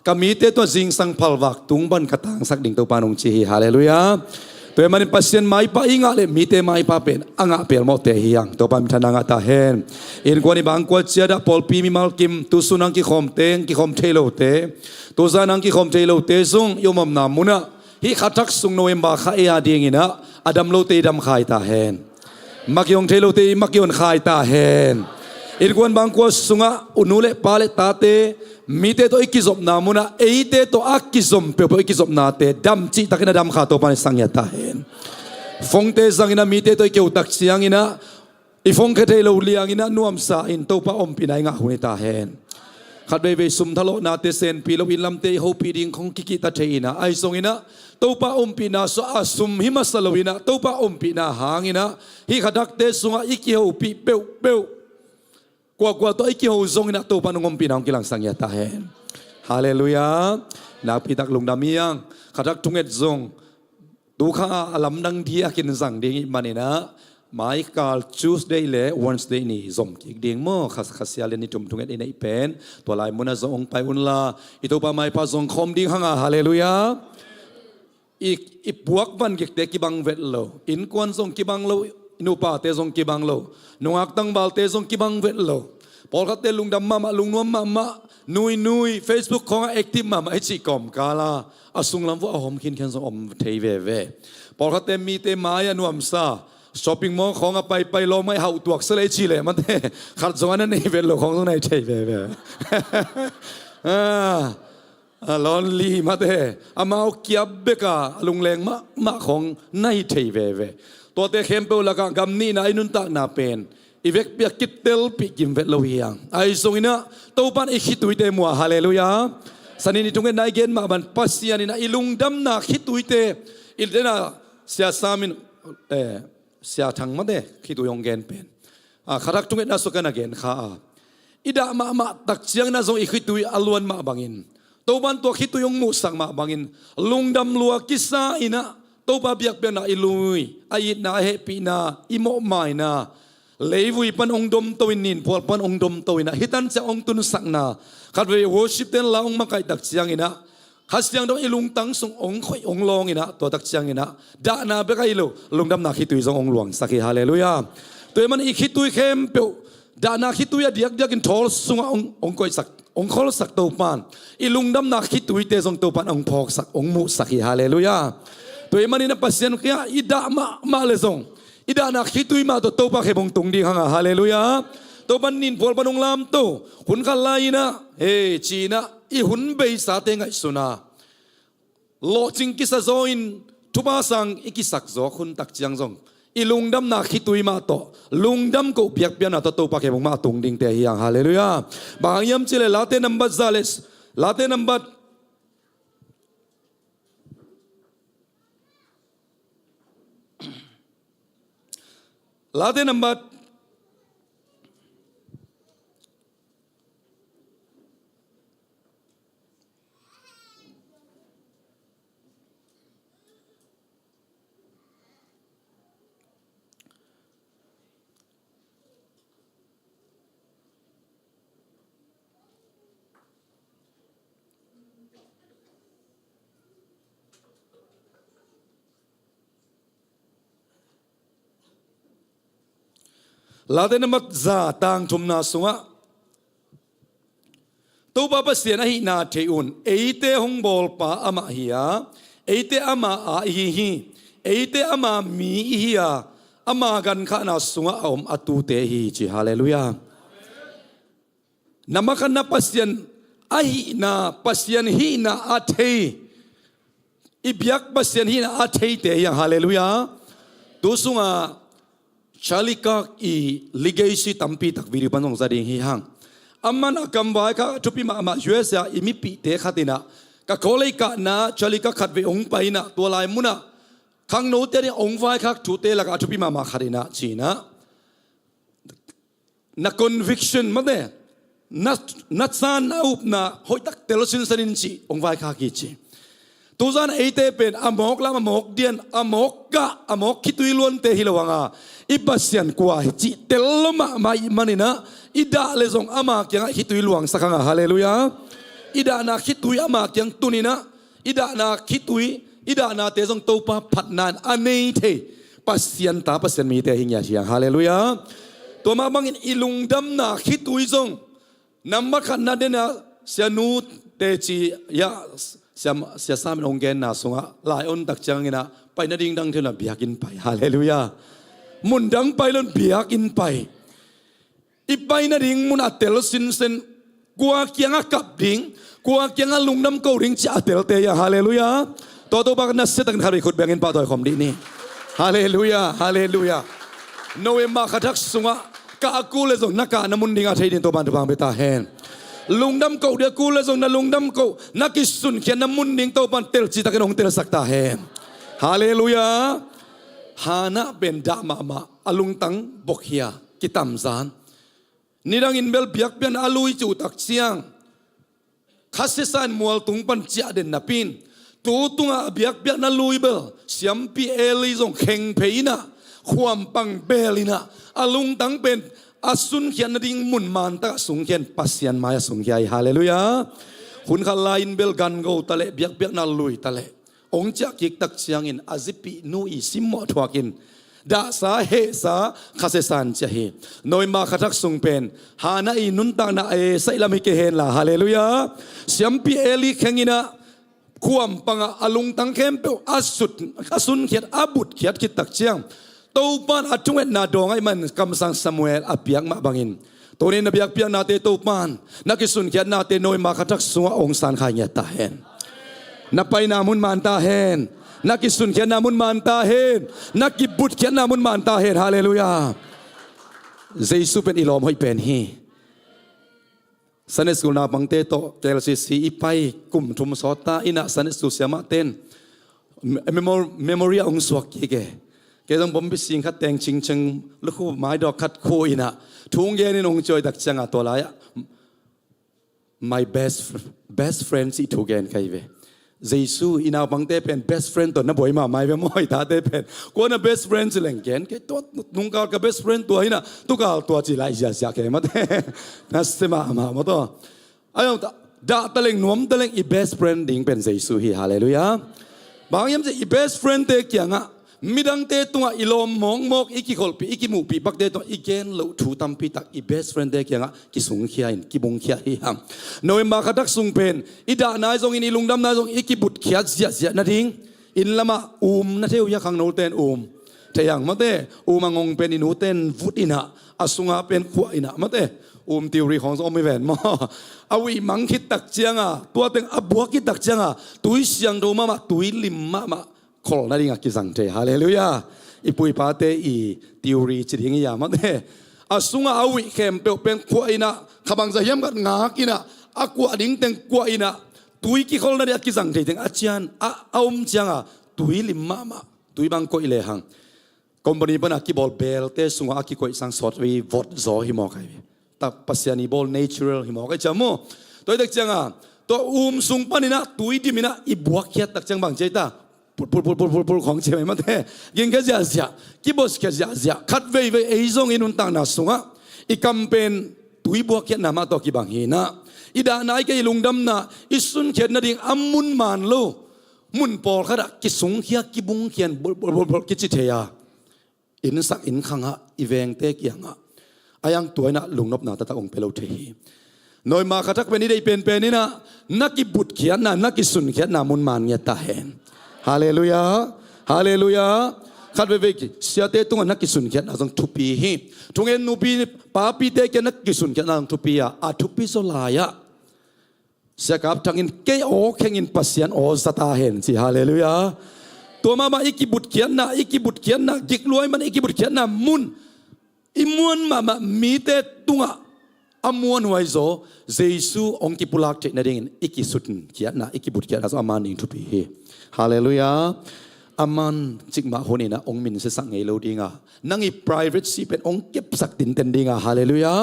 kami te to jing sang phalwak tung ban katang sak ding to panung chi hallelujah to man pasien mai pa inga le mi te mai pa pen anga pel mo te hiang to pam thananga ta hen in kwani bang kwa chia da pol pi mi mal kim tu sunang ki khom teng ki khom thelo te to zanang ki khom thelo te sung yomam na muna hi khathak sung November kha e ading ina adam lo te dam khai ta hen makyong thelo te makyon khai ta hen in kwan bang kwa sunga unule pale ta te mite to ikizop na muna eite to akizom pe ikizop na te dam chi takina dam kha to pan sangya ta hen fongte zangina mite to ikeu tak siang ina อีฟงเคเทโลเลียงอินะนวมสาอินตัวป้าอมปีนายงาหุนิตาเฮนขัดไปสุมทะเลนาเตเซนปีลวินลำเตโฮปีดิงของกิกิตาเทอินะไอซงอินะตัวป้าอมปีนาสอาสุมหิมัสลวินะตัวป้าอมปีนาหางอินะฮิขัดักเตสุงอิกิโฮปีเปวกว่าตัวอิกิโฮซงอินะตัวป้านงอมปีนางกิลังสังยาตาเฮนฮาเลลูยานักพิทักษ์ลุงดามียังขัดักทุงเอ็ดซงดูข้าลำดังที่อากินสังดิ่งมันนี่นะหมายการ Tuesday และ Wednesday นี่ส่งอีกดิ่งมั่วขัดเสียเลนี่จุ่มทุงเอ็ดในเป็นตัวลายมุนส่งไปอุนลาอีตัวป้าไม่พาส่งคมดิ่งห่างฮาเลลูยาอีบวกวันกิเตกิบังเวทโลอินควนส่งกิบังโลอินุปาเตส่งกิบังโลนุ่งอักตังบาลเตส่งกิบังเวทโลพอเขาเตลุงดำมาลุงนวมมานุย Facebook ของแอคทีฟมาไอจีกอมกาลาอสุงลำว่าหอมกินแค่ส่งอมเทเวพอเขาเตมีเตมายนวมซาช้อปปิ้งมอลของไปลองไม่หาตัวสเลชิเลยมันเตขัดสวรรค์ในเวลของตรงไหนเทเวลอนลีมาเตอามาเอาเกียบเบกาลุงแรงมาของในเทเวตัวเตเข้มเปล่ากันกำนี้นะไอ้นุนตักนาเป็นอีเวกเปียกิตเตลปิกิมเวทโลเฮียงไอ้ส่งอินะตัวปันอีคิตุยเตมัวฮาเลลูยาสันนิษฐานนายเกณฑ์มาบันปัสยานินะอีลุงดำนาคิตุยเตอีเดน่าเสียสามินเสียทั้งมาเดคิตุยองเกณฑ์เป็นขารักตุงเอ็ดน่าสุกันนะเกณฑ์ข้าอีดามาตักเชียงน่าส่งอีคิตุยอลวนมาบังอินตัวบันตัวคิตุยองมุสังมาบังอินลุงดำลัวกิสาอินะตัวบาเบียกเป็นนาอิลุยไอนาเฮปีนาอิโมไมนาเลวุยปันองดมตัวนินพอปันองดมตัวนะฮิตันจะองตุนสักนาขัดเววชิปเตนลาองมาไกตักเชียงอินะขัดเชียงดองอิลุงตังส่งองค่อยองลองอินะตัวตักเชียงอินะด่านาเบกไอโลลุงดำนาคิตุยส่งองหลวงสักฮาเลลูยาตัวมันอีคิตุยเข้มเปียวด่านาคิตุยเดียกกินทอลส่งองค่อยสักองคอลสักตัวปานอิลุงดำนาคิตุยเตส่งตัวปานองพอกสักองมุสักฮาเลลูยาตัวมันนี่นะปัสยันkiaอิดามาเลส่งอิดานักฮิตุยมาตัวปะเขบงตุงดีข้างฮาเลลูยาตัวบันนินพอลปนงลามโตหุนขันไลนะเฮจีนะอีหุนเบยสาเตงไอสุนาโลจิงกิสะโซอินทุบาสังอิกิสักโซคุนตักจียงซงอีลุงดำนักฮิตุยมาโตลุงดำกูเบียกเบียนะตัวปะเขบงมาตุงดิงเตฮียงฮาเลลูยาบางยามเจเลลาเตนัมบัดซาเลสลาเตนัมบัดLate numberลาเดนมัดซาตังทุมนาสุงะตัวบาปเสียนะฮินาเทอุนเอเตหงบอลปาอามาฮิยาเอเตอามาอาฮิเอเตอามามีฮิยาอามากันข้านาสุงะอมอตูเตฮิจิฮาเลลูยานามากันนาปัสยันอาฮินาปัสยันฮินาอาเทอิบยักปัสยันฮินาอาเทเตยังฮาเลลูยาตัวสุงะChalika I legacy tampi tak video panong zading hihang. Aman akam vai ka tupi ma US ya imipi te khatina. Ka kolei ka na chalika khatve ong paina tualai muna. Kang no te ong vai ka tute la ka tupi ma kharina china. Na conviction made. Nat san na up na hoitak telosin sanin chi ong vai ka ki chi. Tuzan ate pen amok lam amok dian amok ka amok kitui luon te hilawanga ibasyan kwa chi telma mai manina ida lezong ama kyang kitui luang sakanga haleluya ida na kitui ama kyang tunina ida na kitui ida na te zong topa phatnan anei the pasyan ta pasyan mi te hingya chiang haleluya to ma bangin ilungdam na kitui zong namma khanna dena sianu te chi ya sia samin ongen na sunga lai on tak changina pai na ding dang thela biakin pai hallelujah mun dang pai lon biakin pai ipai na ding mun atel sin sen kwa kyanga kap ding kwa kyanga lungnam ko ring cha atel te ya hallelujah to bak na se tak thari khut bangin pa toy khom di ni hallelujah hallelujah โนเอมาขัดสุงะกากูเลซงนักการน้ำมันดิ่งอาเทดินตัวบานตัวบางเบตาเฮนลุงดำเก่าเดียกูเลซงนะลุงดำเก่านักกิสุนเขียนน้ำมันดิ่งตัวบานเตลจิตตะกันองเตลสักตาเฮนฮาเลลูยาฮานะเป็นดามาอลุงตังบกเฮียกิตามซานนี่ดังอินเบลเบียกเบียนอาลุยจูตักเสียงข้าศึกสานมัวตุงปัญจเด่นนับปินตัวตุงอาเบียกเบียนอาลุยเบลเสียมปีเอลิซงเข่งเพย์นะความปังเบลินะอาลุงตังเป็นอาสุนเขียนดิ่งมุนมันตะสุงเขียนปัสยันมายสุงใหญ่ฮาเลลูยาคุณขลายอินเบลกันโกตะเลเบียกเบียกนาลุยตะเลองค์จักยิกตักเสียงอินอาซิปีนูอิซิมมอทวากินดาสาเฮสาข้าศึกสานจะเฮโนยมาขัดสุงเป็นฮานาอินุนตังนาเอไซลามิเกเฮนลาฮาเลลูยาเสียมปีเอลิเข่งินะความปังอาลุงตังเข้มเปอาสุนเขียดอาบุตรเขียดคิดตักเชียงตัวปานอาจงเวนาดองไอมันคำสั่งซามูเอลอาเปียกมาบังอินตัวนี้นบีอักเปียกนาเตตัวปานนักสุนเขียดนาเตโนยมาขัดสุงองสานขายเงตาเฮนนับไปนามุนมันตาเฮนนักสุนเขียนนามุนมันตาเฮนนักบุตรเขียนนามุนมันตาเฮนฮาเลลูยาเจสุเป็นอิลอมให้เป็นฮีสันนิษฐานบังเตโตเจลซีซีอีไปกุมทุมสอตาอินะสันนิษฐานเสียมาเต้นเมมโมรีองสวกกีเกต้องผมไปสิงคัดแต่งชิงชิงลูกคู่ไม้ดอกคัดคู่อินะทุ่งเย็นองจอยดักจังตัวไรmy best friend สิทุกเย็นใครเวเจสุอินาบังเตเป็น best friend ตัวนั้นบ่อยมาไม่เป็นไม่ตาเตเป็นกูน่ะ best friend สิเหลงเกนแค่ตัวนุ่งกาลกับ best friend ตัวอินะตุกาลตัวจีไลยาเสียแค่มาเตนั่นสิมาตัวไอ้ยังด่าตะเลงนวมตะเลงอี best friend ดิ่งเป็นเจสุฮีฮาเลลูยาบางยามจะอี best friend เตกี่ยงอ่ะมิดังเตตัวอีลมมองมอกอีกิขลปีอีกิมูปีปักเตตัวอีเกนลูถูตัมปีตักอี best friend เตกี่ยงอ่ะกิสุงเขียนกิบงเขียฮิฮัมโนเอมาขัดสุงเป็นอีด่านายทรงอินลุงดำนายทรงอีกิบุตรเขียเสียนาทิ้งอินละมานาเทียวยาขังโนเตนแต่อย่างมาเตมางงเป็นอินูเตนฟุตอินะอสุงาเป็นขวอินะมาเตติวรีของอมไม่แหวนมาเอาวิมังคิดตักเจียงอ่ะตัวเต็งอับวกิดตักเจียงอ่ะตุยเสียงโดมาตุยลิมมาขอนั่นเองกิสังเจฮาเลลูยาอีปุยปาเตอีติวรีจิตอย่างยามาเตอสุงอาวิเข้มเป็นขวอินะขบังจะย้ำกันงากินะอากวาดิ้งเต็งขวอินะตุยกิขอนั่นเองกิสังเจเต็งอาจารย์อมเจียงอ่ะตุยลิมมาตุยบังโกอิเลหังคอมพานีปนักกิบอลเบลเตสุงอากิโกอิสังสอดวีวอดโซฮิมอไกตักปัสยานิบอลเนเชอรัลฮิมอไกจามูตัวเด็กจังอ่ะตัวสุงปานินะตุยดิมินะอีบวกเขียตักจังบังเจตาพูดของเชื่อไหมเต้ยิงแค่จะเสียกิบสแค่จะเสียคัดเว่ยไอ้ซงอินุนตังนาสุงะอีกัมเป็นตุยบวกแค่นามาตัวกิบังฮีนะอีดานายก็ลุงดำนะอีสุนเขียนนาดิ่งอามุนมันโลมุนปอลขนาดกิสุงเขียกิบุงเขียนกิจิเทียอินสักอินขังะอีเวงเตกยังะอายังตัวน่ะลุงนบนาตะองเปโลเทฮีน้อยมาขัดเป็นนี่ได้เป็นนี่นะนักกิบุตรเขียนนะนักกิสุนเขียนนามุนมันเงียตาเห็นฮาเลลูยาฮาเลลูยาขัดเวกเสียเตตุงนักกิสุนเขียนนาต้องทุปีฮีทุงเอ็นนูปีป้าปีเตกนักกิสุนเขียนนาต้องทุปีอะทุปีโซลายะเสียกับทั้งอินเกยโอแข่งอินปัสยันโอสตาเห็นสิฮาเลลูยาตัวมาอีกิบุตรเขียนนะอีกิบุตรเขียนนะจิกรวยมันอีกิบุตรเขียนนะมุนอิมวนมามีเตตุงอมวนไว้โซเจสุองกิปุลักเจนดิ่งอีกิสุดเขียนนะอีกิบุตรเขียนนะอามันดิ่งทุปีฮาเลลูยาอามันจิกมาคนนี้นะองมินเสสังเอโลดิ่งะนั่งอี privacy เป็นองเก็บสักตินเต็นดิ่งะฮาเลลูยา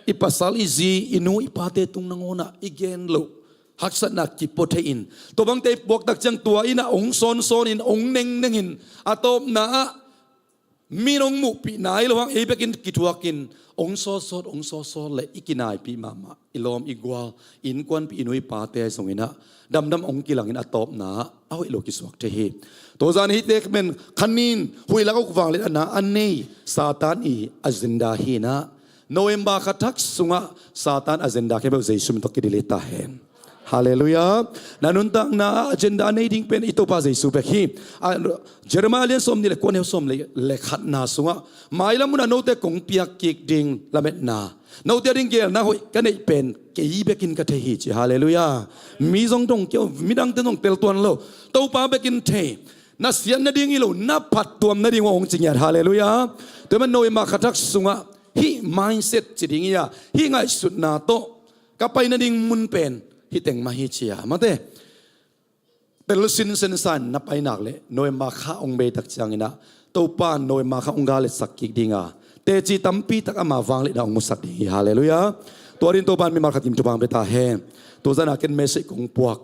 อีปัสสาลีจีอินูอีปาเตตุงนังโอนะอีเกนโลฮักษณะกิโปเทอินตัวบางเตบอกตักจังตัวอินะองโซนอินองเน่งเน่งอินอาตบนะมีน้องมุปีนายระวังเอเบกินกิทัวกินองโซเลยอีกินายปีมาอิลอมอีกัวอินกวนปีอินุยปาเตสงอินะดำองกิลังอินอาตบนะเอาอิโลกิสวักเทฮีตัวจานฮิตเด็กเป็นขันนินหุยแล้วก็กวางเลยนะอันนี้ซาตานอีอัจนดาฮีนะโนเอมบาคัทักสุงะซาตานอัจนดาแค่แบบเจสุมตกิดิเลตาเฮนฮาเลลูยานันตังนาอัจนดาในดิ่งเป็นอิโตปาเจสุเบคีเยอรมันเลียนสมนี่เลยคนเฮสมเลยเล็กขัดนาสุงะไม่ละมุนโนเตกงเปียกกิกดิ่งละเม็ดนาโนเตดิ่งเกลนะหุยกันไอเป็นเกยเบกินกะเทฮิฮาเลลูยามีทรงตรงเกี่ยวมีดังเตนตรงเตลตัวนโลตัวปาเบกินเท na sian na ding ilo na pat tuam na ding ong chingya hallelujah to man noi ma khathak sunga hi mindset chi ding ya hi ngai sut na to kapai na ding mun pen hi teng ma hi chia mate pel sin sen san na pai nak le noi ma kha ong be tak changina to pa noi ma kha ong ga le sak ki dinga te chi tampi tak ama wang le da ong musak di hallelujah to rin to ban mi ma khatim to bang be ta he to zana ken message kong puak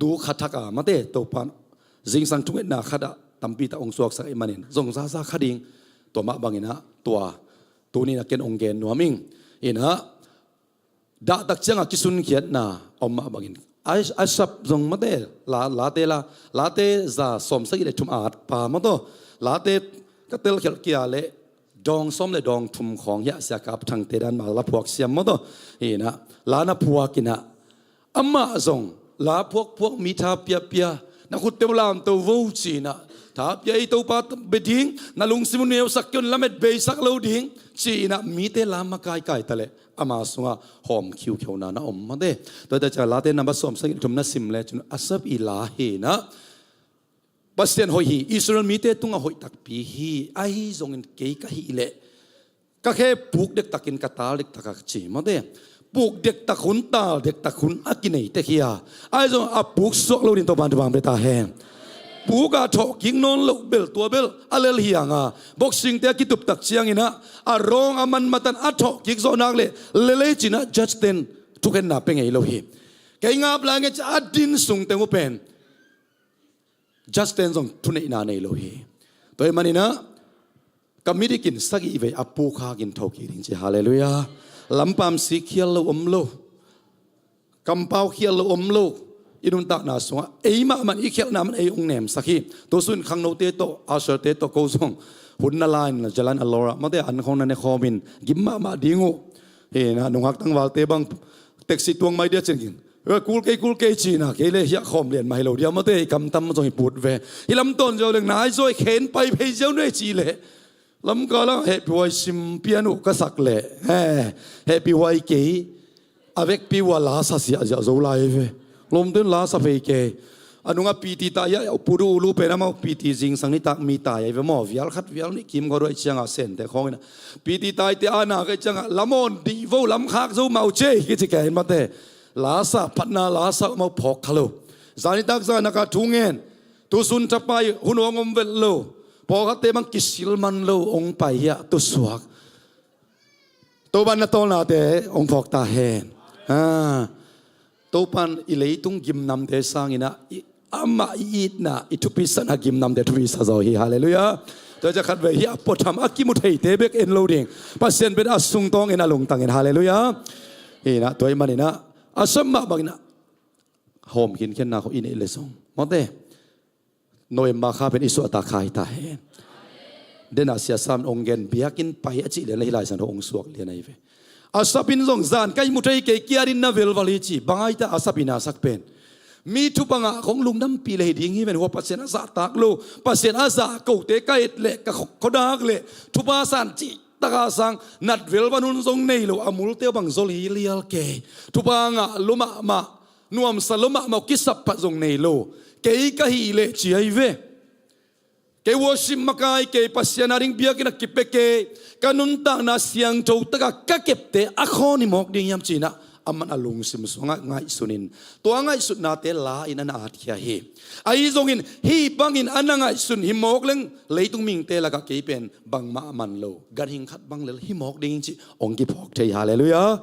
tu khathaka mate to pan jing sang thunget na khada tampi ta ong suak sak imanin zong sa sa khading to ma bangina tua tu ni na ken ong gen nuaming ina da tak changa kisun khiat na omma bangin ai sap zong mate la te za som sa ile thum at pa ma to la te ka tel khel kia le dong som le dong thum khong ya sia kap thang te dan ma la phuak siam ma to ina la na phuakina amma zong la phuak mi tha pia na khut te lam to vo chi na thap ye to pa beding na lung simun ne sak kyon lamet be sak lo ding chi na mi te lam ma kai tale ama sunga hom khiu na na om ma de to ta cha la te na ba som sak thum na sim le chun asap i la he na pasien hoi hi Israel mi te tunga hoi tak pi hi ai zong in ke ka hi le ka khe puk dek takin katal dek takak chi ma de puk dek takun tal dek takun akinei te khia ai zong a puk sok lo din to ban bang beta he puga tho king non lo bel tua bel alel hianga boxing te ki tup tak chiang ina a rong aman matan a tho ki zo nak le china judge ten tu ken na pe ngei lo hi ke ngap la nge cha din sung te pen just ten zong tu nei na nei lo hi toy manina kamidikin sagi ve apu kha gin thoki ring chi hallelujah lampam si khial lo lo kampau khial lo lo inun tak na sunga eima man ikhel na man ei ong nem sakhi to sun khang no te to asher te to ko song hun na line na jalan alora mate an khong na ne khomin gimma ma dingu he na nungak tang wal te bang taxi tuang mai dia chengin kul ke chi na ke le hia khom lian mai lo dia mate kam tam zo hi put ve hilam ton jo leng nai zo khen pai phei jo ne chi le lam ka la happy wai sim piano ka sak le happy wai ke avec pi wala sa sia zo lai ve lom ten la sa fe ke anunga piti ta ya puru lu pe na ma piti jing sang ni tak mi ta ya ve mo vial khat vial ni kim go roi changa sen te khong na piti tai te ana ke changa lamon di vo lam khak zo mau che ke che ke ma te la sa patna la sa mo phok khalo zani tak za na ka thungen tu sun tapai hunong om vel lo po kha te mang kisil man lo ong pai ya tu suak to ban na to na te ong phok ta hen topan ilei tung gim nam te sangina ama it na itupisan ha gim nam te tupisa zo hi hallelujah to ja khat ve hi apotham akimu thei te bek en loading pasien bet asung tong en alung tang en hallelujah hi na toy manina asamma bagna hom kin ken na ko in ele song mote noi ma kha pen isu ata khai ta he dena sia sam ongen biakin pai achi le lai san ong suak le nai ve asapin zong zan kai mutai ke kiarin na vel vali chi bangai ta asapina sak pen mi thu panga khong lungnam pi le ding hi ben ho pasien za tak lo pasien aza ko te kai le ka khodak le thu pa san chi taka sang nat vel banun zong nei lo amul te bang zol hi lial ke thu pa nga luma ma nuam saloma ma kisap pa zong nei lo ke ka hi le chi ai ve ke worship makai ke pasien aring biakin kipeke kanun ta na siang chou taka ka kepte akhoni mok ding yam china aman alung sim songa ngai sunin to ngai sut na te la in ana at khia hi ai zongin hi bangin anangai sun hi mok leng leitung ming te la ka ke pen bang ma man lo gan hing khat bang le hi mok ding chi ong ki phok thei hallelujah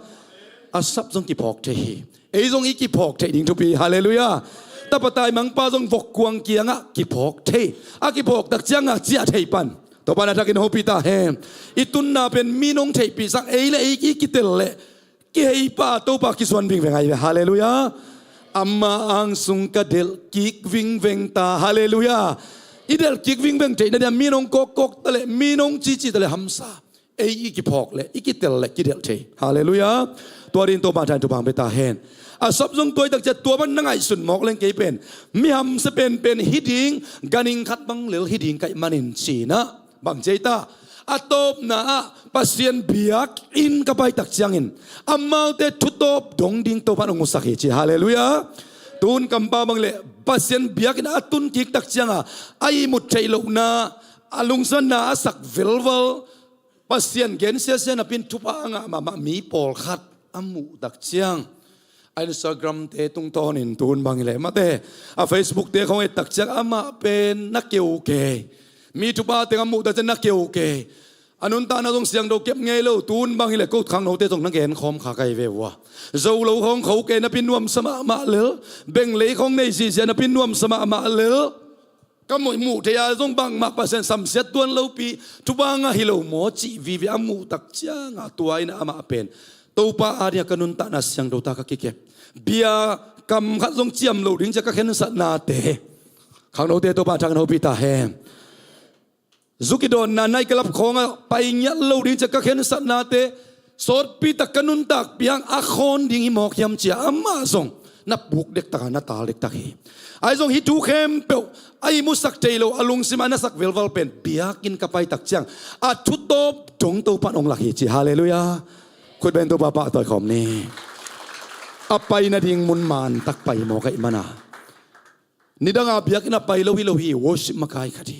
asap zong ki phok thei hi ei zong i ki phok thei ding to pi hallelujah ta patai mang pa zong vok kuang kianga ki phok thei a ki phok tak changa chia thei pan to pana takin hopita hem itun na pen minong thei pi sak ei le ei ki kitel le ki hei pa to pa ki swan bing vengai hallelujah amma ang sung ka del kik ving veng ta hallelujah idel kik ving veng thei na minong kok tale minong chi chi tale hamsa ei ki phok le ikitel le ki del thei hallelujah to rin to pa than to bang beta hen asap zong toy tak cha tua ban nangai sun mok leng ke pen mi ham se pen hiding ganing khat bang lel hiding kai manin china bang jeita atop na pasien biak in kapai tak chiangin amau te thutop dong ding to pan ong sakhi chi hallelujah ตูนกำปาบังเล่ปัสยันเบียกินอาตุนกิกตักจังไอมุดใจโลนาอาลุงสันนาสักเวลปัสยันเกณฑ์เสียนเป็นทุบางมามีปอลขัดอามุตักจังInstagram เตตุงตอนินตูนบางเลยมาเตะ Facebook เตะของตักจังอามาเป็นนักเกี่ยวเกมีทุบาเตะอามุตักจังนักเกี่ยวเกอันนั้นตาหน้าตรงเสียงเราเก็บไงเล่าตูนบางเลยก็ขังเราเตะตรงนักเกณฑ์คอมขาไกเววะเจ้าเราของเขาเกณฑ์นับเป็นนวมสมามาเลอเบ่งเลยของในซีเซียนับเป็นนวมสมามาเลอก็หมดหมู่เทียต้องบังมากเปอร์เซ็นต์สัมเสียตัวเราปีทุบางฮิโลโมจิวิวิอามุตักจังตัวไอ้น่ะมาเป็นตัวป้าอาเดียกันนุนตาหน้าเสียงเราตากะกิเก็บเบียกำขัดลงเจียมเราดิ้งจะก็เห็นสัตนาเตขังเราเตตัวป้าทางเราปีตาแหงซุกิโดนนานในกลับของไปเงี้ยเราดิ้งจะก็เห็นสัตนาเตสดปีตะกันนุนตักเบียงอาคอนดิ้งหมอกยำเจียอามาส่งนับบุกเด็กตาหน้าตาเด็กตาฮีไอ้ส่งฮิตูเข้มเปียวไอ้มุสักเจโลอลุงสิมานัสักเวลวัลเป็นเบียกินกับไปตักจังอาทุตโตจงตัวป้าองหลักฮิจิฮาเลลูยาคุณเป็นตัวป้าตัวขอมนี่อาไปนาดิ่งมุนมานตักไปหมอกไอมานานิดังอาเบียกินอาไปโลหิวอชิมากายคดี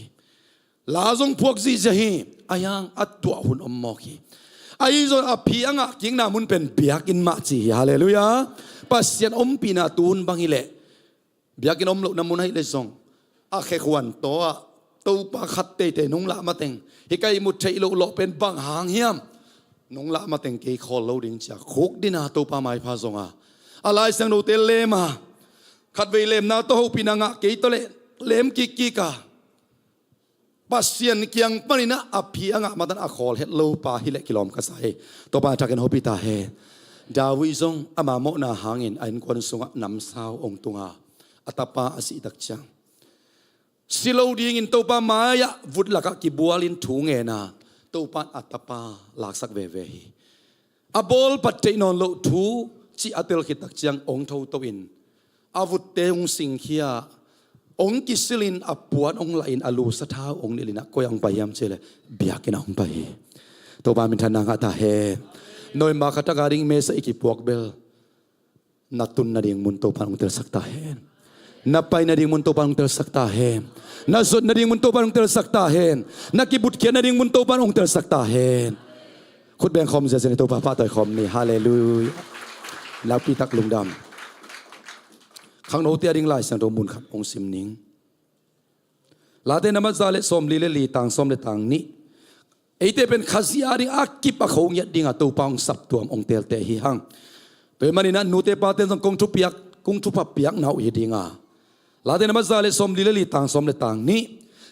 ลาซงพวกซีเจฮีอายังอัดตัวหุ่นอมมอกีไอ้ส่วนอาพียงอ่ะกิงนามุนเป็นเบียกินมาจีฮาเลลูยาปัสยันอมปีนาตูนบางฮิเลเบียกินอมลุนามุนให้เลซงอาเคขวันตัวตัวปากขัดเตะนงละมาเต็งฮิกายมุดใจโลเป็นบางหางเฮียมนงละมาเต็งเกยคอลโลดิ้งจากคุกดินาตัวปาไม้พาซงอะไรสังโนเตเลมาขัดเวเลมนาโตปีนังะเกยตัวเลมกิกาปัสยันเกียงปนินะอภิอังะมาตันอาคอลเฮโลปาฮิเลกิลอมกษัยตัวปาจากกันฮอปิตาเฮดาวิซงอามาโมนาหางินอันควนสุงะนำสาวองตุงาอัตปาอสิดักจังสิโลดีงินตัวปามายะวุดลักกิบัวลินถุงเงนาตัวปาอัตปาหลักสักเวเวฮีอบอลปัจเจนอนโลทูจีอัตเลกิตักจังองเทาตวินอาวุธเตงสิงเขียองกิสลินอปวนองไลน์อลูสะท้าองนิลินะก็ยังไปยามเจเลเบียกินองไปตัวปามินทนางตาเฮโนยมาคัตการิงเมสอิกิปวกเบลนัตุนนาดิงมุนโตปานองเตลสักตาเฮนับไปนาดิงมุนโตปานองเตลสักตาเฮนัสุดนาดิงมุนโตปานองเตลสักตาเฮนักกิบุตรเขียนนาดิงมุนโตปานองเตลสักตาเฮขุดแบงคอมเจเซนตัวป้าต่อยคอมนี่ฮาเลลูยาแล้วปีตักลุงดำขังโนเตียดิงไลสังโดมุนขับองซิมนิงลาเตนมัซาเลสอมลีเลลีต่างสอมเลต่างนี้ไอเตเป็นขziอาดิงอากิปะเขาเงียดิงอาตัวปองสับตัวองเตลเตหิหังเป็นมันนี่นะนูเตปาเตนสังกงทุปียกกงทุปะปียกนาอุยดิงาลาเตนมัซาเลสอมลีเลลีต่างสอมเลต่างนี้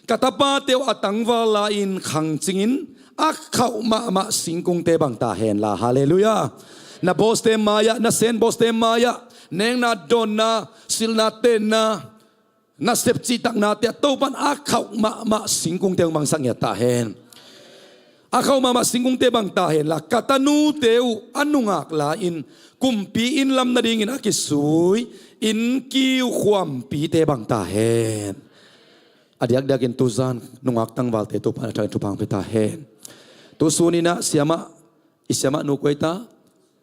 กตปาเตวอตังวาลาอินขังจิงินอักเข้ามาสิงกงเตบังตาเฮนลาฮาเลลูยาna bos te maya na sen bos te maya neng na don na sil na ten na step chi tak na te to pan a khau ma singkung te bang sang ya ta hen a khau ma singkung te bang ta hen la katanu teu anungak la in kumpi in lam na ding in akisui in kiu khwam pi te bang ta hen adiak dakin tuzan nungak tang wal te to pan ta tu bang pe ta hen tu sunina siama nu koita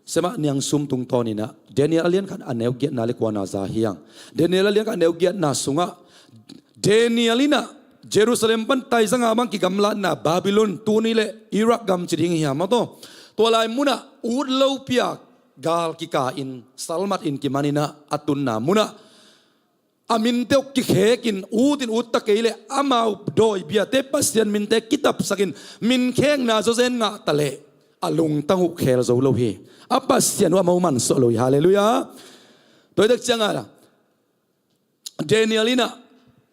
sema niang sum tung toni na Daniel alian kan aneu giat na lekwana za hiang Daniel alian kan aneu giat na sunga Danielina Jerusalem pan tai sanga mang ki gamla na Babylon tuni le Iraq gam chiding hiam ma to lai muna ud lo pia gal ki ka in salmat in ki manina atun na muna amin te ki khekin udin ut ta keile amau doi bia te pasien min te kitab sakin min kheng na zo zen nga tale alung tangu khel zo lo hi apasian wa mauman so lo haleluya toy dak changa Danielina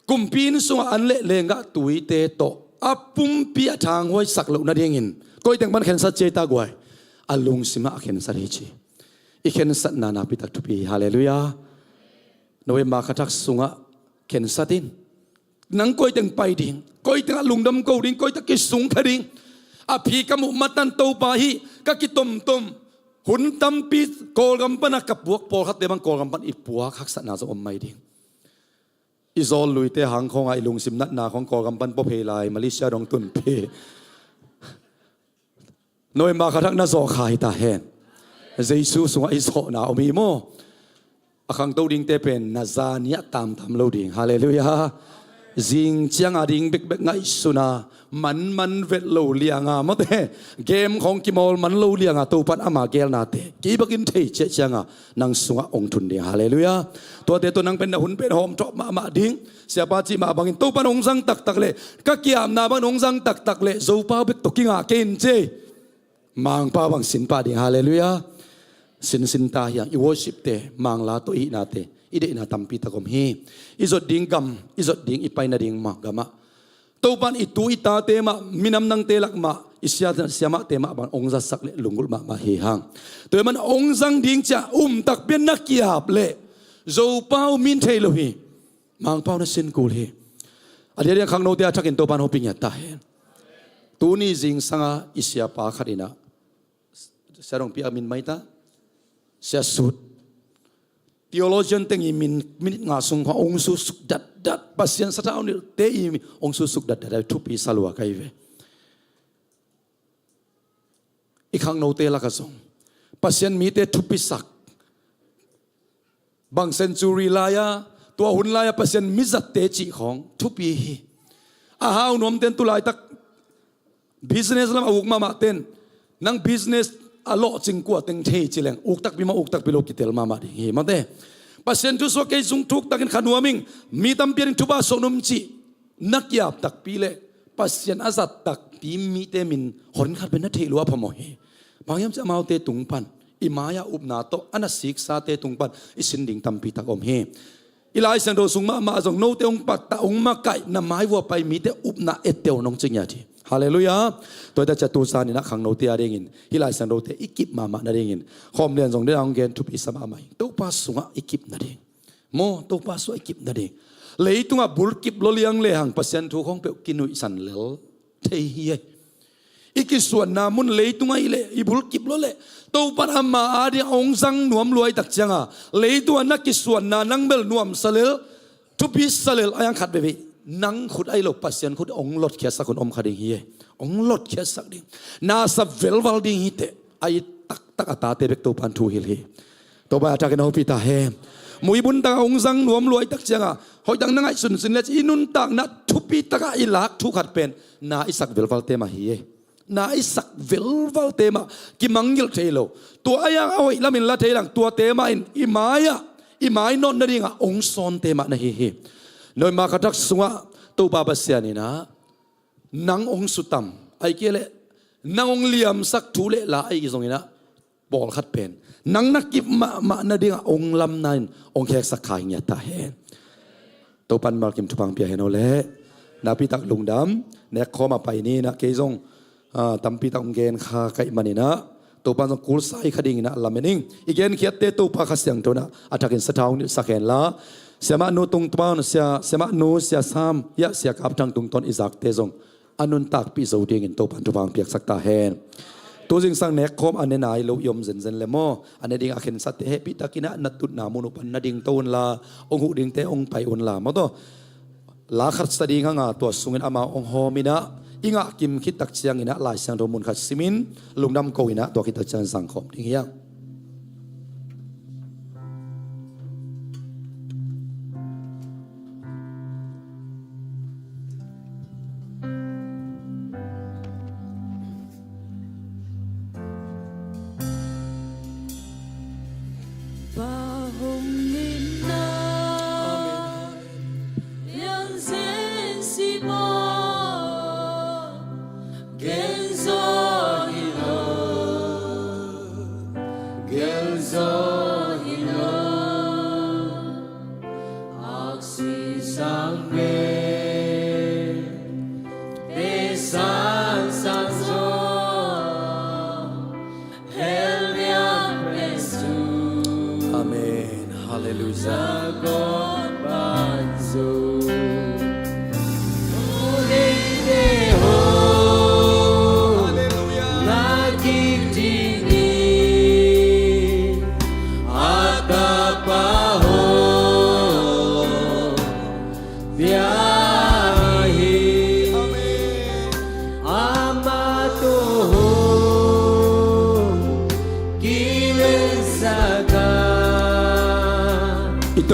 kumpin sunga anle lenga tuite to apum pia thang hoi sak lo na dingin koi teng ban khen sa che ta gwai alung sima khen sa ri chi i khen sat na na pitak tu pi haleluya noi ma khatak sunga khen satin nang koi teng pai ding koi teng alung dam ko ding koi ta ki sung khading api kamu matan to pa hi ka ki tom hun tam pi kol gam pan ka puak por khat de bang kol gam pan i puak hak sa na zo om mai ding izol luite hang khong ai lung sim nat na khong kol gam pan po phe lai Malaysia dong tun phe noi ma khatak na zo khai ta hen Jesus sunga i zo na omi mo ขังตัวดิ่งเตเป็นนาซาเนียตามเราดิ่งฮาเลลูยาจิงเชียงอาดิ่งเบกไงสุนามันเวทโลเลียงอ่ะมั้งเตเกมของกิมอลมันโลเลียงอ่ะตัวปันอามาเกลนาเตกีบักินเทเชียงอ่ะนางสุงองทุนดิ่งฮาเลลูยาตัวเตตัวนังเป็นหุ่นเป็นหอมจอบมาดิ่งเสียปาจิมาบังอินตัวปันองซังตักเลยก็เกี่ยมนาบังองซังตักเลยโจป้าเบกตกิงอ่ะเกนเจมังป้าบังสินป้าดิ่งฮาเลลูยาสินตาอย่างอีวอชิปเตมังลาตัวอีนาเตอีเดนาตัมปีตะกมฮีอีจดดิ่งกำอีจดดิ่งอีไปนาดิ่งมากมะตัวปันอีตูอีตาเตมะมินำนังเตลักมาอิสยาเสียมะเตมะบังองค์สักเลลุงกุลมาเฮฮังตัวมันองค์สังดิ่งจะตักเป็นนักกีฬาเลโจเป้ามินเทโลฮีมังเป้านั่นสินกูลฮีอันเดียร์ขังโนเตียชักินตัวปันฮอปิญญาตาเฮตัวนี้จิงสังอิสยาปาขัดินะเสรองพิอามินไม่ตาเสียสุด theologian เต็งอีมินงาสุงขององค์สุกดัดปัสยันสัตว์เอาเนี่ยเตอีองค์สุกดัดทุปีสลัวกันเวอีกครั้งโนเตลักษณ์ปัสยันมีเตทุปีสักบางเซนจูรีลายาตัวหุ่นลายาปัสยันมิจัดเตจิของทุปีอาหาวนวมเต็นตุลายตัก business แล้วมาอุกมาเต็นนัง businessอโลจิงกัวเต็งเทจิเลงอุกตักปิโลกิเตลมาดิเฮมาเตปัสยันทุสวกเกซุงทุกตักินขันวัวมิงมีตำเปียนทุบาสนมจีนักยาบตักปีเลปัสยันอาซัดตักปีมีเตมินหอนขัดเป็นนัทเทลัวพมอเฮบางยามจะมาเอาเตตุงปันอิมายาอุบนาโตอันสิกซาเตตุงปันอิสินดิ่งตำปีตักอมเฮอีลายสันโดสุงมาจงโนเตองปัตตาองมาไก่นำไม้วัวไปมีเตอุบนาเอเตวนงจิงยาทีฮาเลลูยาตัวแต่จะตูซานี่นะขังโนเตียเริงินฮิลายสันโดเตอิกิปมานาเริงินคอมเรียนจงได้องเกนทุบอิสมาใหม่ตัวปัสสุงะอิกิปนาเริงโมตัวปัสสุอิกิปนาเริงเลยตุงะบุลกิปโลเลียงเลหังปัสยันทุของเปกินุอิสันเลลเทียอีกส่วนนามุนเลยตุงะอิเลอิบุลกิปโลเลตัวปันอามาอาดีองซังนวมรวยตักจังะเลยตัวนักกิส่วนนานังเบลนวมสเลลทุบอิสเลลอายังขัดเบบีนังขุดไอโลปัสยันขุดองลดเขียสักคนอมขัดดิงเฮองลดเขียสักดิ่งนาสับเวลวัลดิ่งฮิตไอตักตาเตเบกตัวพันทูฮิลเฮตัวบ้าจากกันเอาพิตาเฮมุยบุญตาองซังนวมรวยตักจังะหอยดังนังไอสุนเลจินุนตักนัดทุปีตักอิลักทุขัดเป็นนาอิสักเวลวัลเตมาเฮนาอิสักเวลวัลเตมากิมังยิลเทโลตัวไอยังเอาไอละมินละเทลังตัวเตมาอินอิมายนนนดิ่งองซอนเตมานะเฮโดยมาขัดสุงะตัวบาบัสยานี่นะนังองสุตัมไอเกเลนังองเลียมสักทุเลละไอกิจงนะบอลขัดเป็นนังนักกิบมานาดิ่งองลำนันองแขกสักขายเงียตาเฮนตัวปันมากิมทุบังเปียเฮนโอเลนาพิตักลุงดำเนคขอมาไปนี่นะเกจงตัมพิตักองเกนข้าไก่มันนี่นะตัวปันกุลไซขดิ่งนะลำเมนิงอีกเกนเขียดเตตัวปากเสียงตัวนะอัตกินสะท้าวนี่สักเห็นละเสียมาโนตุงตวนเสียมาโนเสียสามยะเสียกับทางตุงตอนอิสักเตจงอนุนตักปีโซดิ่งตัวปันทุบังเปียกสักตาเฮนตัวจิงสังเนคคอมอันเนนายโลยมเซนเลโมอันเนดิ่งอาเข็นสัตเฮปิตากินะนัดตุนามุนุปันนัดดิ่งตัวละองหุดิ่งเตองไปอุนละมาตัวลาขัดสดิ่งงาตัวสุงินอามาองโฮมินะอิงะกิมคิดตักเชียงอินะลายเชียงโดมุนขัดซิมินลุงดำโกอินะตัวคิดตักเชียงสังคมดิ่งเฮีย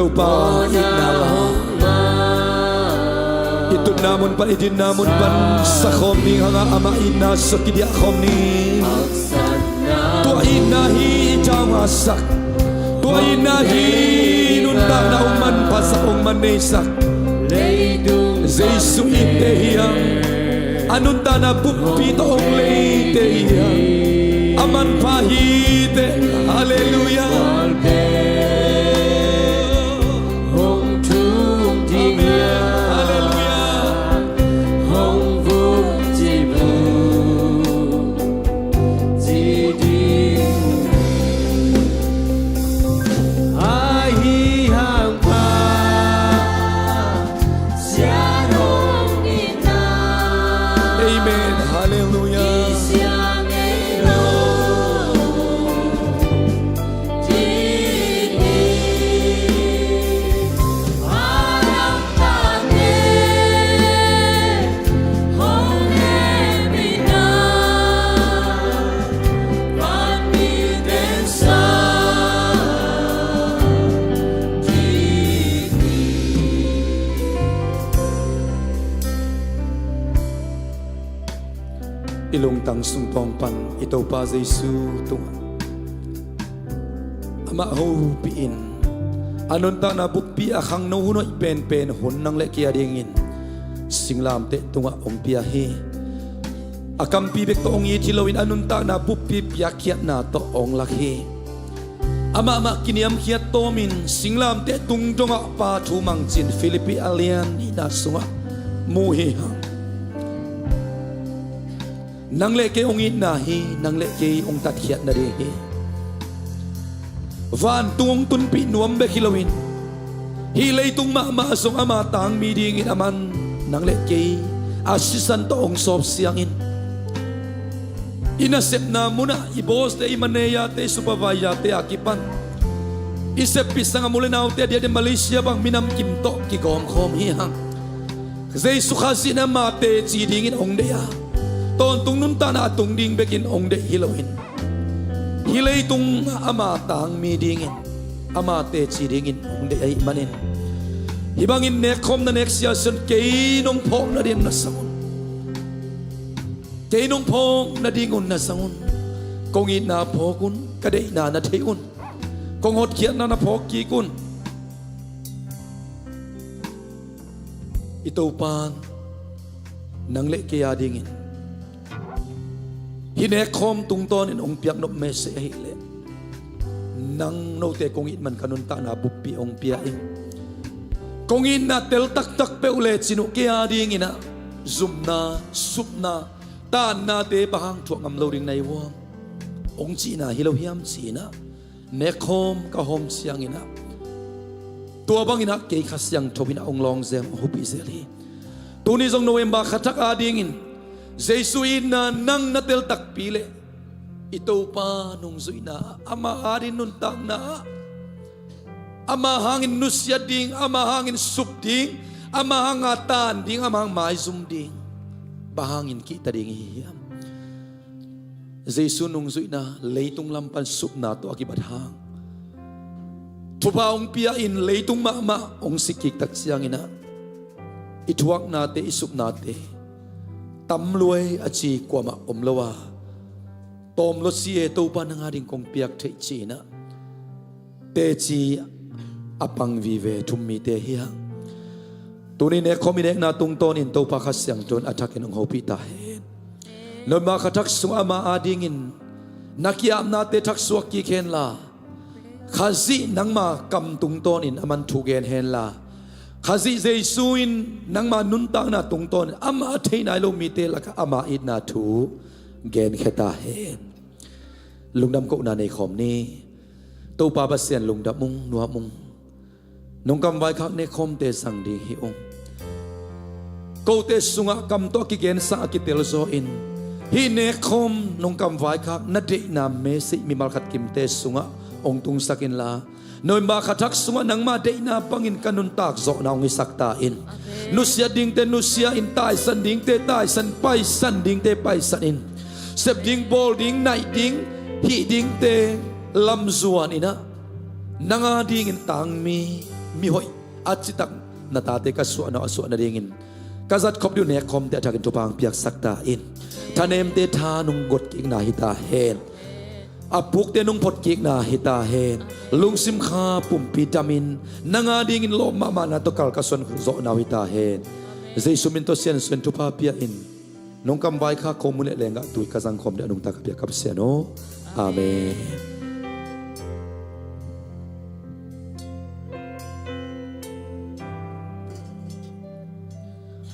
ito pa ito namun pa idin namun pan sa komni hanga ama ina sa kidia komni tua inahi jamasak tua inahi nunda na uman pa sa umanesak Jesu itehiyang anunda na bukpito ong leitehiyang aman pahite haleluya ilong tang sungtong pan ito pa Jesu tungan ama ho piin anon ta na bukpi akhang no huno pen pen hun nang le kia dingin singlam te tunga ong piahi akam pi bek to ong yi tilawin anon ta na bukpi biakpiak na to ong lakhi ama ama kiniam khiat to min singlam te tung donga pa thu mang chin Philippi alian ina sunga muhi hang nang le ke ong inahi nang le ke ong tat khiat na de hi van tung tun pi nuam be khilawin hi lei tung ma ma song ama tang mi ding in aman nang le ke asisan to ong sop siang in inasep na muna ibos te imaneya te supavaya te akipan isep pisang amulenaw te dia de Malaysia bang minam kim to ki gom khom hi hang zai sukhazi na mate chi ding in ong de ya ton tung nun ta na tung ding bekin ong de hilawin hilay tung ama tang mi dingin ama te chi dingin ong de ay manin hibangin nek kom na next year sun kay nong pong na din nasangon kay nong pong na dingon nasangon kong ina pokun kaday na nateun kong hot kiat na napoki kun ito pan nang le kaya dingin hinekom tungton in ong piak no mese hile nang no te kong it man kanunta na bupi ong piaing kong in na tel tak tak pe ulet sinu kaya ding ina zoom na sup na tan na te bahang thuak ngam lo ding nai wam ong chi na hilo hiam chi na nekom ka hom siang ina tua bang ina ke khasyang thobina ong long zem hupi zeli tuni jong November khatak ading in Jesuin na nang natel tak pile ito pa nung zuina ama arin nun tak na ama hangin nusya ding ama hangin sup ding ama hangatan ding ama hang maizum ding bahangin kita ding hiyam Jesu nung zuina leitung lampan sup na to akibat hang tupa ong piain leitung mama ong sikik tak siyang ina ituak nate isup nate tamluay achi kwama omlawa tom lo siye to pa nang ading kong piak te chi na te chi apang vive tummi te hiang tuni ne komine na tung ton in to pa khasyang ton atakin ng hopi ta hen no ma khatak sung ama adingin nakiam na te thak suak ki ken la khazi nang ma kam tung ton in aman thugen hen la khazi Jesuin nang manuntang na tungton ama atay na ilo mite laka ama it na tu gen kheta hen lungdam ko na nei khom ni to pa ba sian lungdam mung nuwa mung nong kam vai khak ne khom te sang di hi ong ko te sunga kam to ki gen sa ki tel zo in hi ne khom nong kam vai khak na de na me si mi mal khat kim te sunga ong tung sakin la noy ma khatak sunga nang ma de na pangin kanun tak zo na ong isaktain nusia ding te nusia in tai san ding te tai san pai san ding te pai san in sep ding bol ding nai ding hi ding te lam zuan ina nanga ding in tang mi mi hoi achitak natate ka su na dingin kazat khop du ne khom te thakin tupang piak sakta in thanem te tha nung got ki na hita hen apuk te nung phot ki na hita hen lungsim kha pumpi tamin nanga dingin lo mama na to kal ka son zo na hita hen jesu min to sian sen tupa pia in nung kam vai kha komune lenga tui ka jang khom de nung ta ka pia kap se no amen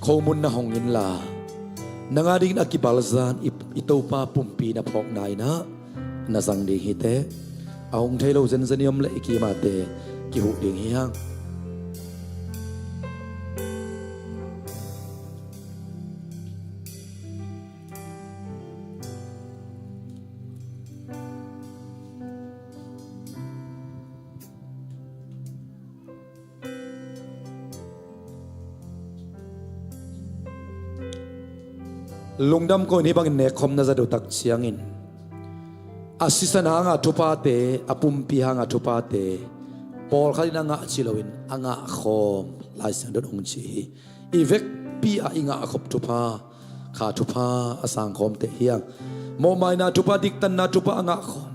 komun na hongin la nangading akibalzan itopa pumpi na phok nai na nazang ding hite ahong thailo zen zeniam le ikimate ki hu ding hiang lungdam ko ni bang ne khom na zadu tak chiangin assistant hanga thupate apumpi hanga thupate pol khalina nga chilowin anga khom lai sang dot ong chi ivek pi a inga khop thupa kha thupa asang khom te hiang mo mai na thupa dik tan na thupa anga khom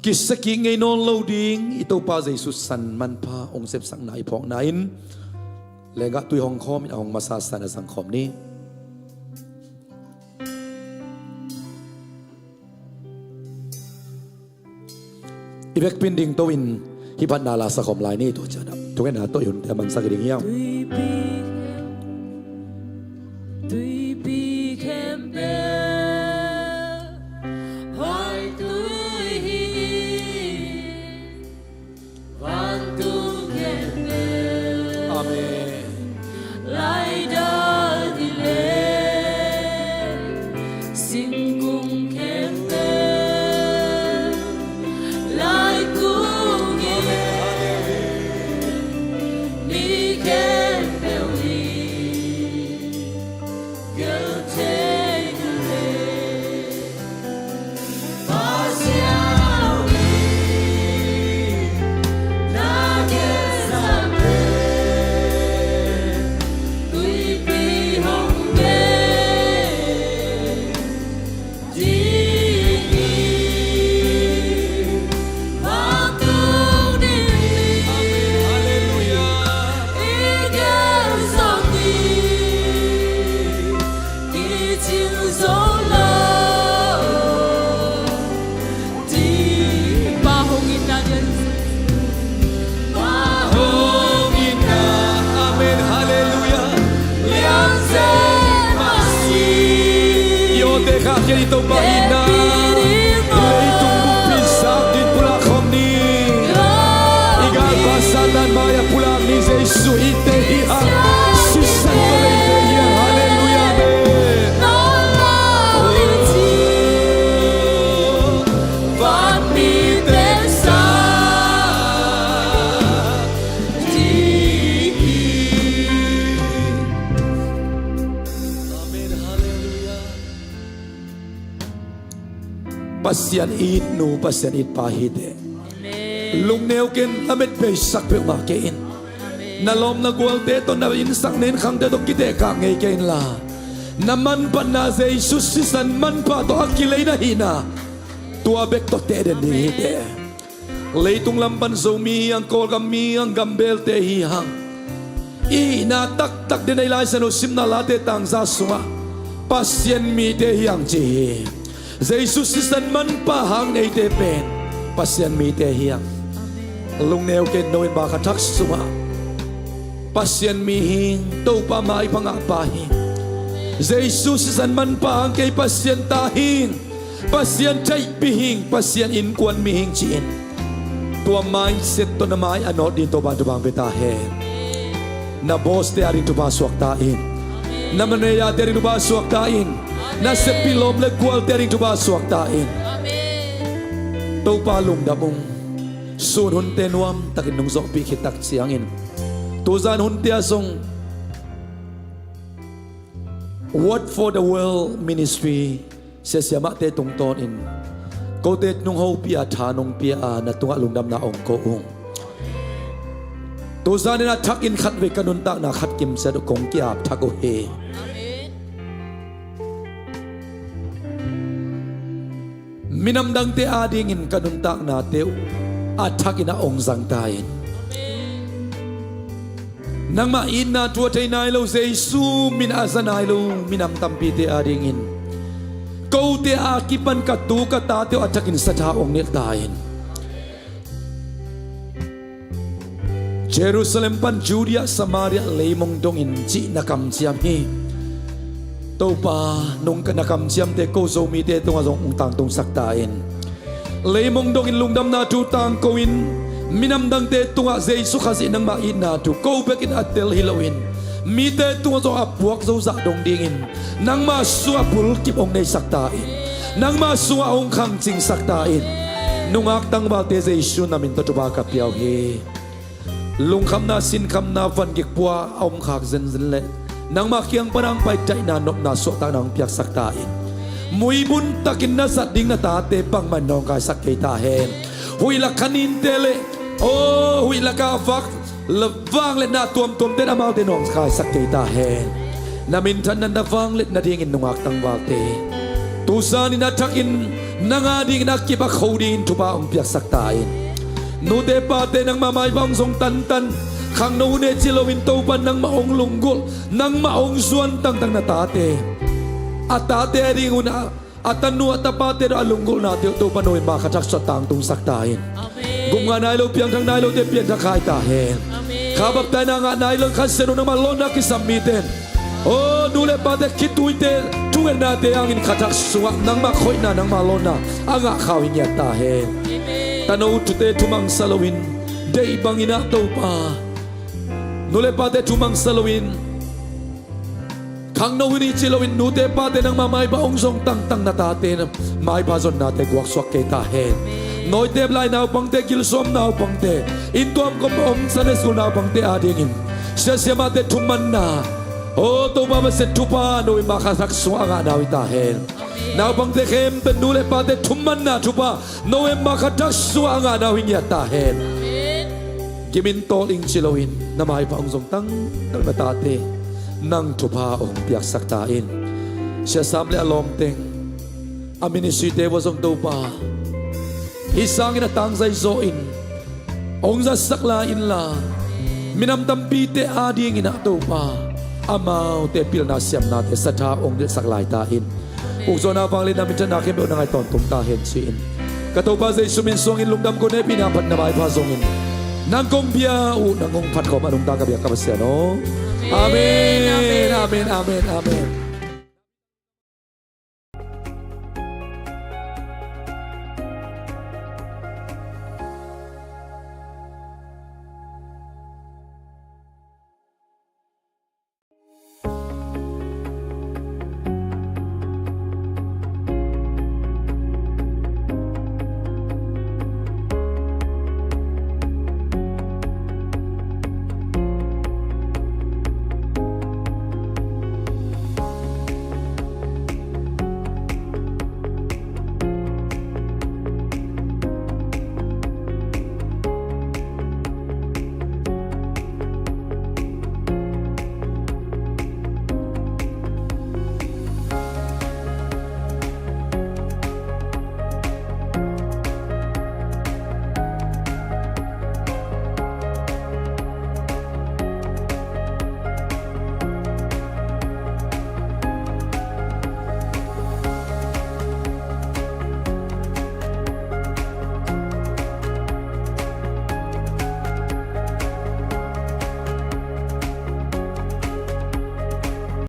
kisaki ngei non loading ito pa jesus san man pa ong sep sang nai phok nain lenga tui hong khom ong masa san sang khom ni ibek pinding towin hibat nala sa khom lai ni to chana to ken ha to yun te man sa gring hiao Ito bahina leitung bupisak di pula khomni igal basatan maya pulang ni Yesu ite hiha sisan ite hiha haleluya van mi desa pasyan it nu pasyan it pahide lung neo ken amet pe sak pe ma kein nalom na gwal te to na in sak nen khang te to kite ka ngei kein la naman pa na Jesus sisan man pa to akilay na hina tua bek to te den ni hide leitung lamban Zomi ang kol kami ang gambel te hihang i na tak tak den ay lai sano sim na late tang za sunga pasyan mi te hiyang chi Jesus sisan man pa hang nei te pen pasyan mi te hiang lung neo ken noin ba ka thak suma pasyan mi hing to pa mai panga pa hing Jesus sisan man pa hang kay pasyan ta hing pasyan chai pi hing pasyan in kwan mi hing chin tua mindset to na mai ano dito ba bang beta he na boss te arin to ba suak ta in na maneya te arin to ba suak ta in na sepilom le kwal tering tu ba suak tain amen to palung damong sun hun tenuam takin nung zok pi khitak siangin tu zan hun tia song word for the world ministry se siama te tung ton in ko te nung ho pia tha nung pia na tunga lungdam na ong ko ong ตัวซานี่นะทักอินขัดเวกันุนตักนะขัดกิมเสดกงกียบทักโอเฮมินำดังเตอาดิงินกันุนตักนะเตวอาทักอินะองสังตายนังมาอินนาตัวไทยนายเราเซซูมินอาสนายเรามินำตัมปีเตอาดิงินกูเตอากิปันกัดตูกัดตาเตวอาทักอินสัทธาองเนตายเยรูซาเล็มปันจูเดียสมาเรียเลยมงดงอินจีนักำเชียมฮีตัวป่านงกันนักำเชียมเตโกโซมีเตตงอาจงต่างตรงสักตาเอ็นเลยมงดงอินลุงดำนาจูต่างโกอินมินำดังเตตงอาเจสุขสินังมาอินนาจูโกเบกินอัตเตลฮิโลอินมีเตตงอาจงอับพวกโซซาดงดิ่งอินนังมาสัวปุลกิบองในสักตาเอ็นนังมาสัวองคังจิงสักตาเอ็นนุงอักตังบาเตเจสุนามินตจุบากับเปียวเฮลุงคำนาสินคำนาฟันกิกปัวเอามขากเซนเซนเล่นางมาเคียงปนังไปใจนานกนาสวตานางเปียกสักตาอินมุยบุญตะกินนาสัตดิ่งนาตาเตปังมันนองกายสักเกตาเฮนหุยละคันินเตเลโอ้หุยละกาฟักละฟังเล่นนาตัวมเตนอามาเตนองกายสักเกตาเฮนนามินทันนันนาฟังเล่นนาดิ่งอินนงอักตังวาเตตูซานินาทักอินนางอาดิ่งนักกิบะเขาดินทุบะองเปียกสักตาอินนูเดปาเตนังมาไม้บางทรงตันขังนูเนจิโลวินโตปันนังมาองลุงกุลนังมาองส่วนตั้งนาตาเตอาตาเตริงุนาอาตันนูอาตาปาเตระลุงกุลนาเตียวโตปนอยมาขจักสตางตุงสักตาเห็นกุมงานนายโลเพียงทางนายโลเตเปียนทางขายตาเห็นข้าบับตายนางนายโลขันเซนุนังมาล้นนักสัมมิเตนโอ้ดูเลปาเตคิดตุยเตทุเรนาเตยังอินขจักสวกนังมาคอยนานังมาล้นนาอ่างข้าวอินยาตาเห็นตานอุตุเตทุมังสลวินเดย์บังอินาโตปานุเลปาเตทุมังสลวินขังโนวินิจิลวินนูเตปาเตนังมาไม่บาองทรงตั้งนาตาเตนไม่บาจนนาเตกวักสวกเกตาเฮนน้อยเตบลายนาวปังเตกิลสมนาวปังเตอินตัวมก็อมสันสุนาวปังเตอาดิงินเสียเสียมาเตทุมันนาโอ้ตัวมาเสตุปาโนยมาขัดสวงานาวิตาเฮนนาวบังเตเข้มเป็นดูเลปาเตทุมันนาทุปาโนเอมาขัดสวงานาวิญญาตาเฮนกิมินโตลิงชิลวินนามายพระองค์ทรงตั้งนาตาเตนั่งทุปาองเปียกสักตาอินเชื่อสามเลอลอมเต็งอามินิสุเตวทรงตูปาฮิสังอินตังใจโซอินองจะสักลาอินลามินำตัมปีเตอาดีงินตูปาอามาเตปิลนาเซียมนาเตสัทธาองเดสักลายตาอินอุกโซนาฟังเลนามิจันนาเข้มเบลนายตอนตุมตาเห็นชีอินกระตูปาเจสุมินสวงอินลุงดำคนเนปินาพันนาบายพาสงอินนางกงเบียอูนางกงพัดขอมาลุงตากระเบียกับเสียโนอาเมนอาเมนอาเมนอาเมน